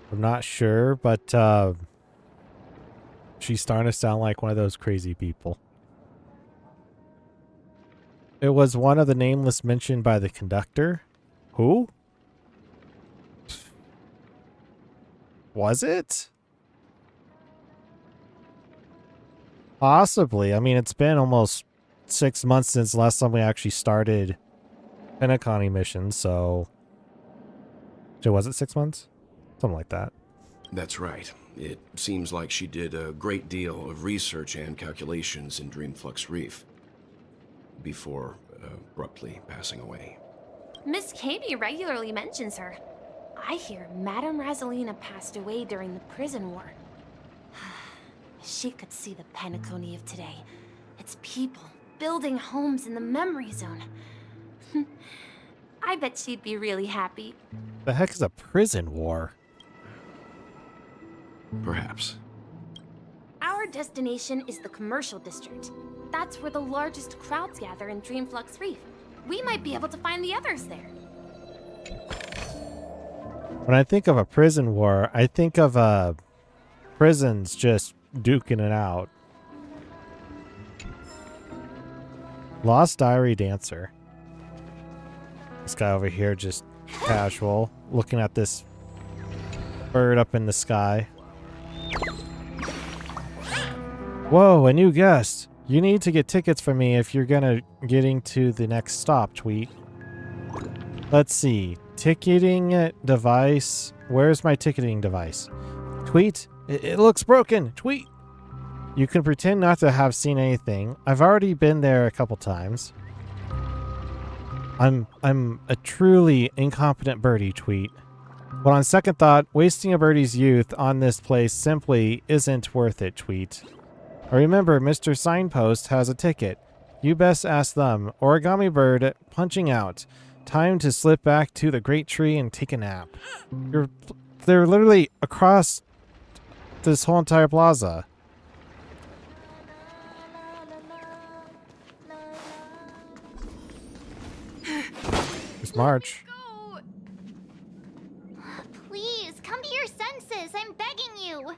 I'm not sure, but she's starting to sound like one of those crazy people. It was one of the nameless mentioned by the conductor. Who? Was it? Possibly. I mean, it's been almost 6 months since the last time we actually started Penacony mission, so was it 6 months? Something like that. That's right. It seems like she did a great deal of research and calculations in Dreamflux Reef before abruptly passing away. Miss Katie regularly mentions her. I hear Madame Rosalina passed away during the prison war. She could see the Penacony of today. Its people building homes in the memory zone. I bet she'd be really happy. The heck is a prison war? Perhaps. Our destination is the commercial district. That's where the largest crowds gather in Dreamflux Reef. We might be able to find the others there. When I think of a prison war, I think of prisons just duking it out. Lost Diary Dancer. This guy over here just casual, looking at this bird up in the sky. Whoa, a new guest. You need to get tickets for me if you're gonna getting to the next stop, Tweet. Let's see. Ticketing device. Where's my ticketing device? Tweet. It looks broken. Tweet. You can pretend not to have seen anything. I've already been there a couple times. I'm a truly incompetent birdie, Tweet. But on second thought, wasting a birdie's youth on this place simply isn't worth it, Tweet. Remember, Mr. Signpost has a ticket. You best ask them. Origami Bird punching out. Time to slip back to the great tree and take a nap. They're literally across this whole entire plaza. It's March. Please, come to your senses. I'm begging you.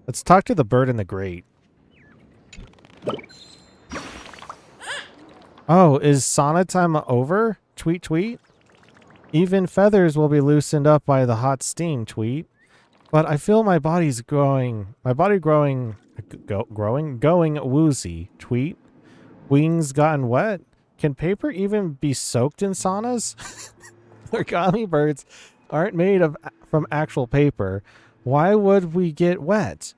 Let's talk to the bird in the grate. Oh, is sauna time over? Tweet, tweet. Even feathers will be loosened up by the hot steam, Tweet. But I feel my body's growing. My body going woozy, Tweet. Wings gotten wet. Can paper even be soaked in saunas? Origami birds aren't made from actual paper. Why would we get wet?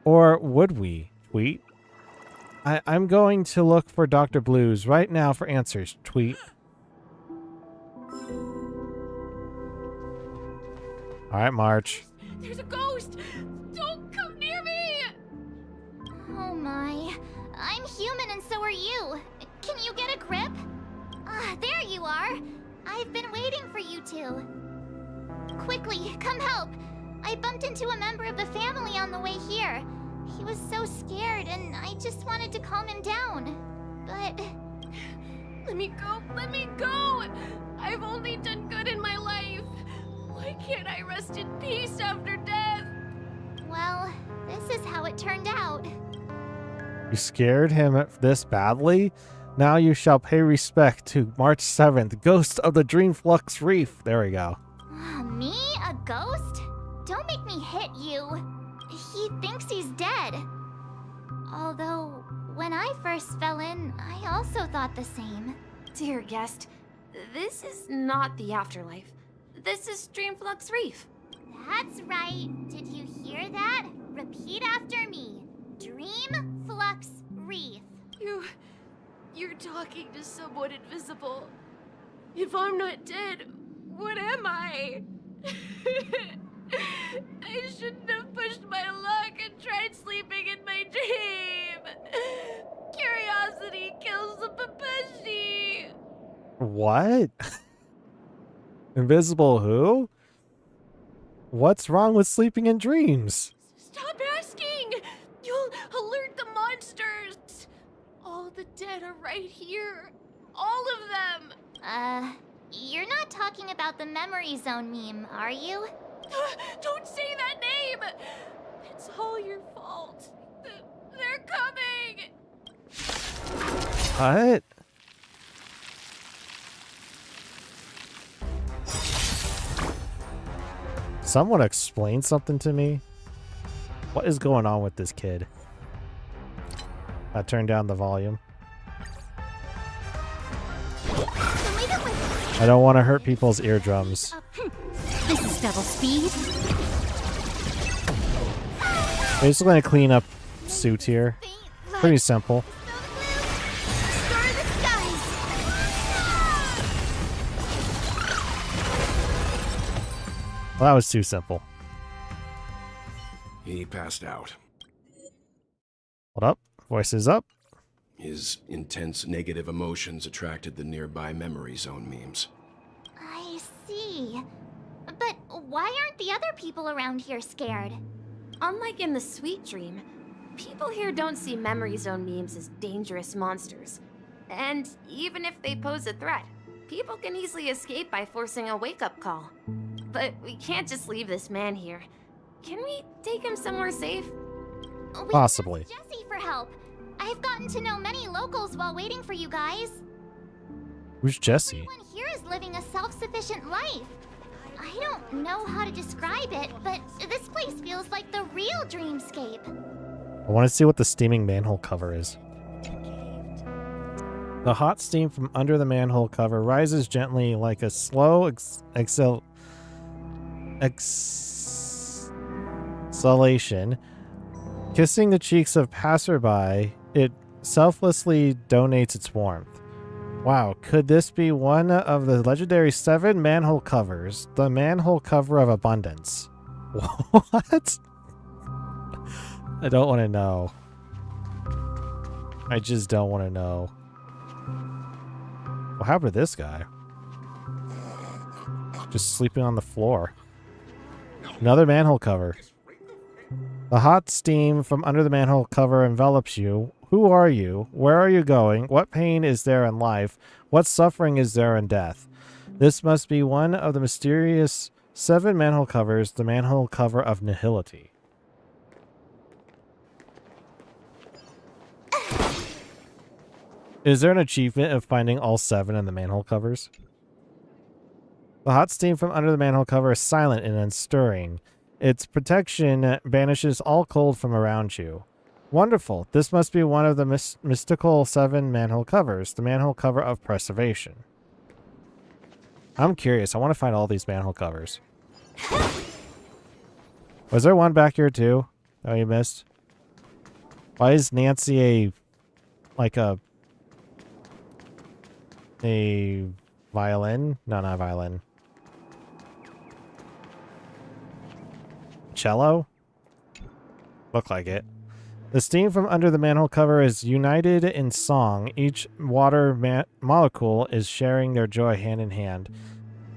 Or would we, Tweet? I'm going to look for Dr. Blues right now for answers, Tweet. Alright, March. There's a ghost! Don't come near me! Oh my. I'm human and so are you. Can you get a grip? Ah, there you are. I've been waiting for you two. Quickly, come help. I bumped into a member of the family on the way here. He was so scared and I just wanted to calm him down. But... Let me go! Let me go! I've only done good in my life. Why can't I rest in peace after death? Well, this is how it turned out. You scared him this badly? Now you shall pay respect to March 7th, Ghost of the Dreamflux Reef. There we go. Me? A ghost? Don't make me hit you. He thinks he's dead. Although, when I first fell in, I also thought the same. Dear guest, this is not the afterlife. This is Dreamflux Reef. That's right. Did you hear that? Repeat after me. Dreamflux Reef. You're talking to someone invisible. If I'm not dead, what am I? I shouldn't have pushed my luck and tried sleeping in my dream. Curiosity kills the papashi. What? Invisible who? What's wrong with sleeping in dreams? Stop asking! You'll alert the monsters. All the dead are right here. All of them. You're not talking about the memory zone meme, are you? Don't say that name! It's all your fault. They're coming! What? Someone explain something to me? What is going on with this kid? I turned down the volume. I don't want to hurt people's eardrums. This is double speed. I'm just going to clean up suit here. Pretty simple. Well, that was too simple. He passed out. Hold up. Voices up. His intense negative emotions attracted the nearby memory zone memes. I see. But why aren't the other people around here scared? Unlike in the Sweet Dream, people here don't see memory zone memes as dangerous monsters. And even if they pose a threat, people can easily escape by forcing a wake-up call. But we can't just leave this man here. Can we take him somewhere safe? Possibly. Jesse for help. I've gotten to know many locals while waiting for you guys. Who's Jesse? Everyone here is living a self-sufficient life. I don't know how to describe it, but this place feels like the real dreamscape. I want to see what the steaming manhole cover is. The hot steam from under the manhole cover rises gently like a slow exhalation. Kissing the cheeks of passerby, it selflessly donates its warmth. Wow, could this be one of the legendary 7 manhole covers? The manhole cover of abundance. What? I don't want to know. I just don't want to know. What happened to this guy? Just sleeping on the floor. Another manhole cover. The hot steam from under the manhole cover envelops you. Who are you? Where are you going? What pain is there in life? What suffering is there in death? This must be one of the mysterious 7 manhole covers, the manhole cover of nihility. Is there an achievement of finding all 7 in the manhole covers? The hot steam from under the manhole cover is silent and unstirring. Its protection banishes all cold from around you. Wonderful. This must be one of the mystical 7 manhole covers, the manhole cover of preservation. I'm curious. I want to find all these manhole covers. Was there one back here too? Oh, you missed? Why is Nancy a violin? No, not violin. Cello? Look like it. The steam from under the manhole cover is united in song. Each water molecule is sharing their joy hand in hand.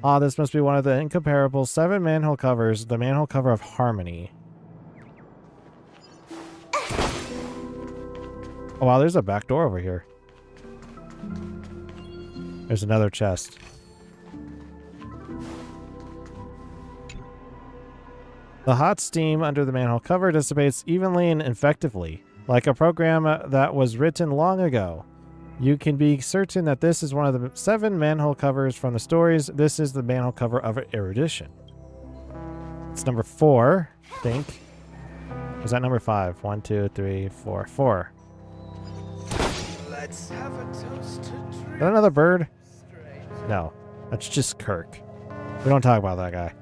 Ah, this must be one of the incomparable 7 manhole covers, the manhole cover of harmony. Oh wow, there's a back door over here. There's another chest. The hot steam under the manhole cover dissipates evenly and effectively, like a program that was written long ago. You can be certain that this is one of the 7 manhole covers from the stories. This is the manhole cover of Erudition. It's number 4, I think. Was that number 5? 1, 2, 3, 4. 4. Let's have a toast to Is that another bird? No. That's just Kirk. We don't talk about that guy.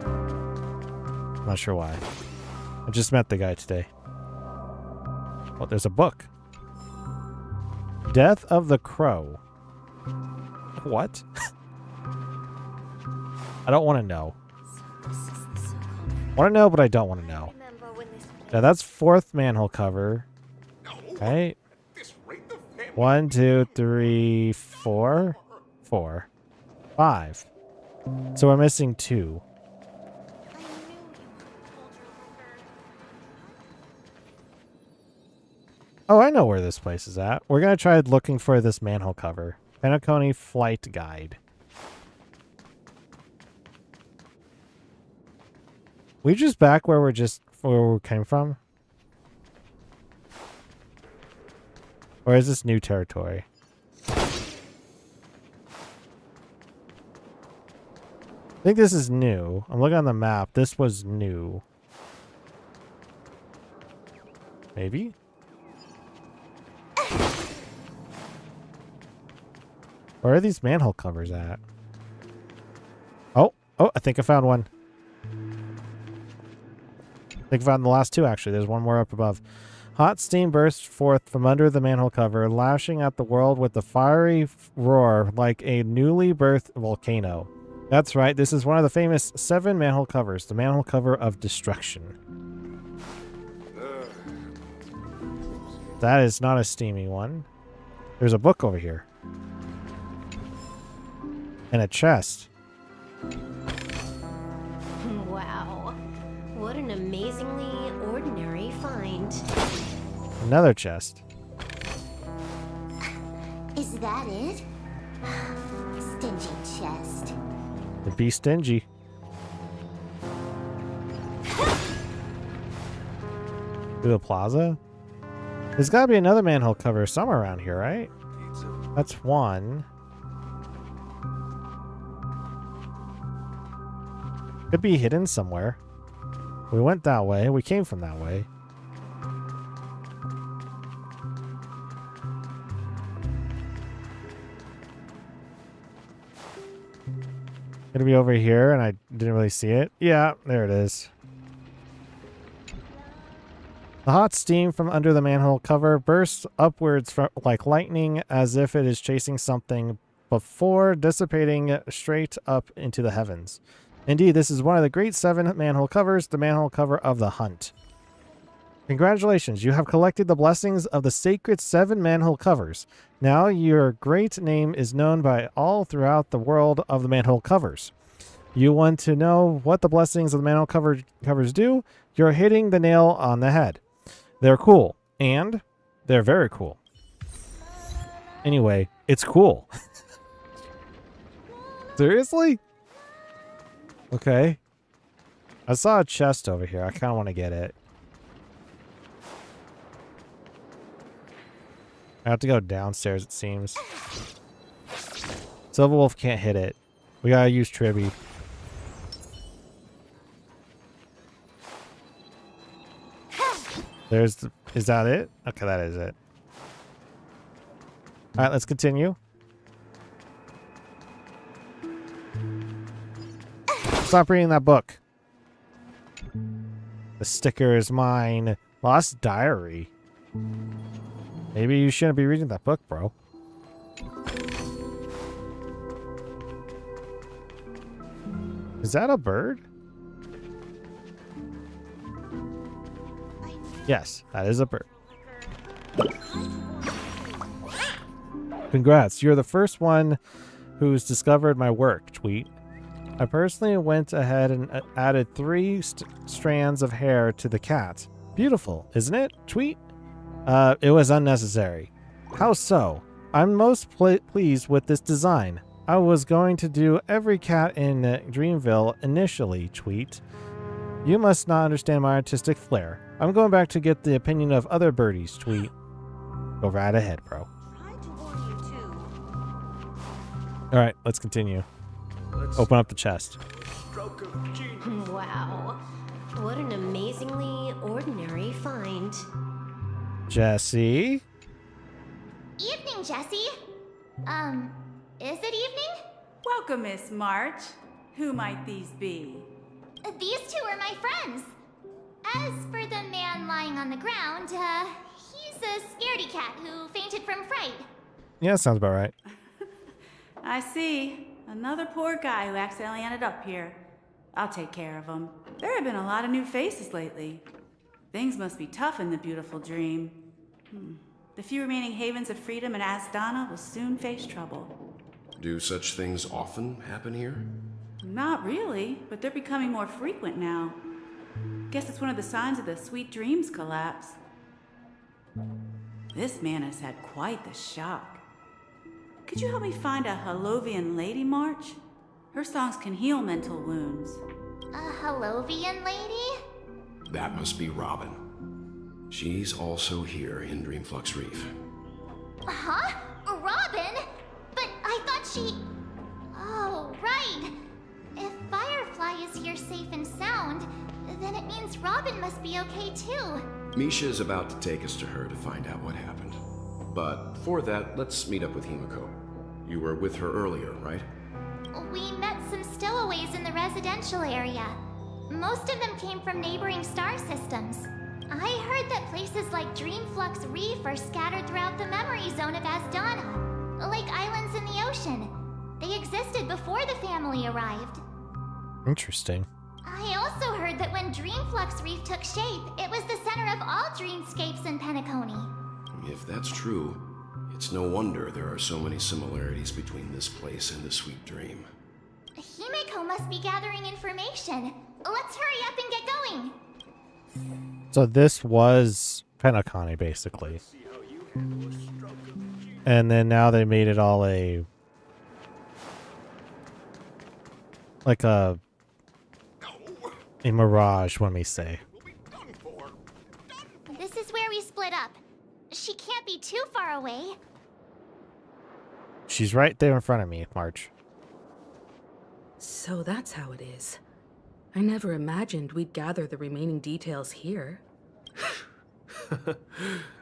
I'm not sure why. I just met the guy today. Oh, there's a book. Death of the Crow. What? I don't want to know. Want to know, but I don't want to know. Now that's 4th manhole cover. Right? 1, 2, 3, 4. 4. 5. So we're missing 2. Oh, I know where this place is at. We're going to try looking for this manhole cover. Penacony Flight Guide. We just back where we came from? Or is this new territory? I think this is new. I'm looking on the map. This was new. Maybe? Where are these manhole covers at? Oh, I think I found one. I think I found the last 2, actually. There's one more up above. Hot steam bursts forth from under the manhole cover, lashing at the world with a fiery roar like a newly birthed volcano. That's right, this is one of the famous 7 manhole covers, the manhole cover of destruction. That is not a steamy one. There's a book over here. And a chest. Wow. What an amazingly ordinary find. Another chest. Is that it? Stingy chest. Be stingy. To the plaza? There's got to be another manhole cover somewhere around here, right? That's 1. Could be hidden somewhere. We went that way. We came from that way. Gonna be over here, and I didn't really see it. Yeah, there it is. The hot steam from under the manhole cover bursts upwards like lightning, as if it is chasing something, before dissipating straight up into the heavens. Indeed, this is one of the great 7 manhole covers, the manhole cover of the hunt. Congratulations, you have collected the blessings of the sacred 7 manhole covers. Now your great name is known by all throughout the world of the manhole covers. You want to know what the blessings of the manhole covers do? You're hitting the nail on the head. They're cool, and they're very cool. Anyway, it's cool. Seriously? Okay. I saw a chest over here. I kind of want to get it. I have to go downstairs, it seems. Silverwolf can't hit it. We gotta use Tribby. Is that it? Okay, that is it. Alright, let's continue. Stop reading that book. The sticker is mine. Lost diary. Maybe you shouldn't be reading that book, bro. Is that a bird? Yes, that is a bird. Congrats, you're the first one who's discovered my work, Tweet. I personally went ahead and added 3 strands of hair to the cat. Beautiful, isn't it, Tweet? It was unnecessary. How so? I'm most pleased with this design. I was going to do every cat in Dreamville initially, Tweet. You must not understand my artistic flair. I'm going back to get the opinion of other birdies, Tweet. Go right ahead, bro. All right, let's continue. Open up the chest. Wow. What an amazingly ordinary find. Jesse? Evening, Jessie. Is it evening? Welcome, Miss March. Who might these be? These two are my friends. As for the man lying on the ground, he's a scaredy cat who fainted from fright. Yeah, sounds about right. I see. Another poor guy who accidentally ended up here. I'll take care of him. There have been a lot of new faces lately. Things must be tough in the beautiful dream. The few remaining havens of freedom in Asdana will soon face trouble. Do such things often happen here? Not really, but they're becoming more frequent now. Guess it's one of the signs of the Sweet Dreams collapse. This man has had quite the shock. Could you help me find a Halovian lady, March? Her songs can heal mental wounds. A Halovian lady? That must be Robin. She's also here in Dreamflux Reef. Huh? Robin? But I thought she... Oh, right. If Firefly is here safe and sound, then it means Robin must be okay too. Misha is about to take us to her to find out what happened. But before that, let's meet up with Himiko. You were with her earlier, right? We met some stowaways in the residential area. Most of them came from neighboring star systems. I heard that places like Dreamflux Reef are scattered throughout the memory zone of Asdana, like islands in the ocean. They existed before the family arrived. Interesting. I also heard that when Dreamflux Reef took shape, it was the center of all dreamscapes in Penacony. If that's true, it's no wonder there are so many similarities between this place and the Sweet Dream. Himiko must be gathering information. Let's hurry up and get going. So this was Penacony, basically. And then now they made it all like a mirage, when we say. This is where we split up. She can't be too far away. She's right there in front of me, March. So that's how it is. I never imagined we'd gather the remaining details here.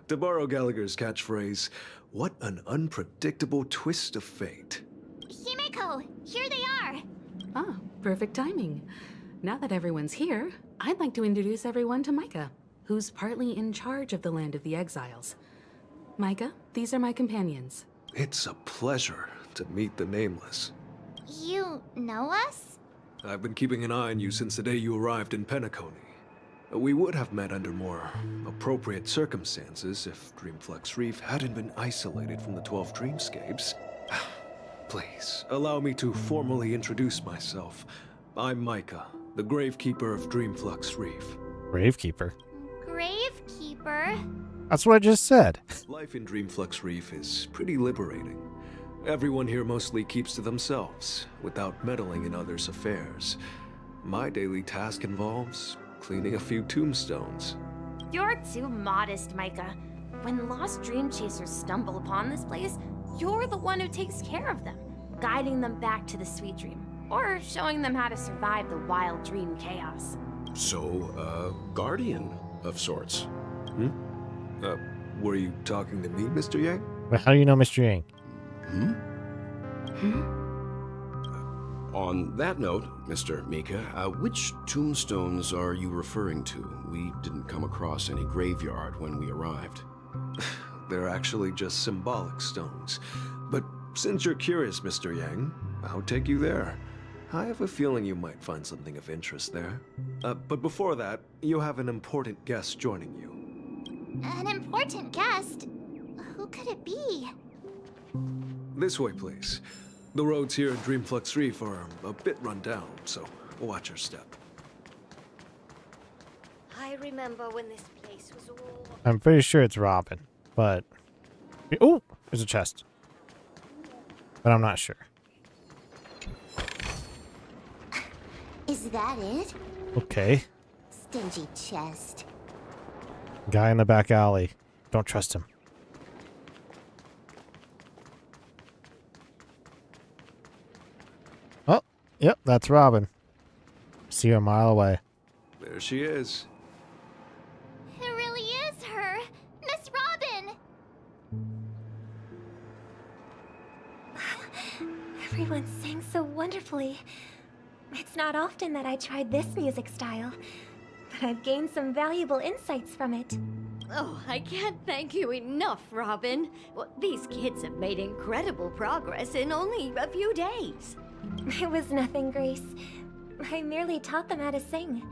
To borrow Gallagher's catchphrase, what an unpredictable twist of fate. Himiko, here they are. Ah, perfect timing. Now that everyone's here, I'd like to introduce everyone to Micah, who's partly in charge of the Land of the Exiles. Micah, these are my companions. It's a pleasure to meet the Nameless. You know us? I've been keeping an eye on you since the day you arrived in Penacony. We would have met under more appropriate circumstances if Dreamflux Reef hadn't been isolated from the 12 dreamscapes. Please, allow me to formally introduce myself. I'm Micah, the Gravekeeper of Dreamflux Reef. Gravekeeper? Gravekeeper? That's what I just said. Life in Dreamflux Reef is pretty liberating. Everyone here mostly keeps to themselves, without meddling in others' affairs. My daily task involves cleaning a few tombstones. You're too modest, Micah. When lost dream chasers stumble upon this place, you're the one who takes care of them, guiding them back to the sweet dream, or showing them how to survive the wild dream chaos. So, guardian of sorts. Were you talking to me, Mr. Yang? But how do you know Mr. Yang? On that note, Mr. Mika, which tombstones are you referring to? We didn't come across any graveyard when we arrived. They're actually just symbolic stones. But since you're curious, Mr. Yang, I'll take you there. I have a feeling you might find something of interest there. But before that, you have an important guest joining you. An important guest? Who could it be? This way, please. The roads here in Dreamflux Reef are a bit run down, so watch your step. I remember when this place was all... I'm pretty sure it's Robin, but... Oh! There's a chest. But I'm not sure. Is that it? Okay. Stingy chest. Guy in the back alley. Don't trust him. Yep, that's Robin. See her a mile away. There she is. It really is her! Miss Robin! Everyone sang so wonderfully. It's not often that I tried this music style, but I've gained some valuable insights from it. Oh, I can't thank you enough, Robin. Well, these kids have made incredible progress in only a few days. It was nothing, Grace. I merely taught them how to sing.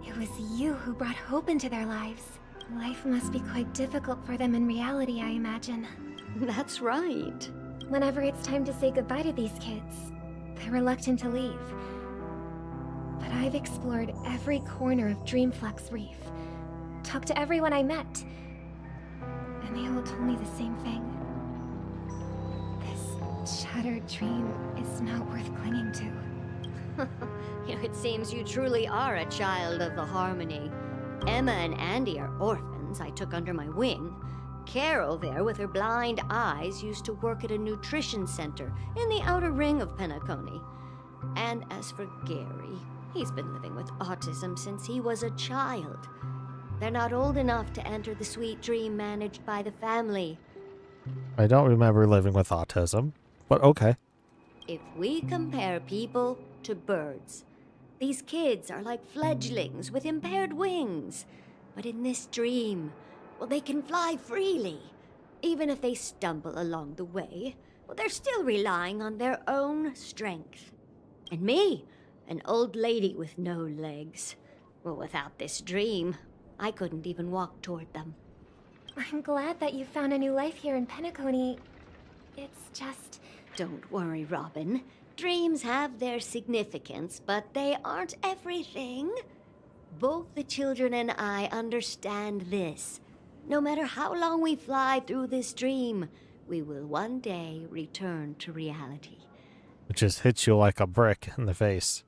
It was you who brought hope into their lives. Life must be quite difficult for them in reality, I imagine. That's right. Whenever it's time to say goodbye to these kids, they're reluctant to leave. But I've explored every corner of Dreamflux Reef, talked to everyone I met, and they all told me the same thing. This shattered dream is not worth clinging to. It seems you truly are a child of the Harmony. Emma and Andy are orphans I took under my wing. Carol there, with her blind eyes, used to work at a nutrition center in the outer ring of Penacony. And as for Gary, he's been living with autism since he was a child. They're not old enough to enter the sweet dream managed by the family. I don't remember living with autism, but okay. If we compare people to birds, these kids are like fledglings with impaired wings. But in this dream, well, they can fly freely. Even if they stumble along the way, well, they're still relying on their own strength. And me, an old lady with no legs. Well, without this dream, I couldn't even walk toward them. I'm glad that you found a new life here in Penacony. It's just... Don't worry, Robin. Dreams have their significance, but they aren't everything. Both the children and I understand this. No matter how long we fly through this dream, we will one day return to reality. It just hits you like a brick in the face.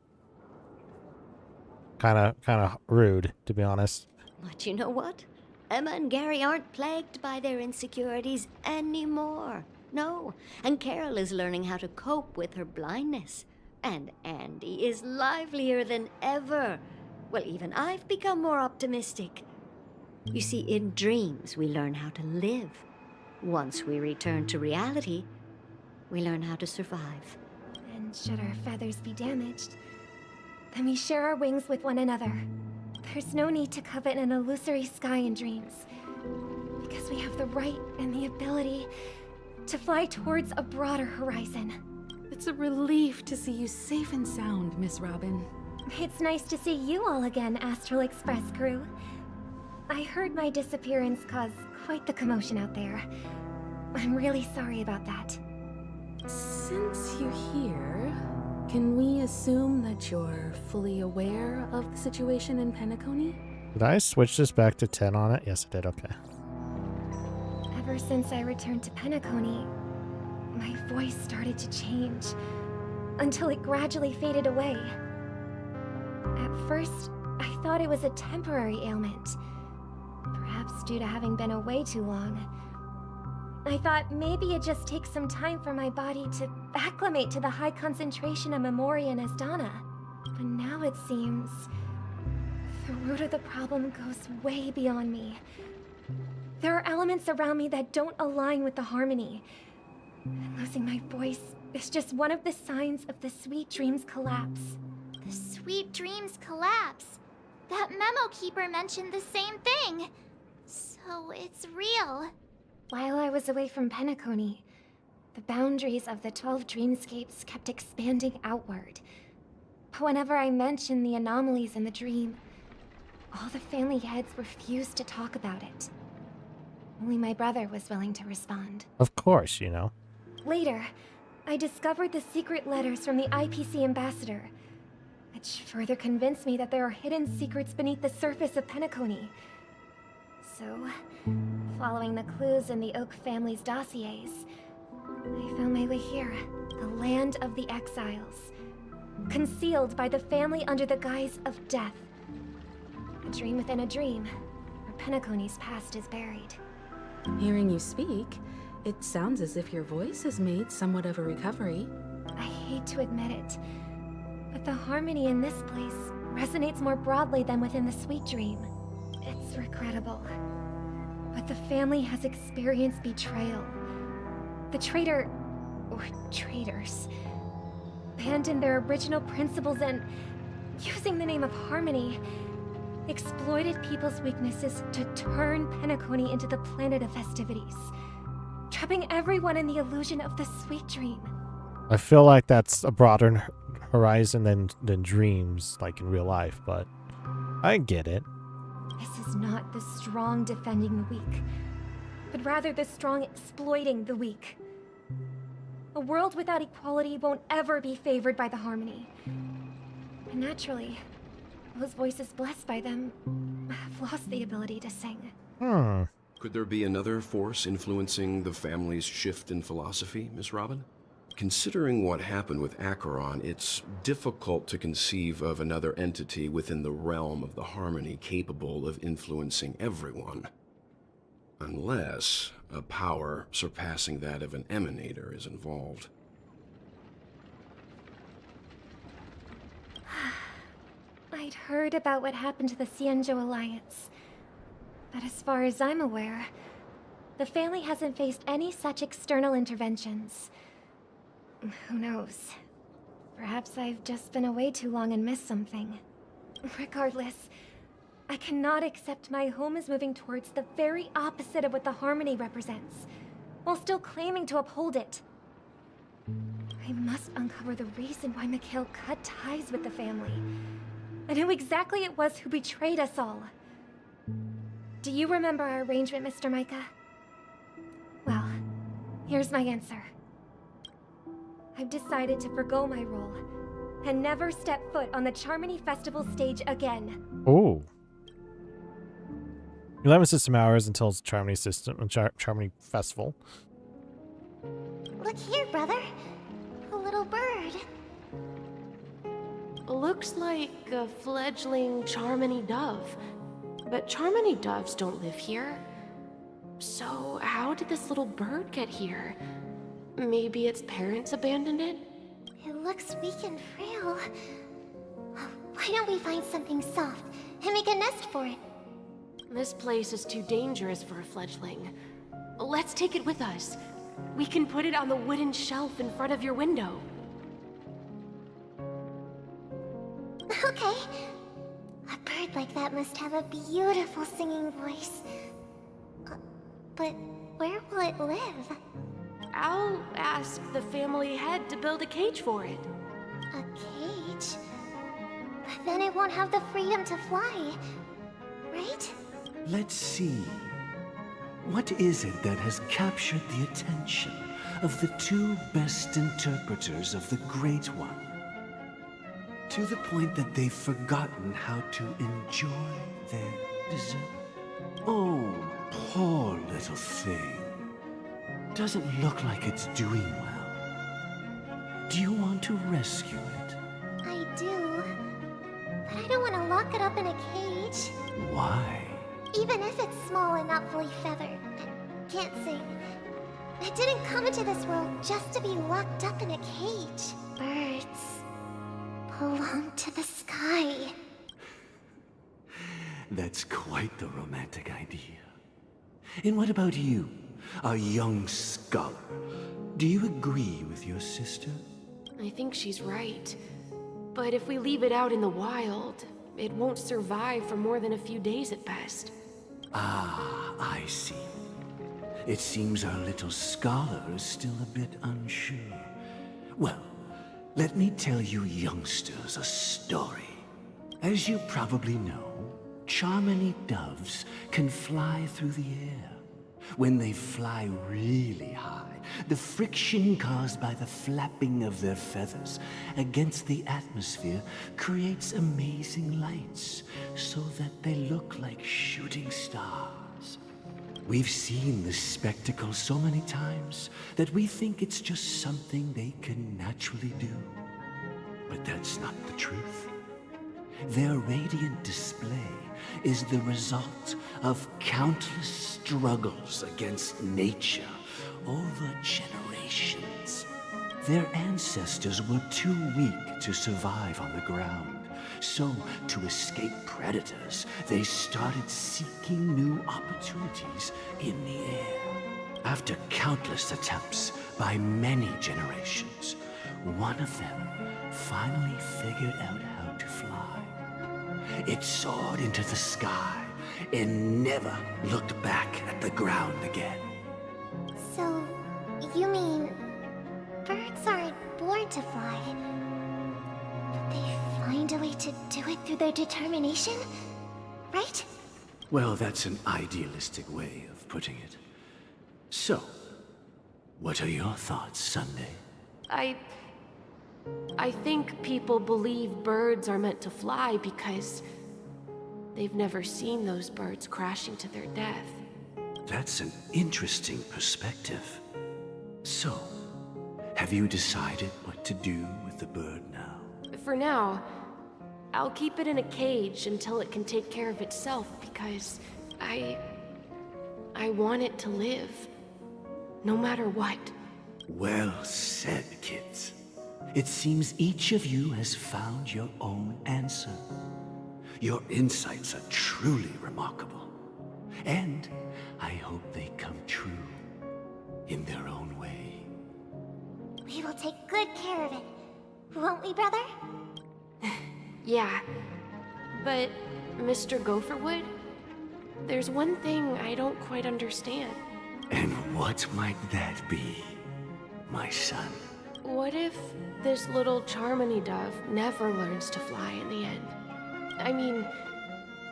Kind of rude, to be honest. But you know what? Emma and Gary aren't plagued by their insecurities anymore. No, and Carol is learning how to cope with her blindness. And Andy is livelier than ever. Well, even I've become more optimistic. You see, in dreams, we learn how to live. Once we return to reality, we learn how to survive. And should our feathers be damaged, then we share our wings with one another. There's no need to covet an illusory sky in dreams, because we have the right and the ability to fly towards a broader horizon. It's a relief to see you safe and sound, Miss Robin. It's nice to see you all again, Astral Express crew. I heard my disappearance caused quite the commotion out there. I'm really sorry about that. Since you're here, can we assume that you're fully aware of the situation in Penacony? Did I switch this back to 10 on it? Yes, I did. Okay. Ever since I returned to Penacony, my voice started to change, until it gradually faded away. At first, I thought it was a temporary ailment, perhaps due to having been away too long. I thought maybe it just takes some time for my body to acclimate to the high concentration of Memoria and Asdana. But now it seems the root of the problem goes way beyond me. There are elements around me that don't align with the harmony. And losing my voice is just one of the signs of the Sweet Dreams collapse. The Sweet Dreams collapse. That memo keeper mentioned the same thing. So it's real. While I was away from Penacony, the boundaries of the 12 dreamscapes kept expanding outward. But whenever I mentioned the anomalies in the dream, all the family heads refused to talk about it. Only my brother was willing to respond. Of course, you know. Later, I discovered the secret letters from the IPC ambassador, which further convinced me that there are hidden secrets beneath the surface of Penacony. So, following the clues in the Oak family's dossiers, I found my way here, the land of the exiles, concealed by the family under the guise of death. A dream within a dream, where Penacony's past is buried. Hearing you speak, it sounds as if your voice has made somewhat of a recovery. I hate to admit it, But the harmony in this place resonates more broadly than within the Sweet Dream. It's regrettable, but the family has experienced betrayal. The traitor, or traitors, abandoned their original principles and, using the name of harmony, exploited people's weaknesses to turn Penacony into the planet of festivities, trapping everyone in the illusion of the Sweet Dream. I feel like that's a broader horizon than dreams, like in real life, but I get it. This is not the strong defending the weak, but rather the strong exploiting the weak. A world without equality won't ever be favored by the harmony. And naturally, those voices blessed by them have lost the ability to sing. Could there be another force influencing the family's shift in philosophy, Miss Robin? Considering what happened with Acheron, it's difficult to conceive of another entity within the realm of the harmony capable of influencing everyone. Unless a power surpassing that of an emanator is involved. I'd heard about what happened to the Xianzhou Alliance, but as far as I'm aware, the family hasn't faced any such external interventions. Who knows? Perhaps I've just been away too long and missed something. Regardless, I cannot accept my home is moving towards the very opposite of what the harmony represents, while still claiming to uphold it. I must uncover the reason why Mikhail cut ties with the family, and who exactly it was who betrayed us all. Do you remember our arrangement, Mr. Micah? Well, here's my answer. I've decided to forgo my role, and never step foot on the Charmony Festival stage again. Oh. 11 system hours until it's Charmony Festival. Look here, brother. A little bird. Looks like a fledgling Charmony dove. But Charmony doves don't live here. So how did this little bird get here? Maybe its parents abandoned it? It looks weak and frail. Why don't we find something soft and make a nest for it? This place is too dangerous for a fledgling. Let's take it with us. We can put it on the wooden shelf in front of your window. Okay. A bird like that must have a beautiful singing voice. But where will it live? I'll ask the family head to build a cage for it. A cage? But then it won't have the freedom to fly, right? Let's see. What is it that has captured the attention of the two best interpreters of the Great One? To the point that they've forgotten how to enjoy their dessert. Oh, poor little thing. Doesn't look like it's doing well. Do you want to rescue it? I do. But I don't want to lock it up in a cage. Why? Even if it's small and not fully feathered, and can't sing. It didn't come into this world just to be locked up in a cage. Birds belong to the sky. That's quite the romantic idea. And what about you, a young scholar? Do you agree with your sister? I think she's right. But if we leave it out in the wild, it won't survive for more than a few days at best. Ah, I see. It seems our little scholar is still a bit unsure. Well, let me tell you youngsters a story. As you probably know, Charmony doves can fly through the air. When they fly really high, the friction caused by the flapping of their feathers against the atmosphere creates amazing lights, so that they look like shooting stars. We've seen this spectacle so many times that we think it's just something they can naturally do. But that's not the truth. Their radiant display is the result of countless struggles against nature over generations. Their ancestors were too weak to survive on the ground. So, to escape predators, they started seeking new opportunities in the air. After countless attempts by many generations, one of them finally figured out how to fly. It soared into the sky and never looked back at the ground again. So, you mean birds aren't born to fly, but they find a way to do it through their determination, right? Well, that's an idealistic way of putting it. So, what are your thoughts, Sunday? I think people believe birds are meant to fly because they've never seen those birds crashing to their death. That's an interesting perspective. So, have you decided what to do with the bird now? For now, I'll keep it in a cage until it can take care of itself because I want it to live. No matter what. Well said, kids. It seems each of you has found your own answer. Your insights are truly remarkable. And I hope they come true in their own way. We will take good care of it, won't we, brother? Yeah. But, Mr. Gopherwood, there's one thing I don't quite understand. And what might that be, my son? What if this little Charmony dove never learns to fly in the end? I mean,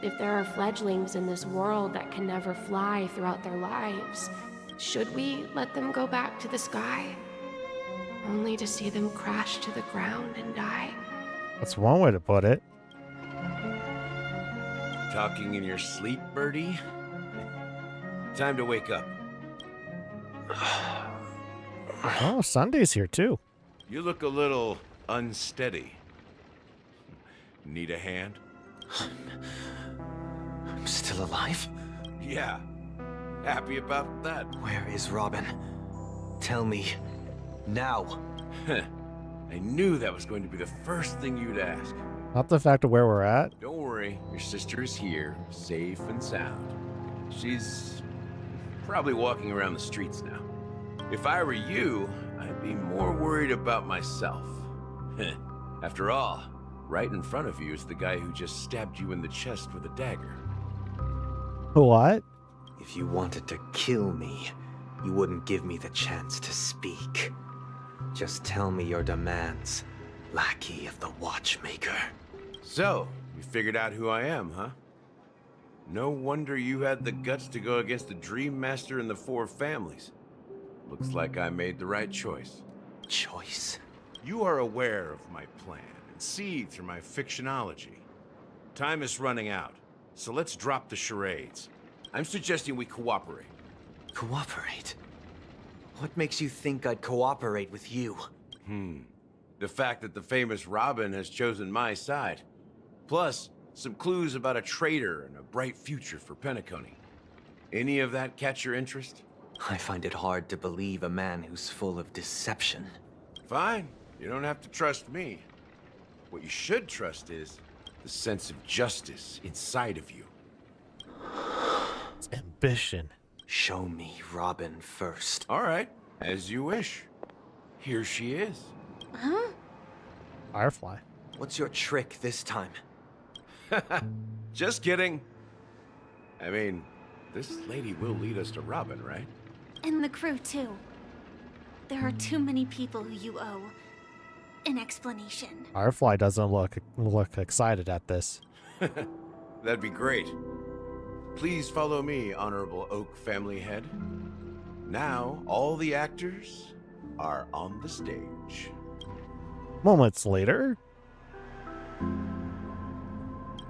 if there are fledglings in this world that can never fly throughout their lives, should we let them go back to the sky? Only to see them crash to the ground and die? That's one way to put it. Talking in your sleep, birdie? Time to wake up. Oh, Sunday's here too. You look a little unsteady. Need a hand? I'm still alive? Yeah. Happy about that. Where is Robin? Tell me. Now. I knew that was going to be the first thing you'd ask. Not the fact of where we're at. Don't worry, your sister is here, safe and sound. She's probably walking around the streets now. If I were you, I'd be more worried about myself. After all, right in front of you is the guy who just stabbed you in the chest with a dagger. What? If you wanted to kill me, you wouldn't give me the chance to speak. Just tell me your demands, lackey of the Watchmaker. So, you figured out who I am, huh? No wonder you had the guts to go against the Dream Master and the Four Families. Looks like I made the right choice. Choice? You are aware of my plan and see through my fictionology. Time is running out, so let's drop the charades. I'm suggesting we cooperate. Cooperate? What makes you think I'd cooperate with you? The fact that the famous Robin has chosen my side. Plus, some clues about a traitor and a bright future for Penacony. Any of that catch your interest? I find it hard to believe a man who's full of deception. Fine. You don't have to trust me. What you should trust is the sense of justice inside of you. It's ambition. Show me Robin first. All right. As you wish. Here she is. Huh? Firefly. What's your trick this time? Just kidding. I mean, this lady will lead us to Robin, right? And the crew, too. There are too many people who you owe an explanation. Firefly doesn't look excited at this. That'd be great. Please follow me, Honorable Oak Family Head. Now, all the actors are on the stage. Moments later.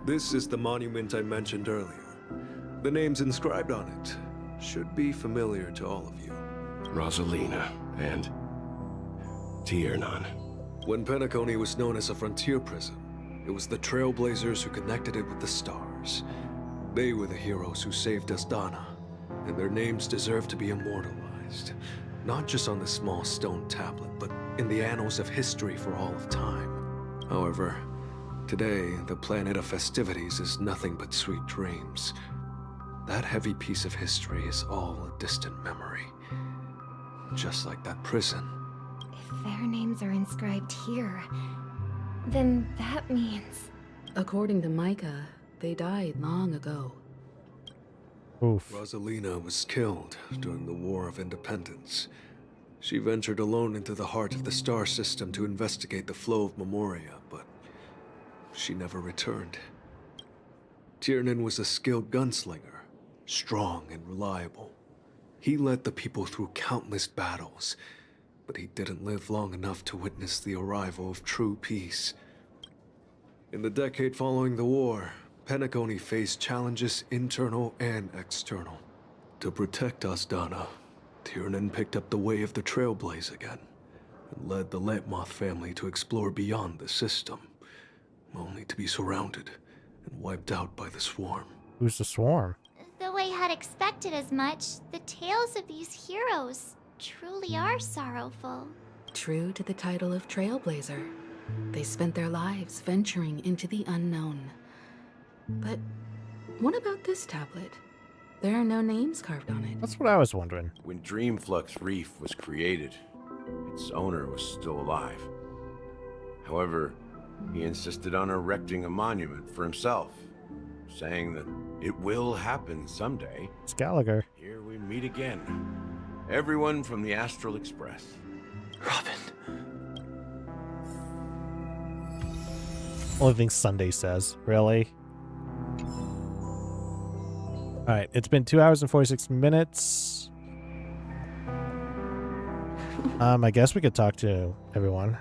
This is the monument I mentioned earlier. The names inscribed on it should be familiar to all of you. Rosalina and Tiernan. When Penacony was known as a frontier prison, it was the Trailblazers who connected it with the stars. They were the heroes who saved Dustin, and their names deserve to be immortalized. Not just on this small stone tablet, but in the annals of history for all of time. However, today, the planet of festivities is nothing but sweet dreams. That heavy piece of history is all a distant memory. Just like that prison. If their names are inscribed here, then that means... According to Micah, they died long ago. Oof. Rosalina was killed during the War of Independence. She ventured alone into the heart of the star system to investigate the flow of Memoria, but she never returned. Tiernan was a skilled gunslinger, strong and reliable. He led the people through countless battles, but he didn't live long enough to witness the arrival of true peace. In the decade following the war, Penacony faced challenges internal and external. To protect Asdana, Tiernan picked up the way of the Trailblaze again, and led the Lampmoth family to explore beyond the system, only to be surrounded and wiped out by the Swarm. Who's the Swarm? Though I had expected as much, the tales of these heroes truly are sorrowful. True to the title of Trailblazer, they spent their lives venturing into the unknown. But what about this tablet? There are no names carved on it. That's what I was wondering. When Dreamflux Reef was created, its owner was still alive. However, he insisted on erecting a monument for himself, saying that it will happen someday. It's Gallagher. Here we meet again. Everyone from the Astral Express. Robin. Only thing Sunday says. Really? Alright, it's been 2 hours and 46 minutes. I guess we could talk to everyone.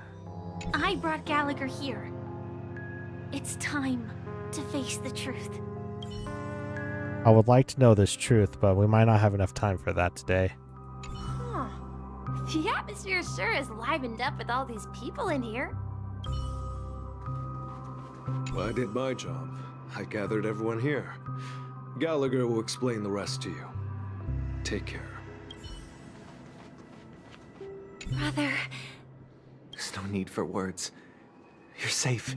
I brought Gallagher here. It's time to face the truth. I would like to know this truth, but we might not have enough time for that today. Huh. The atmosphere sure is livened up with all these people in here. Well, I did my job. I gathered everyone here. Gallagher will explain the rest to you. Take care. Brother... There's no need for words. You're safe,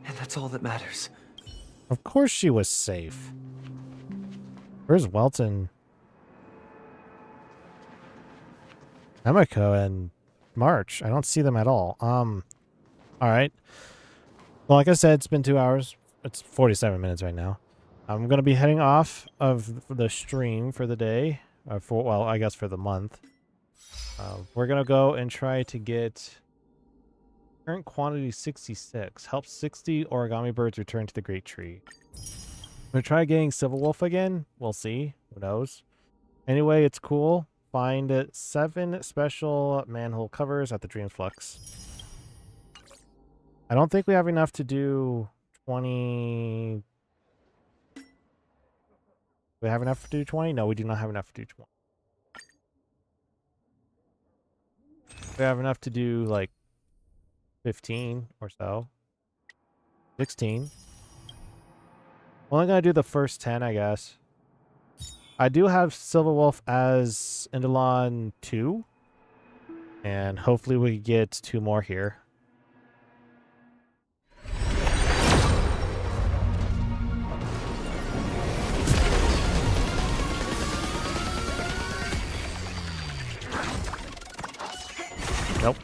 and that's all that matters. Of course she was safe. Where's Welton? Emiko and March. I don't see them at all. Alright. Well, like I said, it's been 2 hours. It's 47 minutes right now. I'm going to be heading off of the stream for the day. Well, I guess for the month. We're going to go and try to get current quantity 66. Help 60 origami birds return to the Great Tree. I'm going to try getting Civil Wolf again. We'll see. Who knows? Anyway, it's cool. Find 7 special manhole covers at the Dreamflux. I don't think we have enough to do 20... We have enough to do 20? No, we do not have enough to do 20. We have enough to do like 15 or so. 16. Only gonna do the first 10, I guess. I do have Silver Wolf as Indolon 2. And hopefully we get 2 more here. Nope.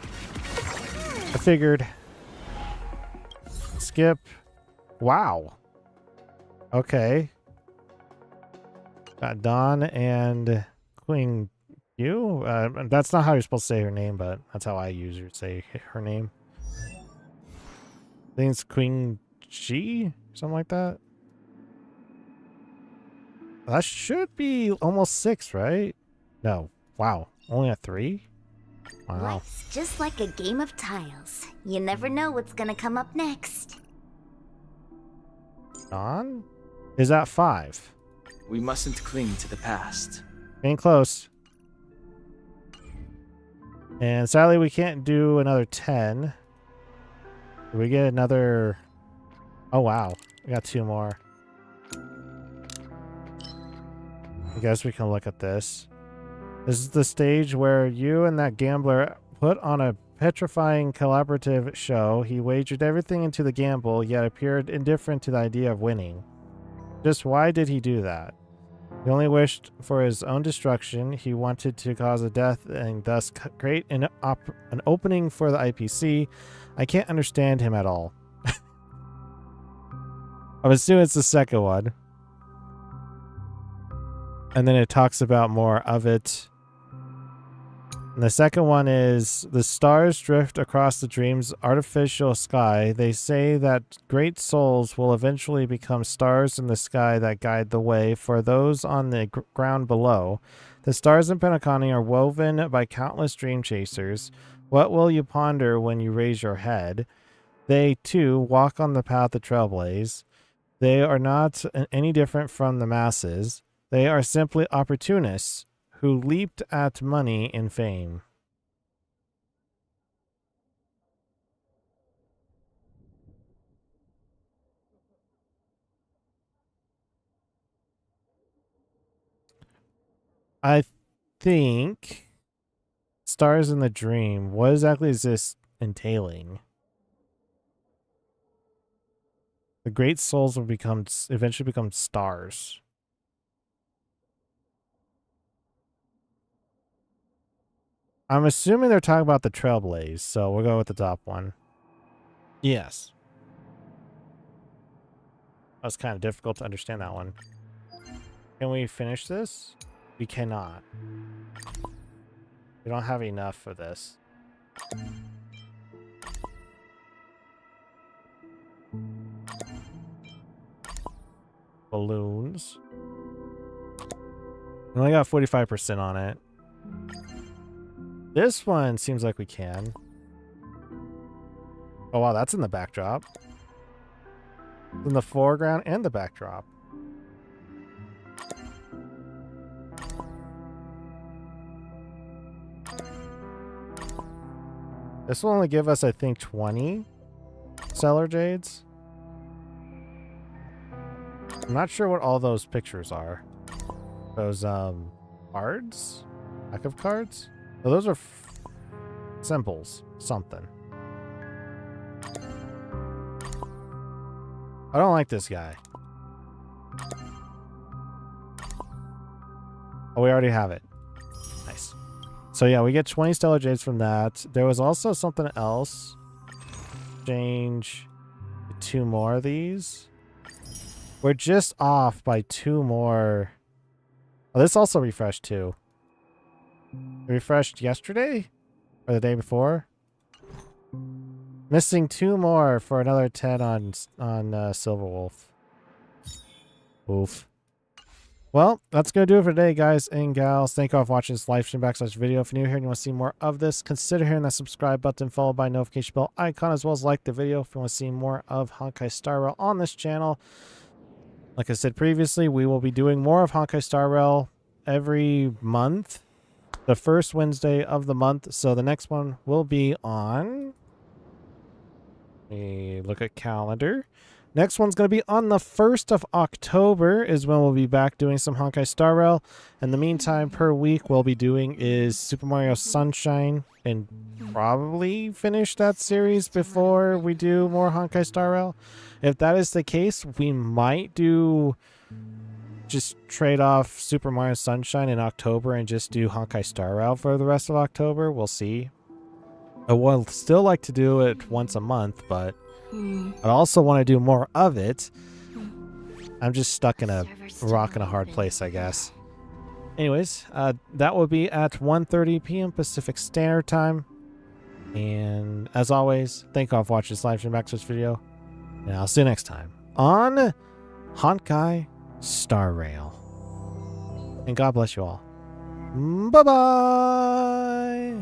I figured. Skip. Wow. Okay. Got Dawn and Queen Yu. That's not how you're supposed to say her name, but that's how I usually say her name. I think it's Queen Chi? Something like that. That should be almost 6, right? No. Wow. Only at 3? Wow. Life's just like a game of tiles. You never know what's gonna come up next. Dawn? Is that 5? We mustn't cling to the past. Getting close. And sadly, we can't do another 10. Do we get another... Oh, wow. We got 2 more. I guess we can look at this. This is the stage where you and that gambler put on a petrifying collaborative show, he wagered everything into the gamble, yet appeared indifferent to the idea of winning. Just why did he do that? He only wished for his own destruction. He wanted to cause a death and thus create an opening for the IPC. I can't understand him at all. I'm assuming it's the second one. And then it talks about more of it. And the second one is, the stars drift across the dream's artificial sky. They say that great souls will eventually become stars in the sky that guide the way for those on the ground below. The stars in Penacony are woven by countless dream chasers. What will you ponder when you raise your head? They, too, walk on the path of trailblaze. They are not any different from the masses. They are simply opportunists who leaped at money and fame. I think stars in the dream. What exactly is this entailing? The great souls will eventually become stars. I'm assuming they're talking about the Trailblaze, so we'll go with the top one. Yes. That was kind of difficult to understand that one. Can we finish this? We cannot. We don't have enough for this. Balloons. We only got 45% on it. This one seems like we can. Oh wow, that's in the backdrop. In the foreground and the backdrop. This will only give us, I think, 20 Stellar Jades. I'm not sure what all those pictures are. Those, cards? Pack of cards? Oh, those are symbols. Something. I don't like this guy. Oh, we already have it. Nice. So yeah, we get 20 Stellar Jades from that. There was also something else. Change 2 more of these. We're just off by 2 more. Oh, this also refreshed too. Refreshed yesterday? Or the day before? Missing 2 more for another 10 on Silverwolf. Oof. Well, that's going to do it for today, guys and gals. Thank you all for watching this live stream / video. If you're new here and you want to see more of this, consider hitting that subscribe button followed by notification bell icon, as well as like the video if you want to see more of Honkai Star Rail on this channel. Like I said previously, we will be doing more of Honkai Star Rail every month. The first Wednesday of the month. So the next one will be on... Let me look at calendar. Next one's going to be on the 1st of October is when we'll be back doing some Honkai Star Rail. In the meantime, per week, we'll be doing is Super Mario Sunshine and probably finish that series before we do more Honkai Star Rail. If that is the case, we might do... just trade off Super Mario Sunshine in October and just do Honkai Star Rail for the rest of October. We'll see. I would still like to do it once a month, but I also want to do more of it. I'm just stuck in a rock and a hard place, I guess. Anyways, that will be at 1:30 p.m. Pacific Standard Time. And as always, thank you all for watching this live stream back to this video. And I'll see you next time on Honkai Star Rail. And God bless you all. Bye-bye!